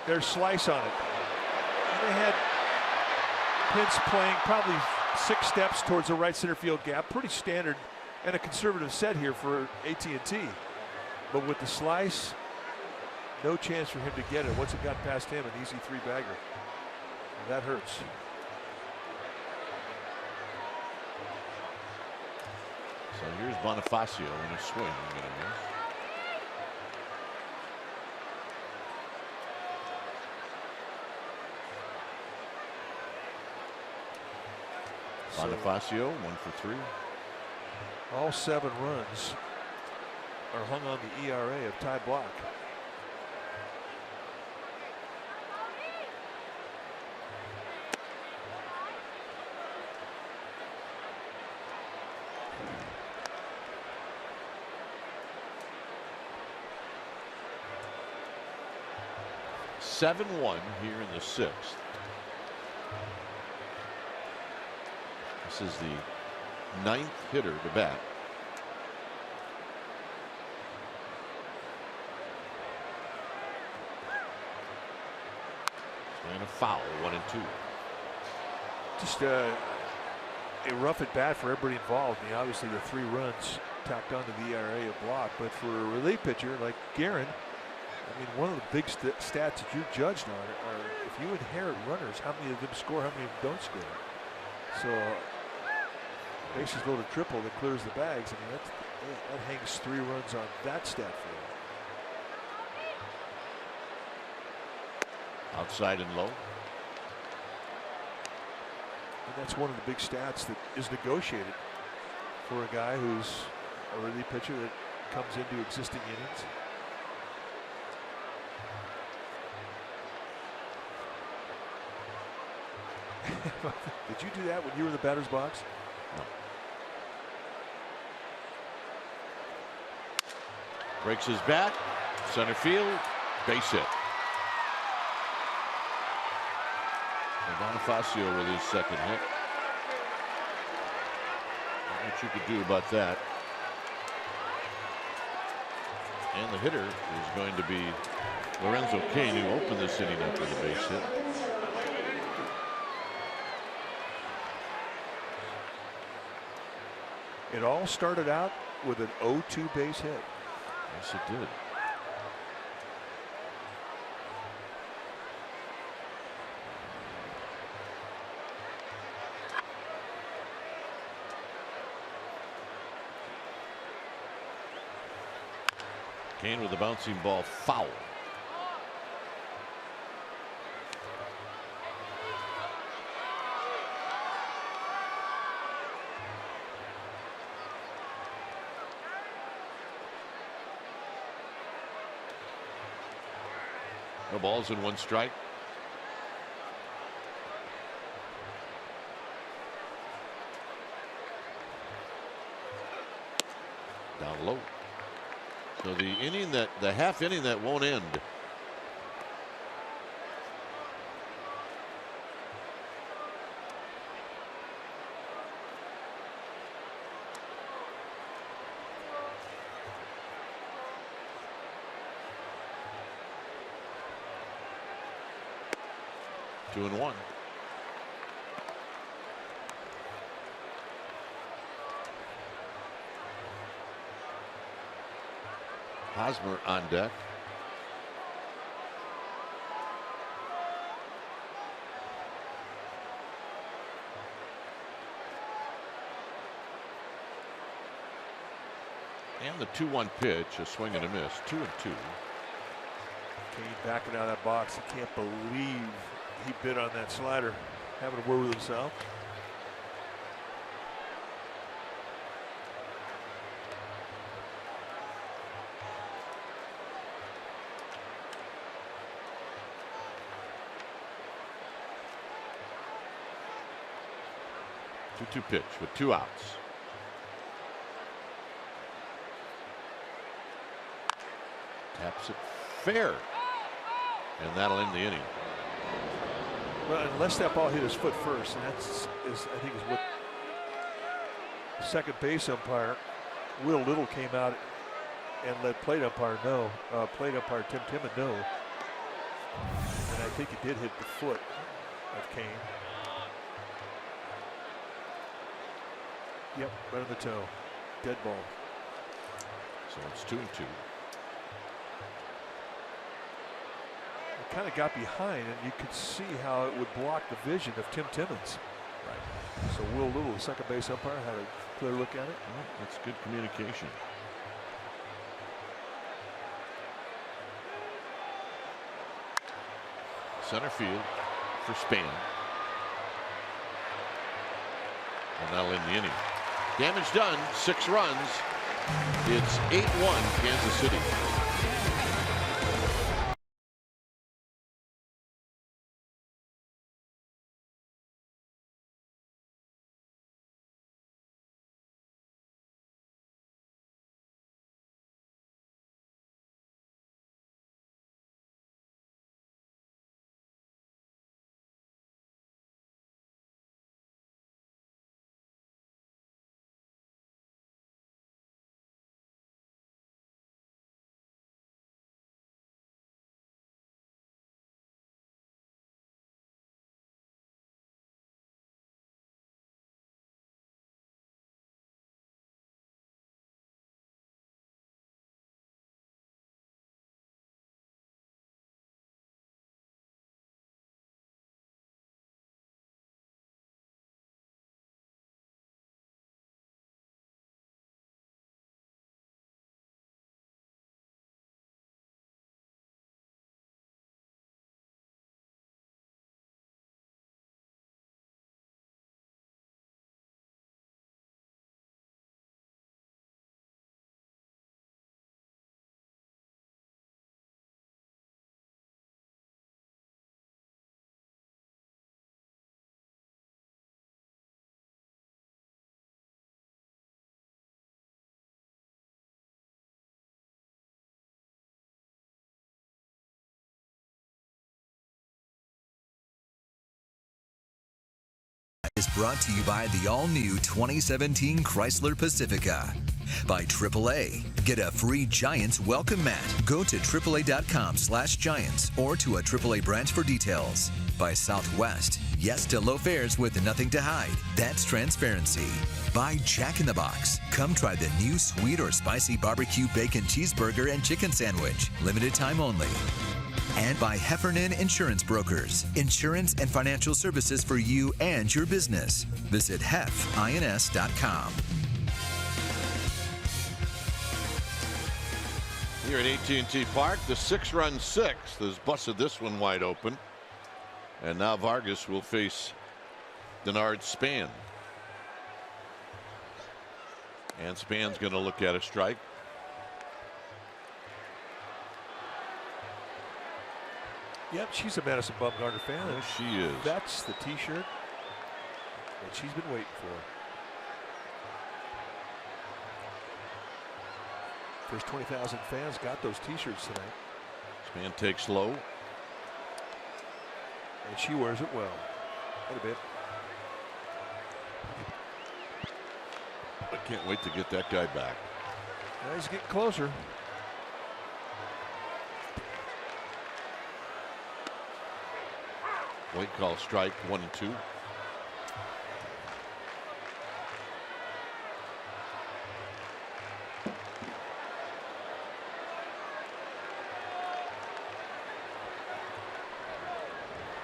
E: there's slice on it. And they had Pence playing probably 6 steps towards the right center field gap. Pretty standard and a conservative set here for AT&T. But with the slice, no chance for him to get it. Once it got past him, an easy 3-bagger. That hurts.
A: So here's Bonifacio in a swing. Bonifacio 1 for 3.
E: All 7 runs are hung on the ERA of Ty Block.
A: (7-1) here in the 6th. This is the 9th hitter to bat. And a foul, 1 and 2.
E: Just a rough at bat for everybody involved. I mean, obviously the 3 runs tacked onto the ERA of Block, but for a relief pitcher like Guerin, I mean, one of the big stats that you're judged on are if you inherit runners, how many of them score, how many of them don't score. So bases loaded triple that clears the bags. I mean, that hangs 3 runs on that stat for you.
A: Outside and low.
E: And that's one of the big stats that is negotiated for a guy who's a relief pitcher that comes into existing innings. Did you do that when you were in the batter's box?
A: No. Breaks his bat, center field, base hit. And Bonifacio with his 2nd hit. Not much you could do about that. And the hitter is going to be Lorenzo Cain, who opened this inning up with a base hit.
E: It all started out with an 0-2 base hit.
A: Yes, it did. Kane with the bouncing ball foul. No balls and 1 strike. Down low. So the half inning that won't end. Two and one. Hosmer on deck. And the 2-1 pitch, a swing and a miss, 2-2.
E: Kane backing out of that box. He can't believe he bit on that slider. Having a word with himself.
A: Two pitch with 2 outs. Taps it fair. And that'll end the inning.
E: Well, unless that ball hit his foot first, and that's I think is what the second base umpire Will Little came out and let plate umpire know. Plate umpire Tim Timmon know. And I think it did hit the foot of Kane. Yep, right on the toe. Dead ball.
A: So it's 2-2.
E: It kind of got behind, and you could see how it would block the vision of Tim Timmons.
A: Right.
E: So Will Little, the second base umpire, had a clear look at it.
A: Well, that's good communication. Center field for Span. And that'll end the inning. Damage done, 6 runs. It's 8-1 Kansas City.
C: Is brought to you by the all-new 2017 Chrysler Pacifica. By AAA. Get a free Giants welcome mat. Go to AAA.com/Giants or to a AAA branch for details. By Southwest. Yes to low fares with nothing to hide. That's transparency. By Jack in the Box. Come try the new sweet or spicy barbecue bacon cheeseburger and chicken sandwich. Limited time only. And by Heffernan Insurance Brokers. Insurance and financial services for you and your business. Visit hefins.com.
A: Here at AT&T Park, the 6-run sixth has busted this one wide open. And now Vargas will face Denard Span. And Span's going to look at a strike.
E: Yep, she's a Madison Bumgarner fan.
A: Yes, she is.
E: That's the T-shirt that she's been waiting for. First 20,000 fans got those T-shirts tonight.
A: Span takes low.
E: And she wears it well. Quite a bit.
A: I can't wait to get that guy back.
E: Now he's getting closer.
A: White call strike 1-2.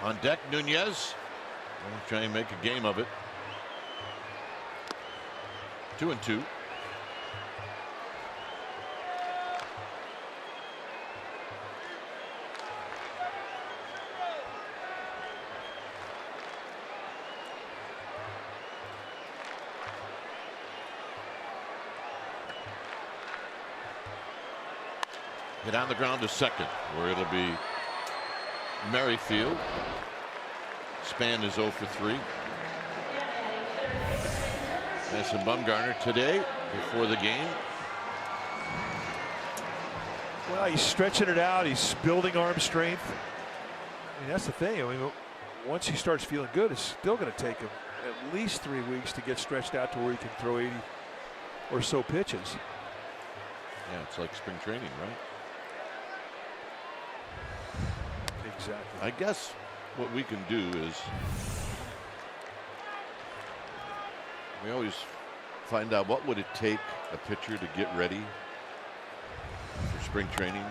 A: On deck, Nunez. Try and make a game of it. 2-2. Hit on the ground to second, where it'll be Merrifield. Span is 0 for 3. Madison Bumgarner today before the game.
E: Well, he's stretching it out. He's building arm strength. I mean, that's the thing. I mean, once he starts feeling good, it's still going to take him at least 3 weeks to get stretched out to where he can throw 80 or so pitches.
A: Yeah, it's like spring training, right?
E: Exactly.
A: I guess what we can do is we always find out what would it take a pitcher to get ready for spring training.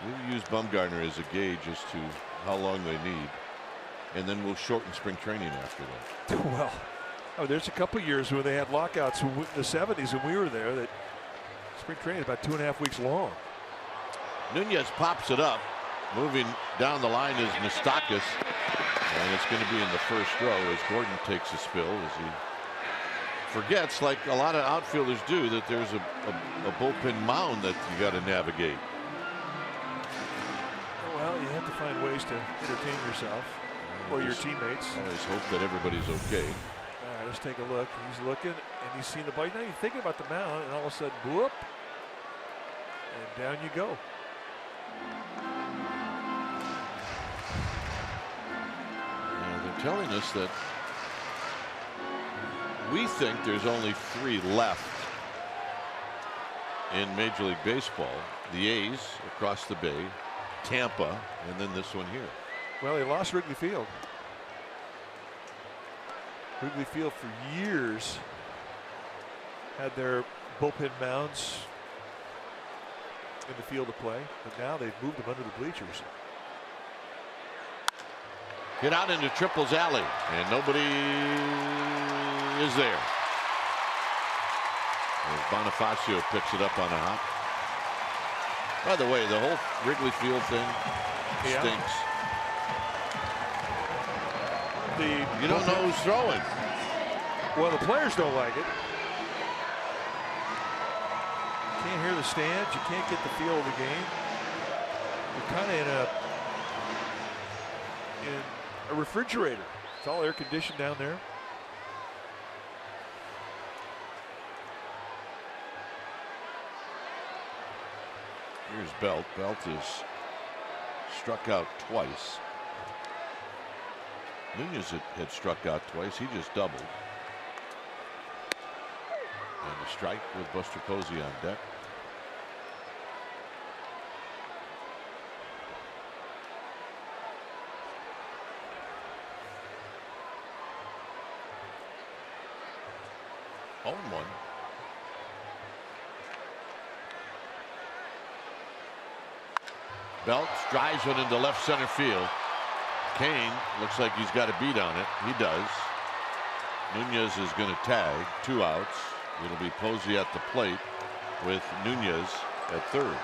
A: We'll use Bumgarner as a gauge as to how long they need, and then we'll shorten spring training after that.
E: Well, there's a couple years where they had lockouts in the 70s when we were there that spring training is about 2.5 weeks long.
A: Nunez pops it up. Moving down the line is Moustakas, and it's going to be in the first row as Gordon takes a spill as he forgets, like a lot of outfielders do, that there's a bullpen mound that you got to navigate.
E: Well, you have to find ways to entertain yourself or your teammates.
A: I always hope that everybody's okay.
E: All right, let's take a look. He's looking and he's seen the ball. Now you're thinking about the mound, and all of a sudden, whoop, and down you go.
A: Telling us that we think there's only 3 left in Major League Baseball. The A's across the bay, Tampa, and then this one here.
E: Well, they lost Wrigley Field. Wrigley Field for years had their bullpen mounds in the field of play, but now they've moved them under the bleachers.
A: Get out into Triple's alley, and nobody is there. As Bonifacio picks it up on a hop. By the way, the whole Wrigley Field thing stinks. You don't know who's throwing.
E: Well, the players don't like it. You can't hear the stands. You can't get the feel of the game. You're kind of in a refrigerator. It's all air conditioned down there.
A: Here's Belt. Belt is struck out twice. Nunez had struck out twice. He just doubled. And a strike with Buster Posey on deck. On one. Belt drives one into left center field. Kane looks like he's got a beat on it. He does. Nunez is going to tag. 2 outs. It'll be Posey at the plate with Nunez at third.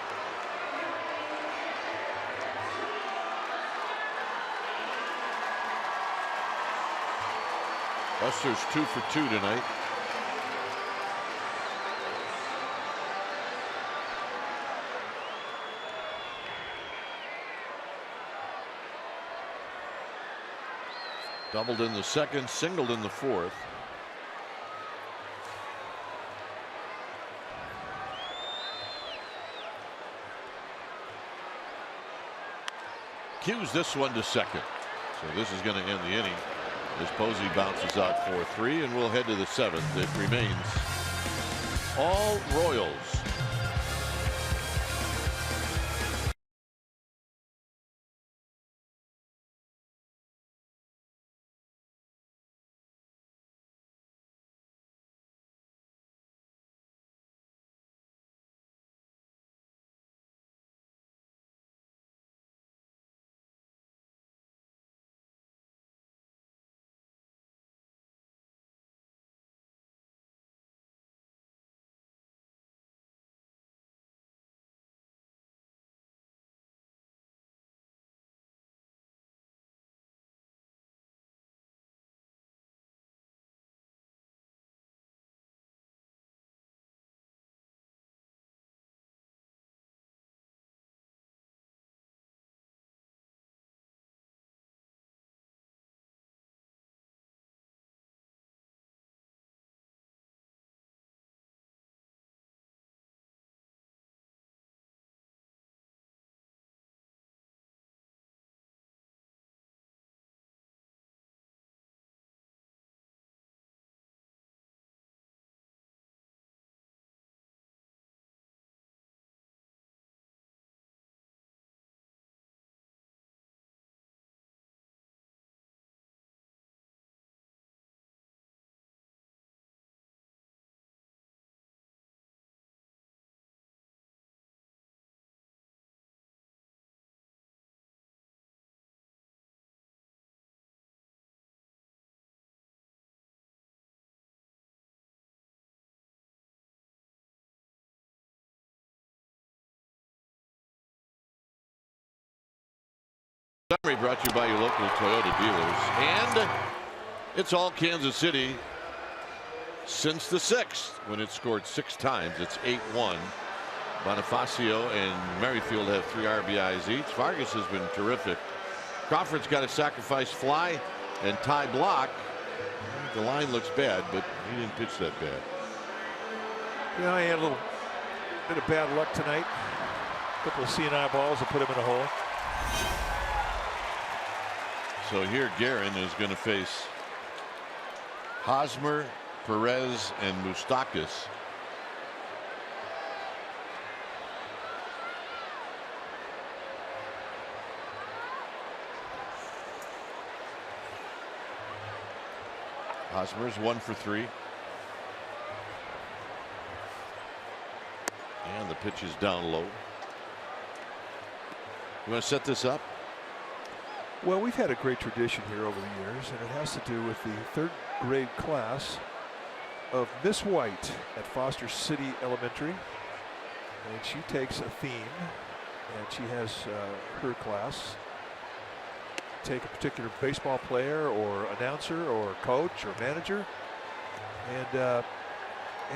A: Buster's 2 for 2 tonight. Doubled in the second, singled in the fourth. Cues this one to second. So this is going to end the inning. As Posey bounces out 4-3, and we'll head to the seventh. It remains all Royals. Summary brought to you by your local Toyota dealers. And it's all Kansas City since the 6th, when it scored 6 times. It's 8-1. Bonifacio and Merrifield have 3 RBIs each. Vargas has been terrific. Crawford's got a sacrifice fly and tie block. The line looks bad, but he didn't pitch that bad.
E: Yeah, he had a little bit of bad luck tonight. A couple of CNI balls that put him in a hole.
A: So here Guerin is going to face Hosmer, Perez, and Moustakas. Hosmer's 1 for 3. And the pitch is down low. You want to set this up?
E: Well, we've had a great tradition here over the years, and it has to do with the 3rd grade class of Miss White at Foster City Elementary. And she takes a theme, and she has her class take a particular baseball player or announcer or coach or manager, and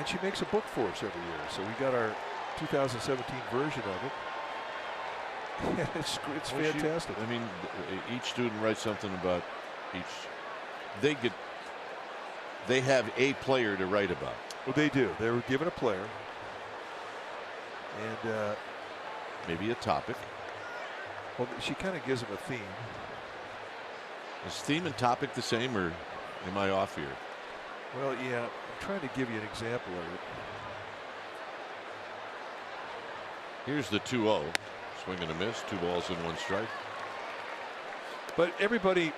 E: she makes a book for us every year. So we got our 2017 version of it. It's fantastic.
A: I mean, each student writes something about each. They have a player to write about.
E: Well, they do. They were given a player, and
A: maybe a topic.
E: Well, she kind of gives them a theme.
A: Is theme and topic the same, or am I off here?
E: Well, yeah. I'm trying to give you an example of it.
A: Here's the 2-0. Swing and a miss. 2 balls and 1 strike.
E: But everybody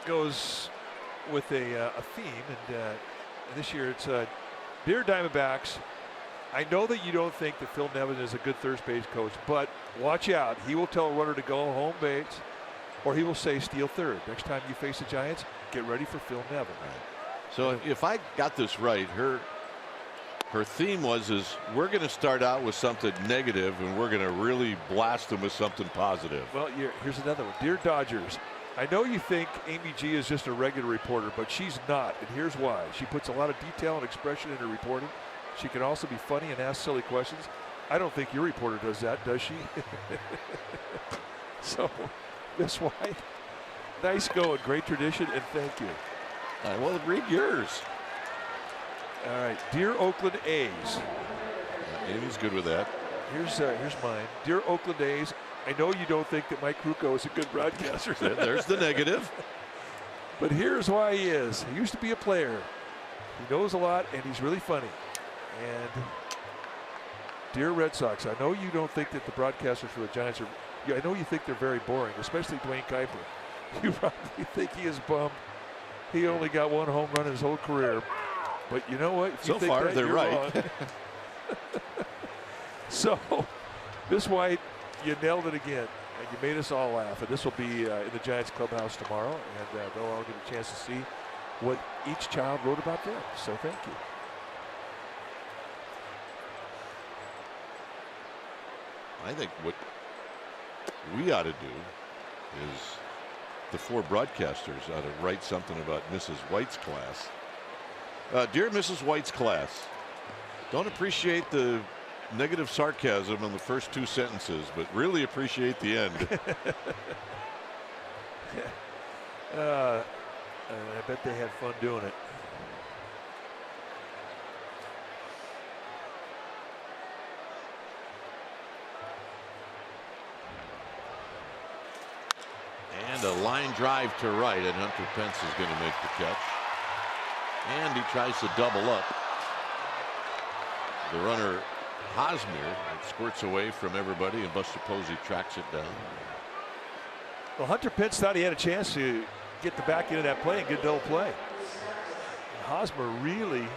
E: goes with a theme, and this year it's Dear Diamondbacks, I know that you don't think that Phil Nevin is a good third base coach, but watch out. He will tell a runner to go home base, or he will say steal third. Next time you face the Giants, get ready for Phil Nevin.
A: So if I got this right, her her theme was we're going to start out with something negative and we're going to really blast them with something positive.
E: Well, here's another one. Dear Dodgers, I know you think Amy G is just a regular reporter, but she's not, and here's why. She puts a lot of detail and expression in her reporting. She can also be funny and ask silly questions. I don't think your reporter does that, does she? So, Miss White, nice going, great tradition, and thank you.
A: All right, well, read yours.
E: All right, dear Oakland A's.
A: Amy's good with that.
E: Here's mine. Dear Oakland A's, I know you don't think that Mike Krukow is a good broadcaster.
A: There's the negative.
E: But here's why he is. He used to be a player. He knows a lot, and he's really funny. And dear Red Sox, I know you don't think that the broadcasters for the Giants are. I know you think they're very boring, especially Dwayne Kuiper. You probably think he is bummed. He only got one home run in his whole career. But you know what? If you
A: so
E: think
A: far,
E: that,
A: they're right.
E: So, Miss White, you nailed it again, and you made us all laugh. And this will be in the Giants clubhouse tomorrow, and they'll all get a chance to see what each child wrote about them. So thank you.
A: I think what we ought to do is the four broadcasters ought to write something about Mrs. White's class. Dear Mrs. White's class, don't appreciate the negative sarcasm in the first two sentences, but really appreciate the end.
E: I bet they had fun doing it.
A: And a line drive to right, and Hunter Pence is going to make the catch. And he tries to double up. The runner, Hosmer, squirts away from everybody, and Buster Posey tracks it down.
E: Well, Hunter Pence thought he had a chance to get the back end of that play and get double play. And Hosmer really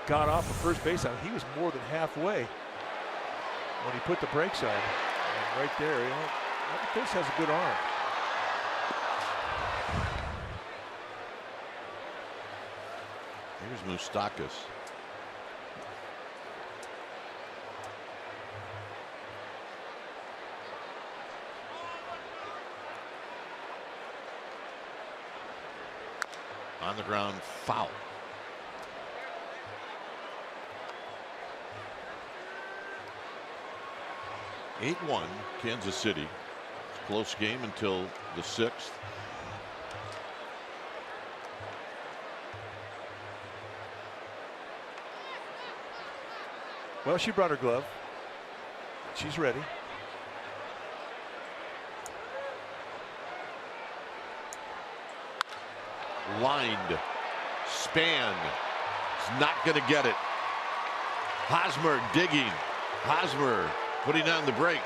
E: got off of first base. I mean, he was more than halfway when he put the brakes on. And right there, Hunter Pence has a good arm.
A: Here's Moustakas. On the ground, foul. Eight 8-1 Kansas City. It's a close game until the 6th.
E: Well, she brought her glove. She's ready.
A: Lined. Span. Is not going to get it. Hosmer digging. Hosmer putting on the brakes.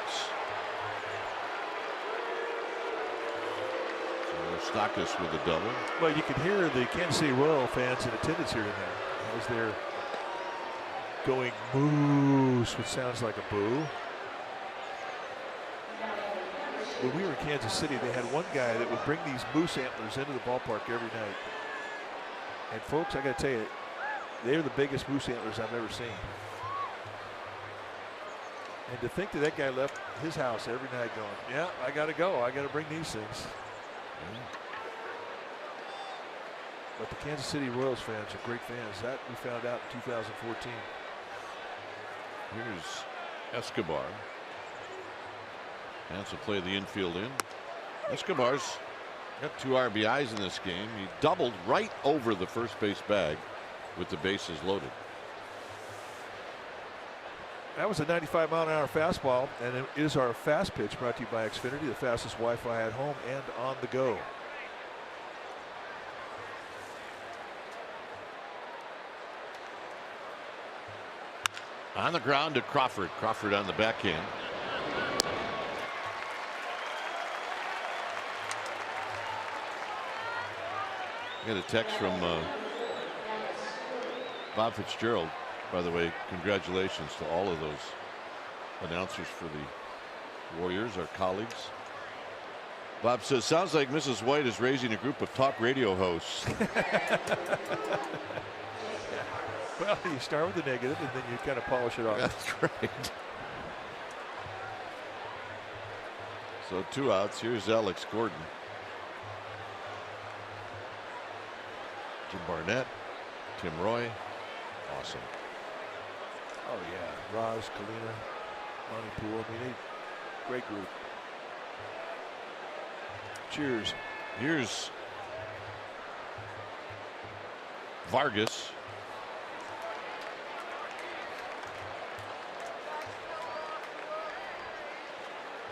A: So Moustakas with a double.
E: Well, you can hear the Kansas City Royal fans in attendance here tonight as they're going moose, which sounds like a boo. When we were in Kansas City, they had one guy that would bring these moose antlers into the ballpark every night. And folks, I got to tell you, they're the biggest moose antlers I've ever seen. And to think that that guy left his house every night going, yeah, I got to go. I got to bring these things. But the Kansas City Royals fans are great fans. That we found out in 2014.
A: Here's Escobar. Chance to play the infield in. Escobar's got 2 RBIs in this game. He doubled right over the first base bag with the bases loaded.
E: That was a 95-mile-an-hour fastball, and it is our fast pitch brought to you by Xfinity, the fastest Wi-Fi at home and on the go.
A: On the ground to Crawford. Crawford on the backhand. I got a text from Bob Fitzgerald. By the way, congratulations to all of those announcers for the Warriors, our colleagues. Bob says, sounds like Mrs. White is raising a group of talk radio hosts.
E: Well, you start with the negative and then you kind of polish it off.
A: That's right. So 2 outs. Here's Alex Gordon. Jim Barnett, Tim Roy. Awesome.
E: Oh, yeah. Roz, Kalina, Monty Poole. I mean, great group. Cheers.
A: Here's Vargas.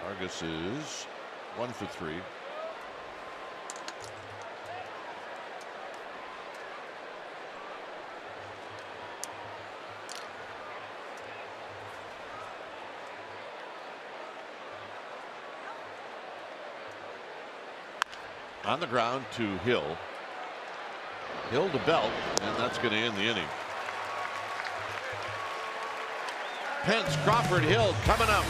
A: Vargas is 1 for 3. On the ground to Hill. Hill to Belt, and that's going to end the inning. Pence, Crawford, Hill coming up.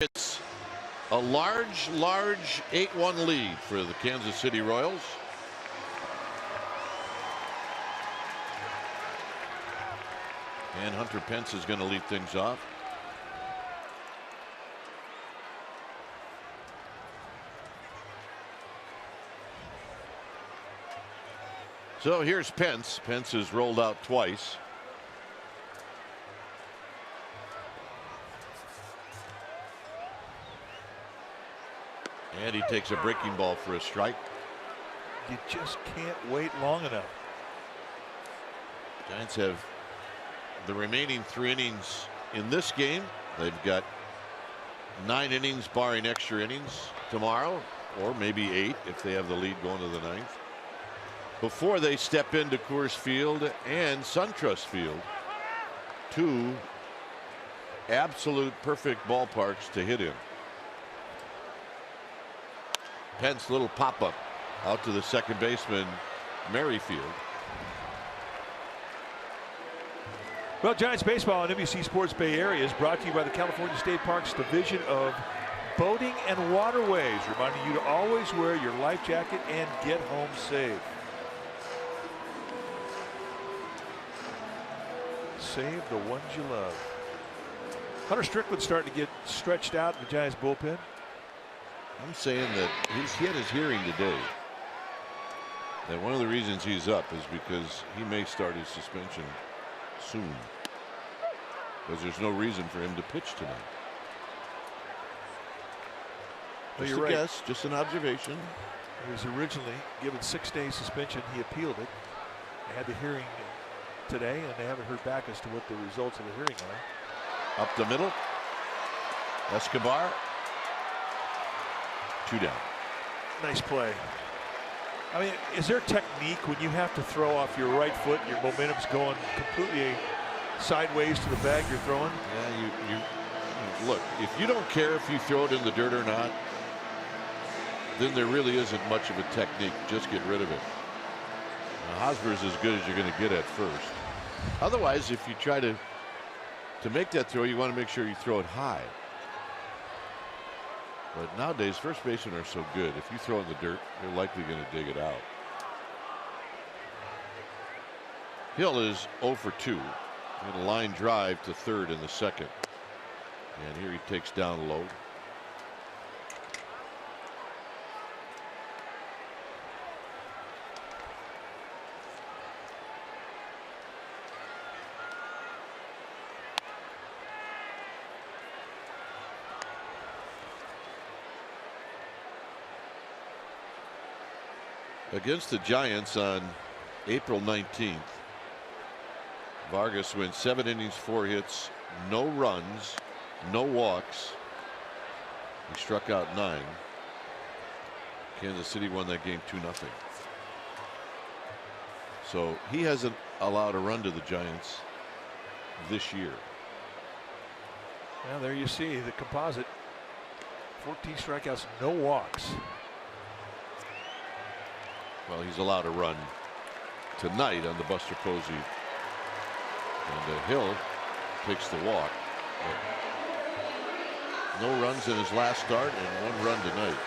A: It's a large 8-1 lead for the Kansas City Royals. And Hunter Pence is going to lead things off. So here's Pence. Pence has rolled out twice. And he takes a breaking ball for a strike.
E: You just can't wait long enough.
A: Giants have the remaining 3 innings in this game. They've got 9 innings barring extra innings tomorrow, or maybe 8 if they have the lead going to the 9th, before they step into Coors Field and SunTrust Field, 2 absolute perfect ballparks to hit in. Pence, little pop-up out to the second baseman, Merrifield.
E: Well, Giants baseball on NBC Sports Bay Area is brought to you by the California State Parks Division of Boating and Waterways, reminding you to always wear your life jacket and get home safe. Save the ones you love. Hunter Strickland's starting to get stretched out in the Giants bullpen.
A: I'm saying that he had his hearing today. That one of the reasons he's up is because he may start his suspension soon, because there's no reason for him to pitch tonight. Just a guess, just an observation.
E: He was originally given 6-day suspension. He appealed it. They had the hearing today, and they haven't heard back as to what the results of the hearing are.
A: Up the middle. Escobar. 2 down.
E: Nice play. I mean, is there technique when you have to throw off your right foot and your momentum's going completely sideways to the bag you're throwing?
A: Yeah, you look, if you don't care if you throw it in the dirt or not, then there really isn't much of a technique. Just get rid of it. Now, Hosmer's as good as you're going to get at first. Otherwise, if you try to make that throw, you want to make sure you throw it high. But nowadays, first basemen are so good. If you throw it in the dirt, they're likely going to dig it out. Hill is 0 for 2. And a line drive to third in the second. And here he takes down low. Against the Giants on April 19th, Vargas went 7 innings, 4 hits, no runs, no walks. He struck out 9. Kansas City won that game 2-0. So he hasn't allowed a run to the Giants this year.
E: Well, there you see the composite. 14 strikeouts, no walks.
A: Well, he's allowed a run tonight on the Buster Posey. And Hill takes the walk. But no runs in his last start and 1 run tonight.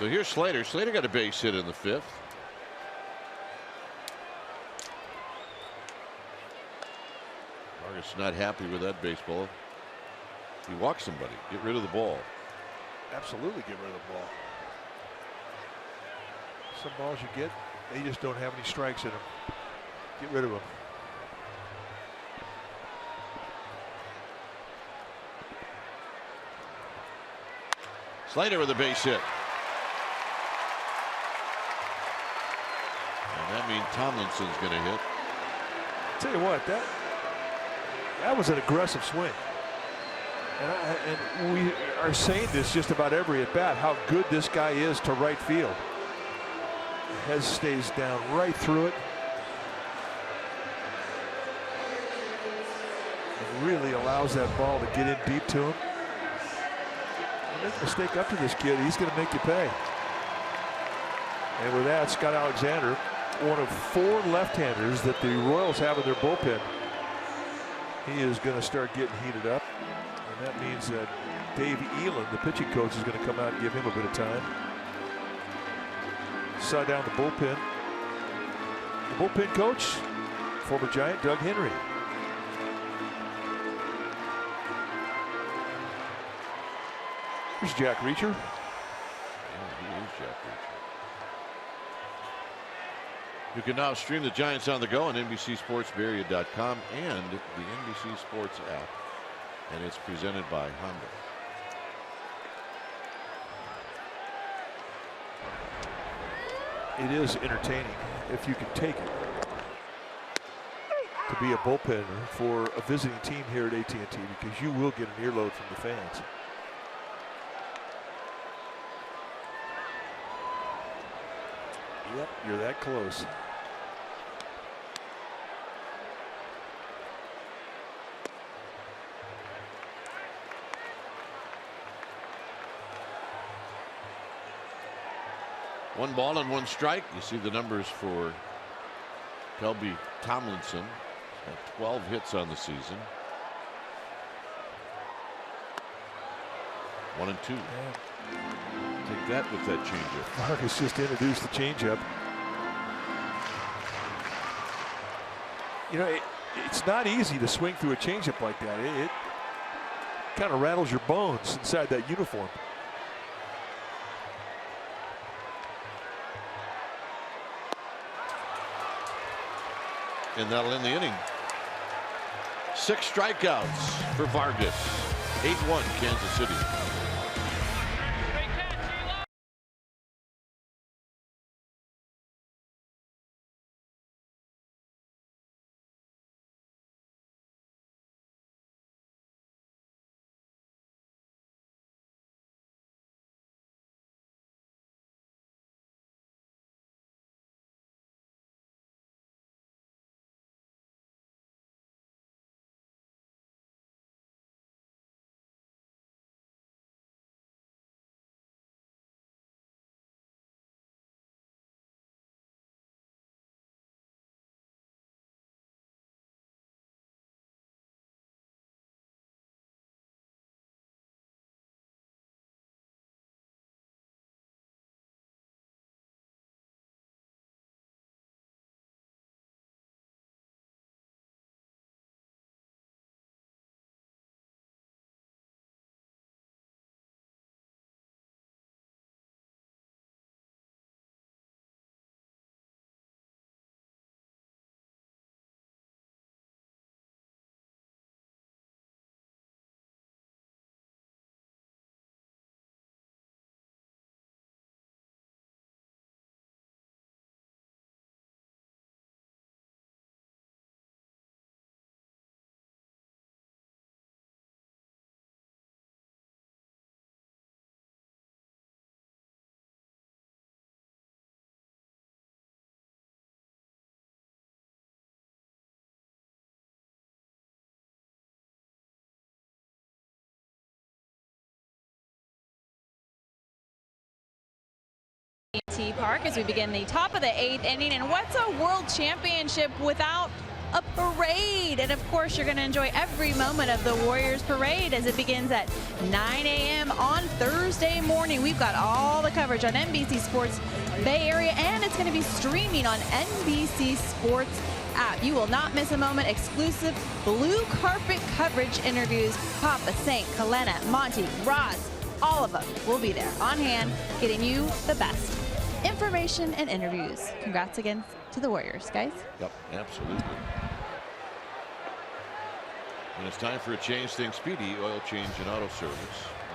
A: So here's Slater. Slater got a base hit in the 5th. Vargas not happy with that baseball. He walks somebody. Get rid of the ball.
E: Absolutely get rid of the ball. Some balls you get, they just don't have any strikes in them. Get rid of them.
A: Slater with a base hit. And that means Tomlinson's going to hit.
E: Tell you what, that was an aggressive swing. And we are saying this just about every at bat, how good this guy is to right field. Hez stays down right through it. And really allows that ball to get in deep to him. Make a mistake up to this kid, he's going to make you pay. And with that, Scott Alexander, one of 4 left-handers that the Royals have in their bullpen, he is going to start getting heated up. And that means that Dave Elan, the pitching coach, is going to come out and give him a bit of time. Saw down the bullpen. The bullpen coach, former Giant Doug Henry. Here's Jack Reacher.
A: Yeah, he is Jack Reacher. You can now stream the Giants on the go on NBCSportsBayArea.com and the NBC Sports app. And it's presented by Honda.
E: It is entertaining if you can take it to be a bullpenner for a visiting team here at AT&T, because you will get an earload from the fans. Yep, you're that close.
A: One ball and 1 strike. You see the numbers for Kelby Tomlinson. Got 12 hits on the season. 1 and 2.
E: Yeah.
A: Take that with that changeup.
E: Vargas just introduced the changeup. You know, it's not easy to swing through a changeup like that. It kind of rattles your bones inside that uniform.
A: And that'll end the inning. 6 strikeouts for Vargas. 8-1 Kansas City.
D: Park as we begin the top of the 8th inning. And what's a world championship without a parade? And of course, you're going to enjoy every moment of the Warriors parade as it begins at 9 a.m. on Thursday morning. We've got all the coverage on NBC Sports Bay Area, and it's going to be streaming on NBC Sports app. You will not miss a moment. Exclusive blue carpet coverage interviews. Papa, Saint, Kalena, Monty, Roz, all of them will be there on hand, getting you the best information and interviews. Congrats again to the Warriors, guys.
A: Yep, absolutely. And it's time for a change. Think Speedy Oil Change and Auto Service,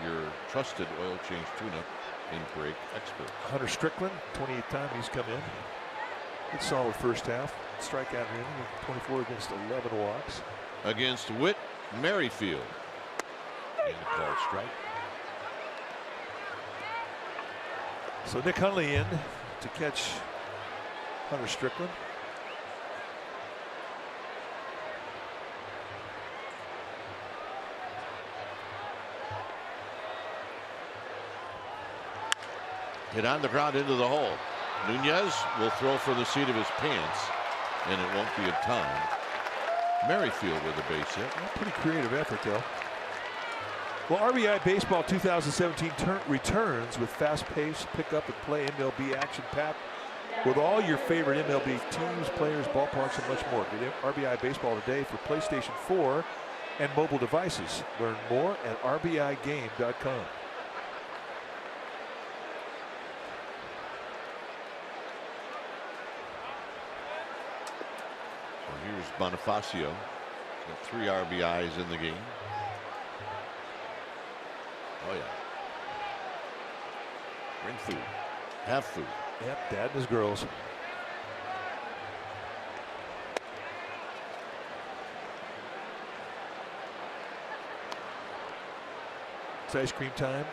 A: your trusted oil change tune-up and brake expert.
E: Hunter Strickland, 28th time he's come in. Good solid first half. Strikeout inning, 24 against 11 walks.
A: Against Whit Merrifield. And a called strike.
E: So Nick Hundley in to catch Hunter Strickland.
A: Hit on the ground into the hole. Nunez will throw for the seat of his pants, and it won't be in time. Merrifield with a base hit.
E: Pretty creative effort, though. Well, RBI Baseball 2017 returns with fast-paced pick-up and play MLB action-packed with all your favorite MLB teams, players, ballparks, and much more. Get RBI Baseball today for PlayStation 4 and mobile devices. Learn more at rbigame.com.
A: Here's Bonifacio. Got 3 RBIs in the game. Oh, yeah. Bring food. Have food.
E: Yep, Dad and his girls. It's ice cream time.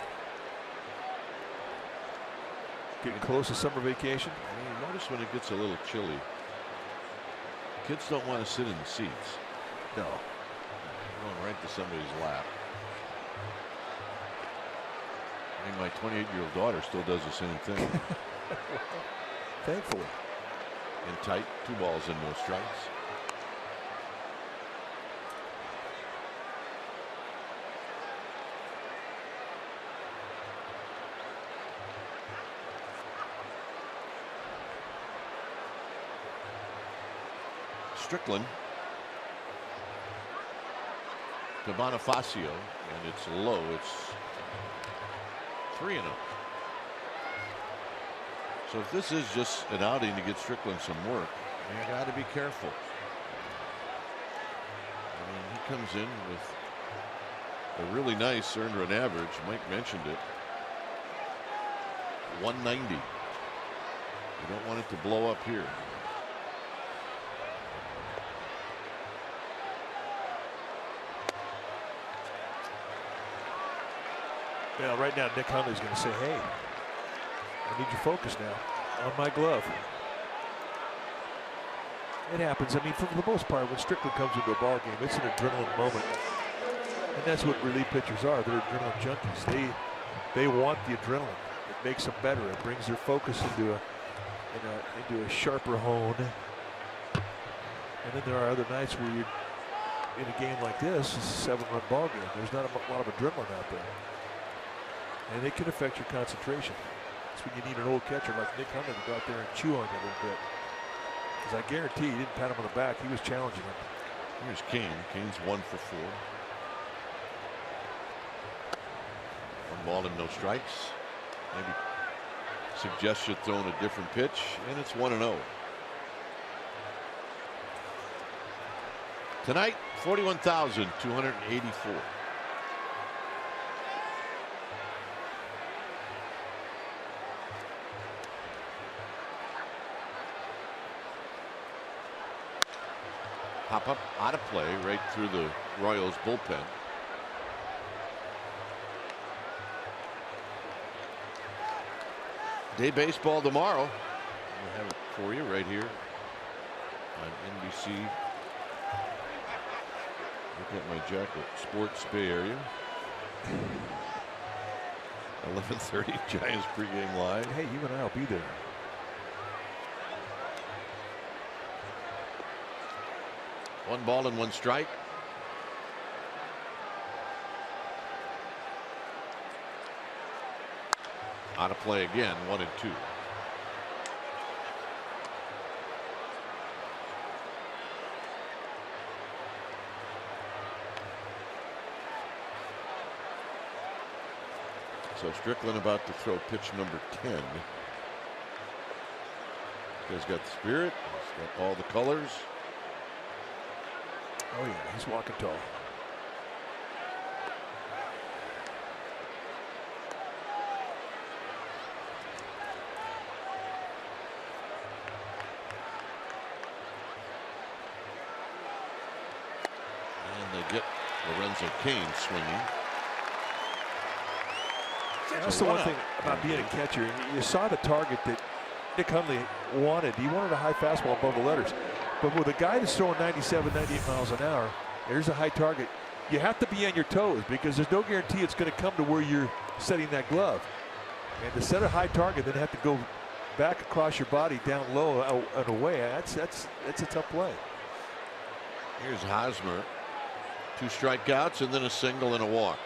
E: Getting close to summer vacation.
A: You notice when it gets a little chilly, kids don't want to sit in the seats.
E: No.
A: They're going right to somebody's lap. I mean, my 28-year-old daughter still does the same thing.
E: Thankfully.
A: In tight, 2 balls and no strikes. Strickland to Bonifacio, and it's low. It's 3-0. So if this is just an outing to get Strickland some work, you got to be careful. I mean, he comes in with A really nice earned run average. Mike mentioned it. 190. You don't want it to blow up here.
E: Well, right now Nick Hundley's going to say, hey, I need your focus now on my glove. It happens. I mean, for the most part, when Strickland comes into a ball game, it's an adrenaline moment. And that's what relief pitchers are. They're adrenaline junkies. They want the adrenaline. It makes them better. It brings their focus into a sharper hone. And then there are other nights where you're in a game like this, it's a 7-run ball game. There's not a lot of adrenaline out there. And it can affect your concentration. That's when you need an old catcher like Nick Hundley to go out there and chew on you a little bit. Because I guarantee he didn't pat him on the back. He was challenging him.
A: Here's Kane. Kane's 1 for 4. 1 ball and no strikes. Maybe suggest you throwing a different pitch, and it's 1-0. Tonight, 41,284. Pop up out of play right through the Royals bullpen. Day baseball tomorrow. We'll have it for you right here on NBC. Look at my jacket. Sports Bay Area. 11:30 Giants pregame live.
E: Hey, you and I will be there.
A: One ball and 1 strike. Out of play again, 1-2. So Strickland about to throw pitch number 10. He's got the spirit. He's got all the colors.
E: Oh yeah, he's walking tall.
A: And they get Lorenzo Kane swinging.
E: That's the one thing about being a catcher. You saw the target that Nick Hundley wanted. He wanted a high fastball above the letters. But with a guy that's throwing 97, 98 miles an hour, there's a high target. You have to be on your toes because there's no guarantee it's going to come to where you're setting that glove. And to set a high target, then have to go back across your body, down low and away. That's a tough play.
A: Here's Hosmer. 2 strikeouts and then a single and a walk.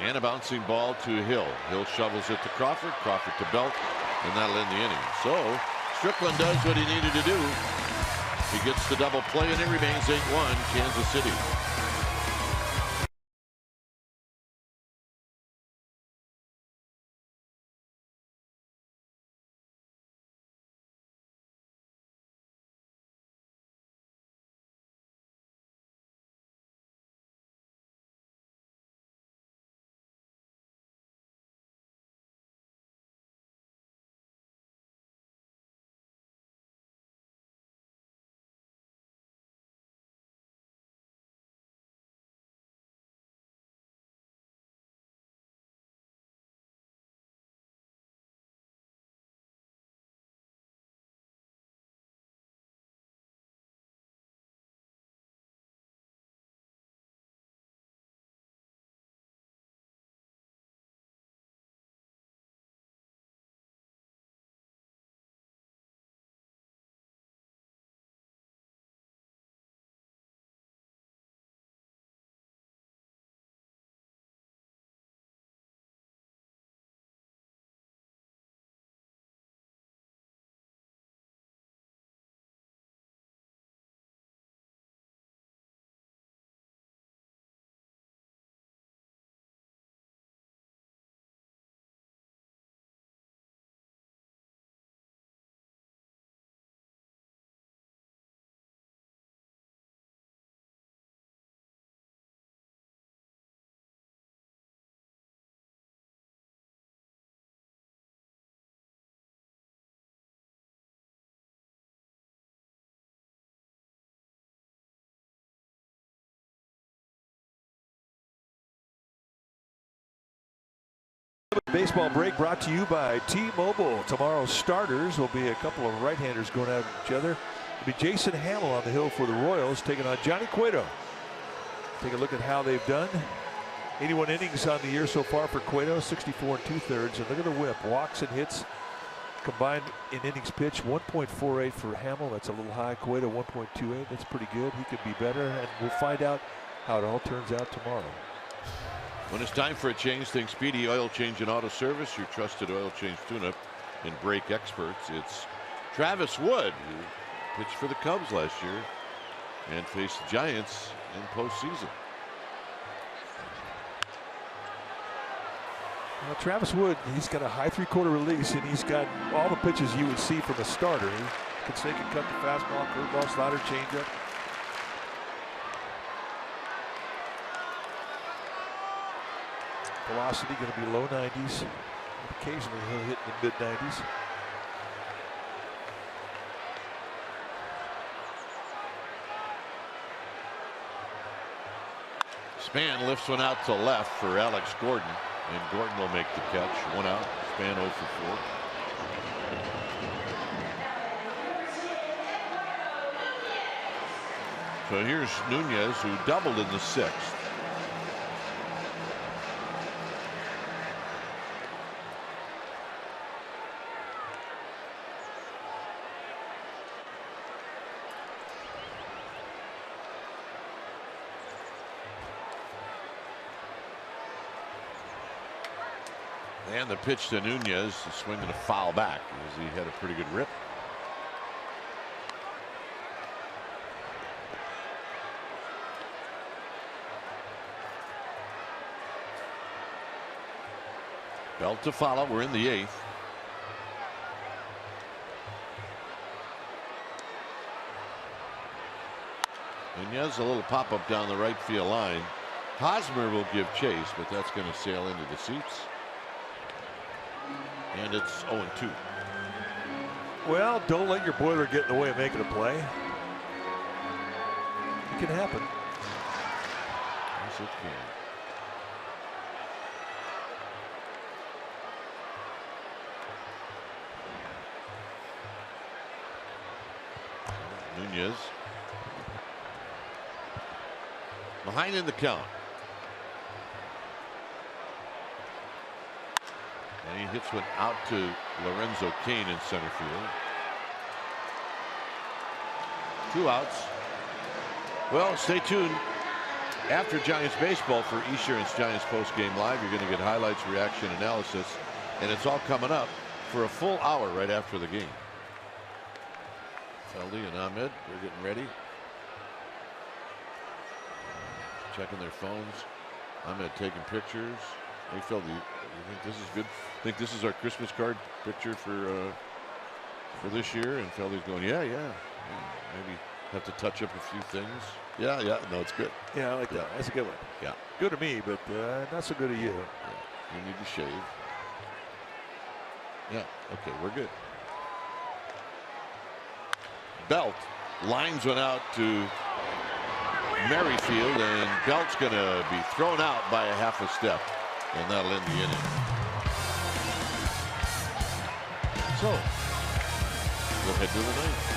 A: And a bouncing ball to Hill. Hill shovels it to Crawford. Crawford to Belt. And that'll end the inning. So Strickland does what he needed to do. He gets the double play and it remains 8-1 Kansas City.
E: Baseball break brought to you by T-Mobile. Tomorrow's starters will be a couple of right-handers going at each other. It'll be Jason Hamill on the hill for the Royals taking on Johnny Cueto. Take a look at how they've done. 81 innings on the year so far for Cueto, 64 2/3. And look at the whip. Walks and hits combined in innings pitched, 1.48 for Hamill. That's a little high. Cueto 1.28. That's pretty good. He could be better, and we'll find out how it all turns out tomorrow.
A: When it's time for a change, think Speedy Oil Change and Auto Service, your trusted oil change tune-up and brake experts. It's Travis Wood, who pitched for the Cubs last year and faced the Giants in postseason.
E: Well, Travis Wood, he's got a high three-quarter release, and he's got all the pitches you would see from a starter. He can snake and cut the fastball, curveball, slider, changeup. Velocity going to be low 90s. Occasionally he'll hit in the mid 90s.
A: Span lifts one out to left for Alex Gordon, and Gordon will make the catch. One out. Span 0 for 4. So here's Nunez, who doubled in the 6th. And the pitch to Nunez, the swing and a foul back as he had a pretty good rip. Belt to follow. We're in the 8th. Nunez, a little pop up down the right field line. Hosmer will give chase, but that's going to sail into the seats. And it's 0-2.
E: Well, don't let your boiler get in the way of making a play. It can happen.
A: Yes, it can. Nunez behind in the count. And he hits one out to Lorenzo Cain in center field. 2 outs. Well, stay tuned after Giants baseball for Easheron's Giants Post Game Live. You're going to get highlights, reaction, analysis, and it's all coming up for a full hour right after the game. Feldy and Ahmed, they're getting ready. Checking their phones. Ahmed taking pictures. Hey, Feldy, you think this is good? Think this is our Christmas card picture for this year? And Feldy's going, yeah. Maybe have to touch up a few things. Yeah. No, it's good.
E: Yeah, I like that. That's a good one.
A: Yeah.
E: Good to me, but not so good to you.
A: Yeah. You need to shave. Yeah. Okay, we're good. Belt lines one out to Merrifield, and Belt's going to be thrown out by a half a step, and that'll end the inning. So we'll head to the ninth.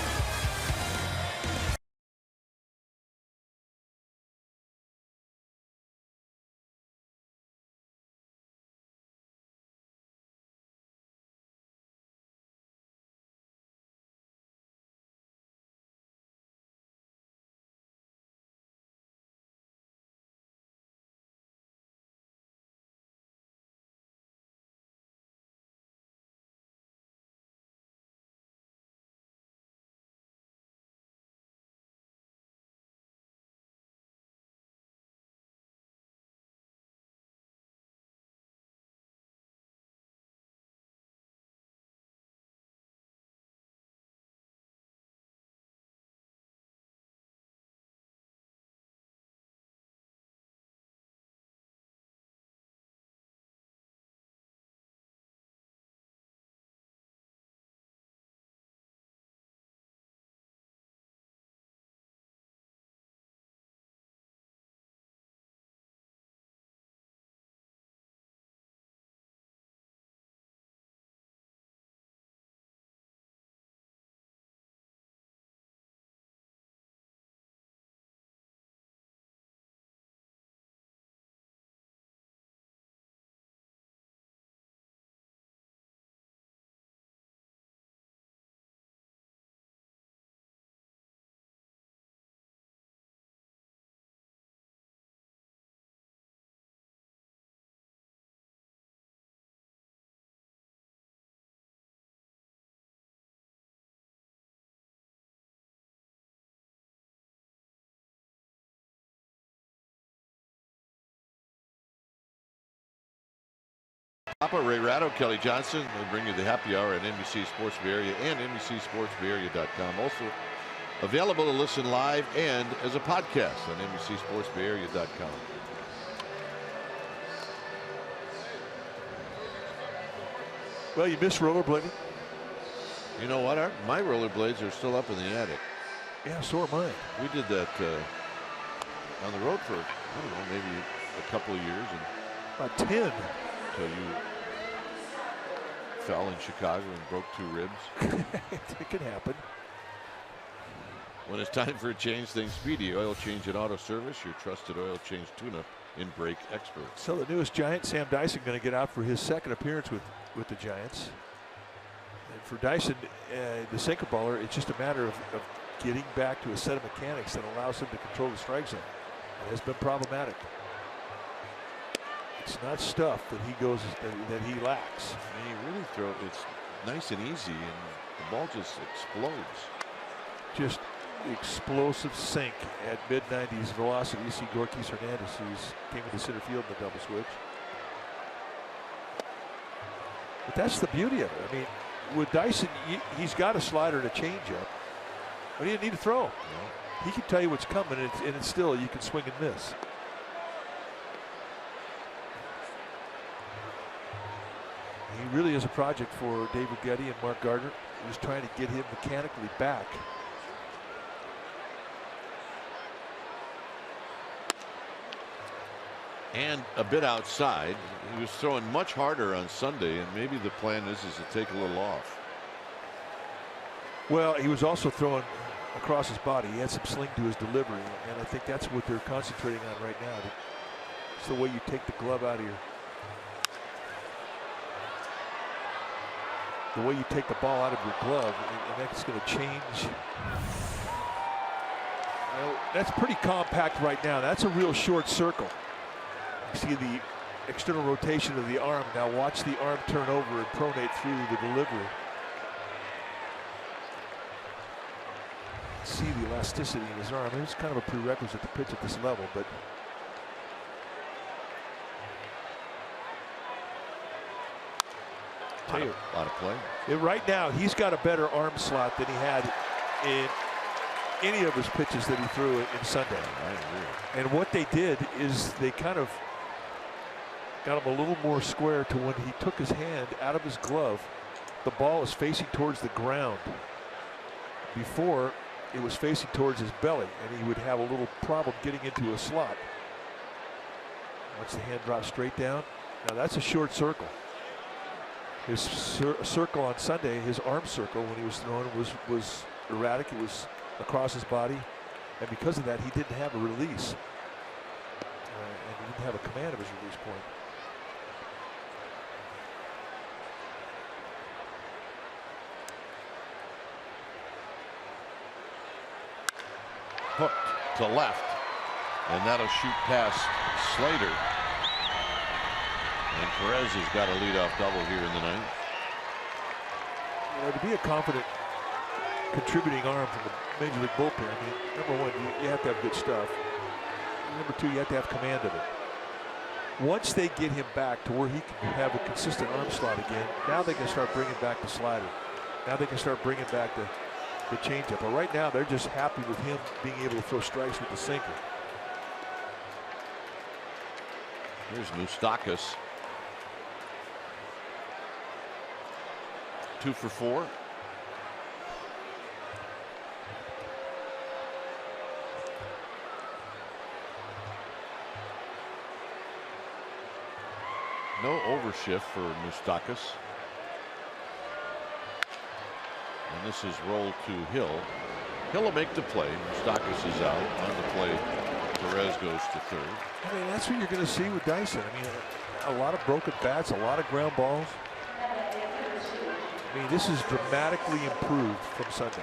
A: Papa, Ray Ratto, Kelly Johnson. They bring you the happy hour at NBC Sports Bay Area and NBCSportsBayArea.com. Also available to listen live and as a podcast on NBCSportsBayArea.com.
E: Well, you miss rollerblading?
A: You know what? My rollerblades are still up in the attic.
E: Yeah, so are mine.
A: We did that on the road for, I don't know, maybe a couple of years. And
E: about 10.
A: Until you fell in Chicago and broke 2 ribs.
E: It can happen.
A: When it's time for a change, think Speedy Oil Change and Auto Service, your trusted oil change tune-up in brake experts.
E: So the newest Giant, Sam Dyson, going to get out for his second appearance with the Giants. And for Dyson, the sinker baller, it's just a matter of getting back to a set of mechanics that allows him to control the strike zone. It has been problematic. It's not stuff that that he lacks.
A: I mean, he really throws. It's nice and easy, and the ball just explodes.
E: Just explosive sink at mid-90s velocity. You see Gorkis Hernandez, who's came into center field in the double switch. But that's the beauty of it. I mean, with Dyson, he's got a slider and a changeup, but he didn't need to throw.
A: No.
E: He can tell you what's coming, and it's still, you can swing and miss. He really is a project for David Getty and Mark Gardner. He was trying to get him mechanically back.
A: And a bit outside. He was throwing much harder on Sunday, and maybe the plan is to take a little off.
E: Well, he was also throwing across his body. He had some sling to his delivery, and I think that's what they're concentrating on right now. It's the way you take the glove out of the way you take the ball out of your glove, and that's going to change. Well, that's pretty compact right now. That's a real short circle. You see the external rotation of the arm. Now watch the arm turn over and pronate through the delivery. See the elasticity in his arm. It's kind of a prerequisite to pitch at this level, but
A: A lot of play.
E: Right now, he's got a better arm slot than he had in any of his pitches that he threw in Sunday. And what they did is they kind of got him a little more square to when he took his hand out of his glove, the ball is facing towards the ground. Before, it was facing towards his belly, and he would have a little problem getting into a slot. Once the hand drops straight down, now that's a short circle. His circle on Sunday, his arm circle when he was throwing was erratic. It was across his body, and because of that, he didn't have a release, and he didn't have a command of his release point.
A: Hooked to left, and that'll shoot past Slater. And Perez has got a leadoff double here in the ninth.
E: You know, to be a confident contributing arm from the Major League bullpen, I mean, number one, you have to have good stuff. And number two, you have to have command of it. Once they get him back to where he can have a consistent arm slot again, now they can start bringing back the slider. Now they can start bringing back the changeup. But right now, they're just happy with him being able to throw strikes with the sinker.
A: Here's Moustakas. 2 for 4. No overshift for Moustakas. And this is rolled to Hill. Hill will make the play. Moustakas is out. On the play, Perez goes to third.
E: I mean, that's what you're going to see with Dyson. I mean, a lot of broken bats, a lot of ground balls. I mean, this is dramatically improved from Sunday.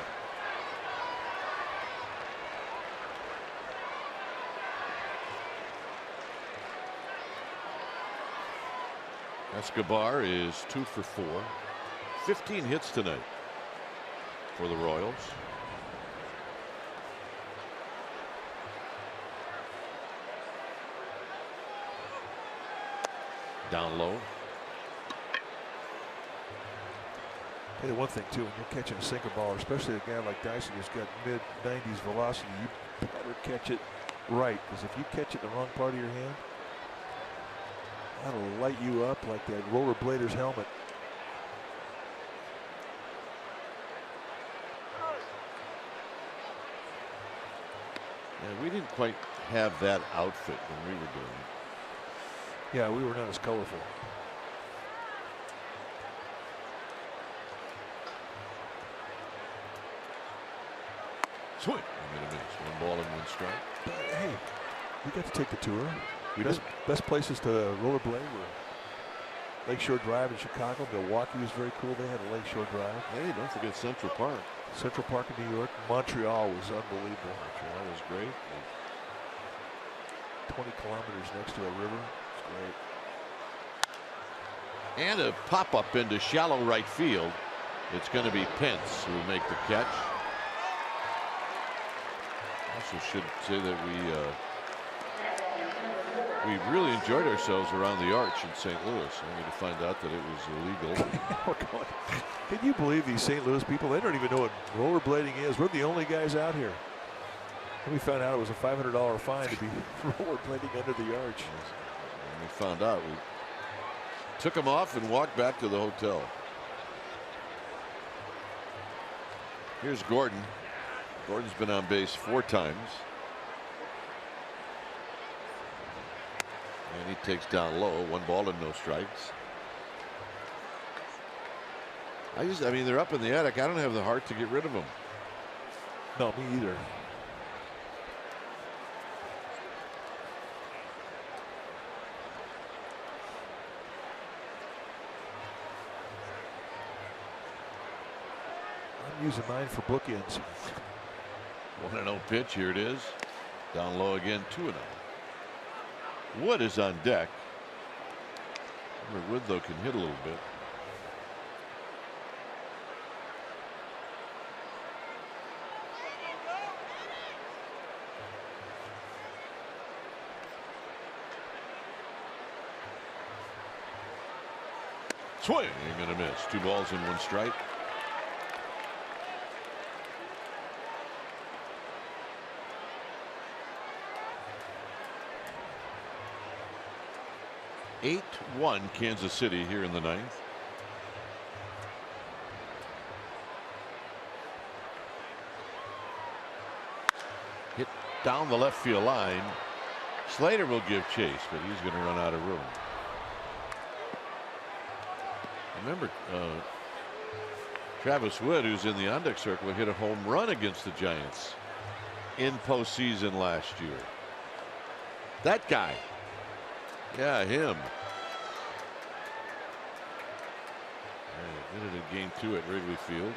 A: Escobar is 2 for 4. 15 hits tonight for the Royals. Down low.
E: Hey, the one thing too, when you're catching a sinker baller, especially a guy like Dyson who's got mid-90s velocity, you better catch it right, because if you catch it in the wrong part of your hand, that'll light you up like that rollerblader's helmet.
A: Yeah, we didn't quite have that outfit when we were doing it.
E: Yeah, we were not as colorful.
A: Swing. I'm going to miss. 1 ball and 1 strike.
E: But, hey, we got to take the tour.
A: We
E: Best places to rollerblade were Lakeshore Drive in Chicago. Milwaukee was very cool. They had a Lakeshore Drive.
A: Hey, don't forget Central Park.
E: Central Park in New York. Montreal was unbelievable.
A: Montreal was great.
E: 20 kilometers next to a river. It's great.
A: And a pop-up into shallow right field. It's going to be Pence who will make the catch. Also should say that we really enjoyed ourselves around the arch in St. Louis, only to find out that it was illegal.
E: Can you believe these St. Louis people? They don't even know what rollerblading is. We're the only guys out here. And we found out it was a $500 fine to be rollerblading under the arch.
A: And we found out, we took them off and walked back to the hotel. Here's Gordon. Gordon's been on base 4 times. And he takes down low. 1 ball and no strikes. I mean, they're up in the attic. I don't have the heart to get rid of them.
E: No, me either. I'm using mine for bookends.
A: 1-0 pitch. Here it is. Down low again. 2-0. Wood is on deck. Wood, though, can hit a little bit. Swing and a miss. 2 balls and 1 strike. Eight 1 Kansas City here in the 9th. Hit down the left field line. Slater will give chase, but he's going to run out of room. Remember, Travis Wood, who's in the on-deck circle, hit a home run against the Giants in postseason last year. That guy. Yeah, him. Did it in game 2 at Wrigley Field.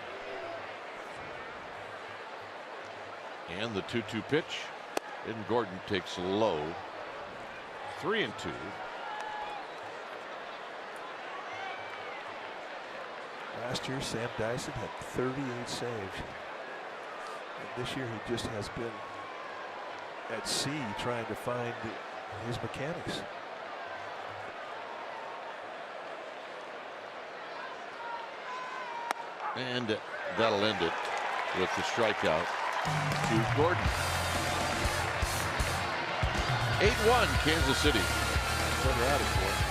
A: And the 2-2 pitch. And Gordon takes low. 3-2.
E: Last year, Sam Dyson had 38 saves. And this year, he just has been at sea trying to find his mechanics.
A: And that'll end it with the strikeout to Gordon. 8-1 Kansas City. That's what they're out of for.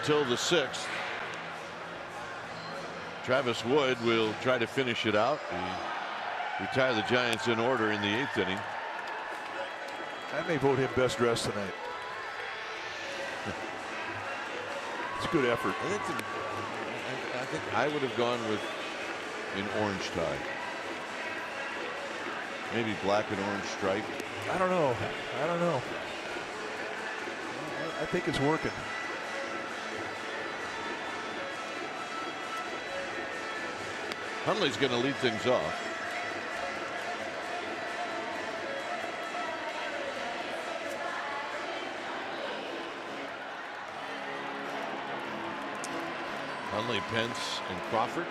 A: until the 6th. Travis Wood will try to finish it out. He retired the Giants in order in the 8th inning.
E: I may vote him best dressed tonight. It's a good effort.
A: I think I would have gone with an orange tie. Maybe black and orange stripe.
E: I don't know. I think it's working.
A: Hundley's going to lead things off. Hundley, Pence, and Crawford.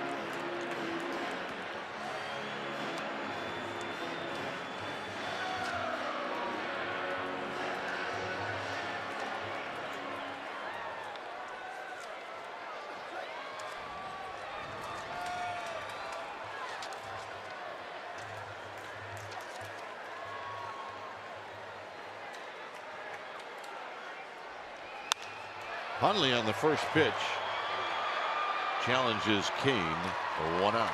A: Hundley on the first pitch challenges Kane for 1 out.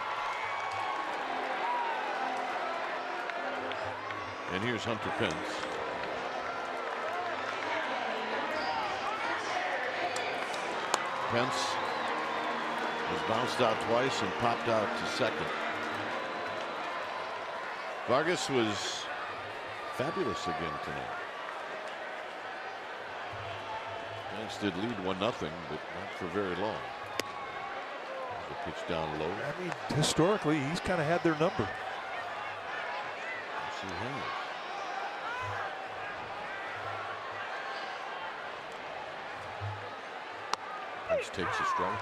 A: And here's Hunter Pence. Pence has bounced out twice and popped out to second. Vargas was fabulous again tonight. Giants did lead 1-0, but not for very long. The pitch down low.
E: I mean, historically, he's kind of had their number.
A: Yes, he has. Pence takes a strike.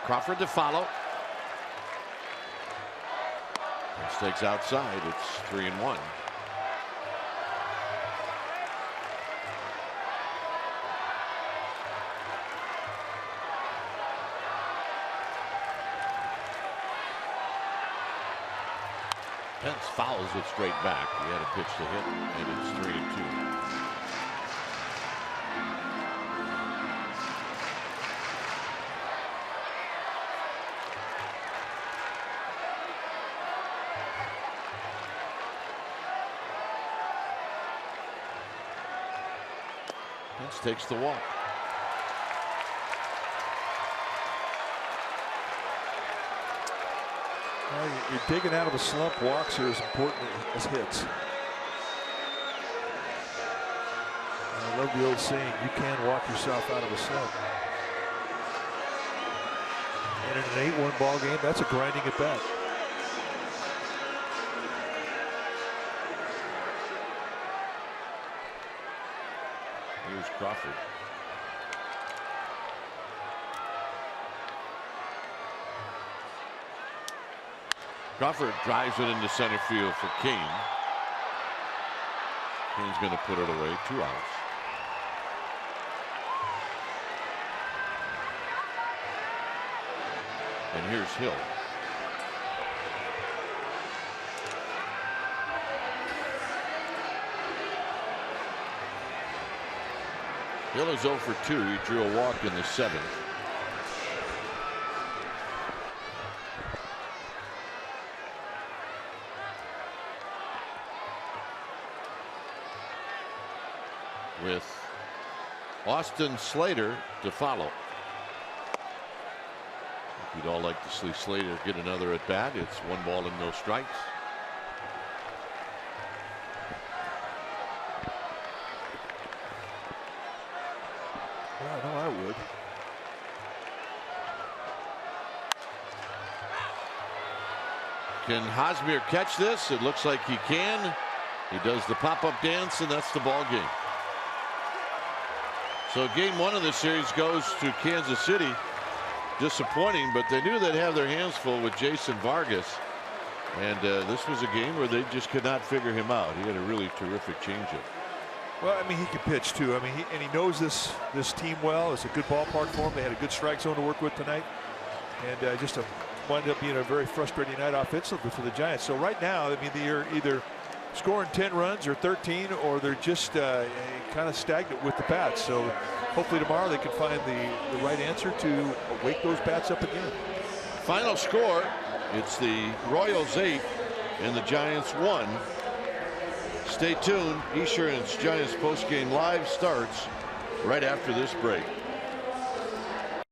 A: Crawford to follow. Mistakes outside. It's 3-1. Pence fouls it straight back. He had a pitch to hit, and it's 3-2. Pence takes the walk.
E: Well, you're digging out of a slump. Walks are as important as hits. I love the old saying, you can walk yourself out of a slump. And in an 8-1 ball game, that's a grinding at bat.
A: Here's Crawford. Crawford drives it into center field for Kane. Kane's going to put it away. 2 outs. And here's Hill. Hill is 0 for 2. He drew a walk in the 7th. With Austin Slater to follow. We'd all like to see Slater get another at bat. It's 1 ball and no strikes.
E: Yeah, I know I would.
A: Can Hosmer catch this? It looks like he can. He does the pop-up dance, and that's the ball game. So game 1 of the series goes to Kansas City. Disappointing, but they knew they'd have their hands full with Jason Vargas. And this was a game where they just could not figure him out. He had a really terrific changeup.
E: Well, I mean, he can pitch too. I mean, he knows this team well. It's a good ballpark for him. They had a good strike zone to work with tonight, and just wound up being a very frustrating night offensively for the Giants. So right now, I mean, they're either scoring 10 runs or 13, or they're just kind of stagnant with the bats. So hopefully tomorrow they can find the right answer to wake those bats up again.
A: Final score, it's the Royals 8 and the Giants 1. Stay tuned. Esurance Giants postgame live starts right after this break.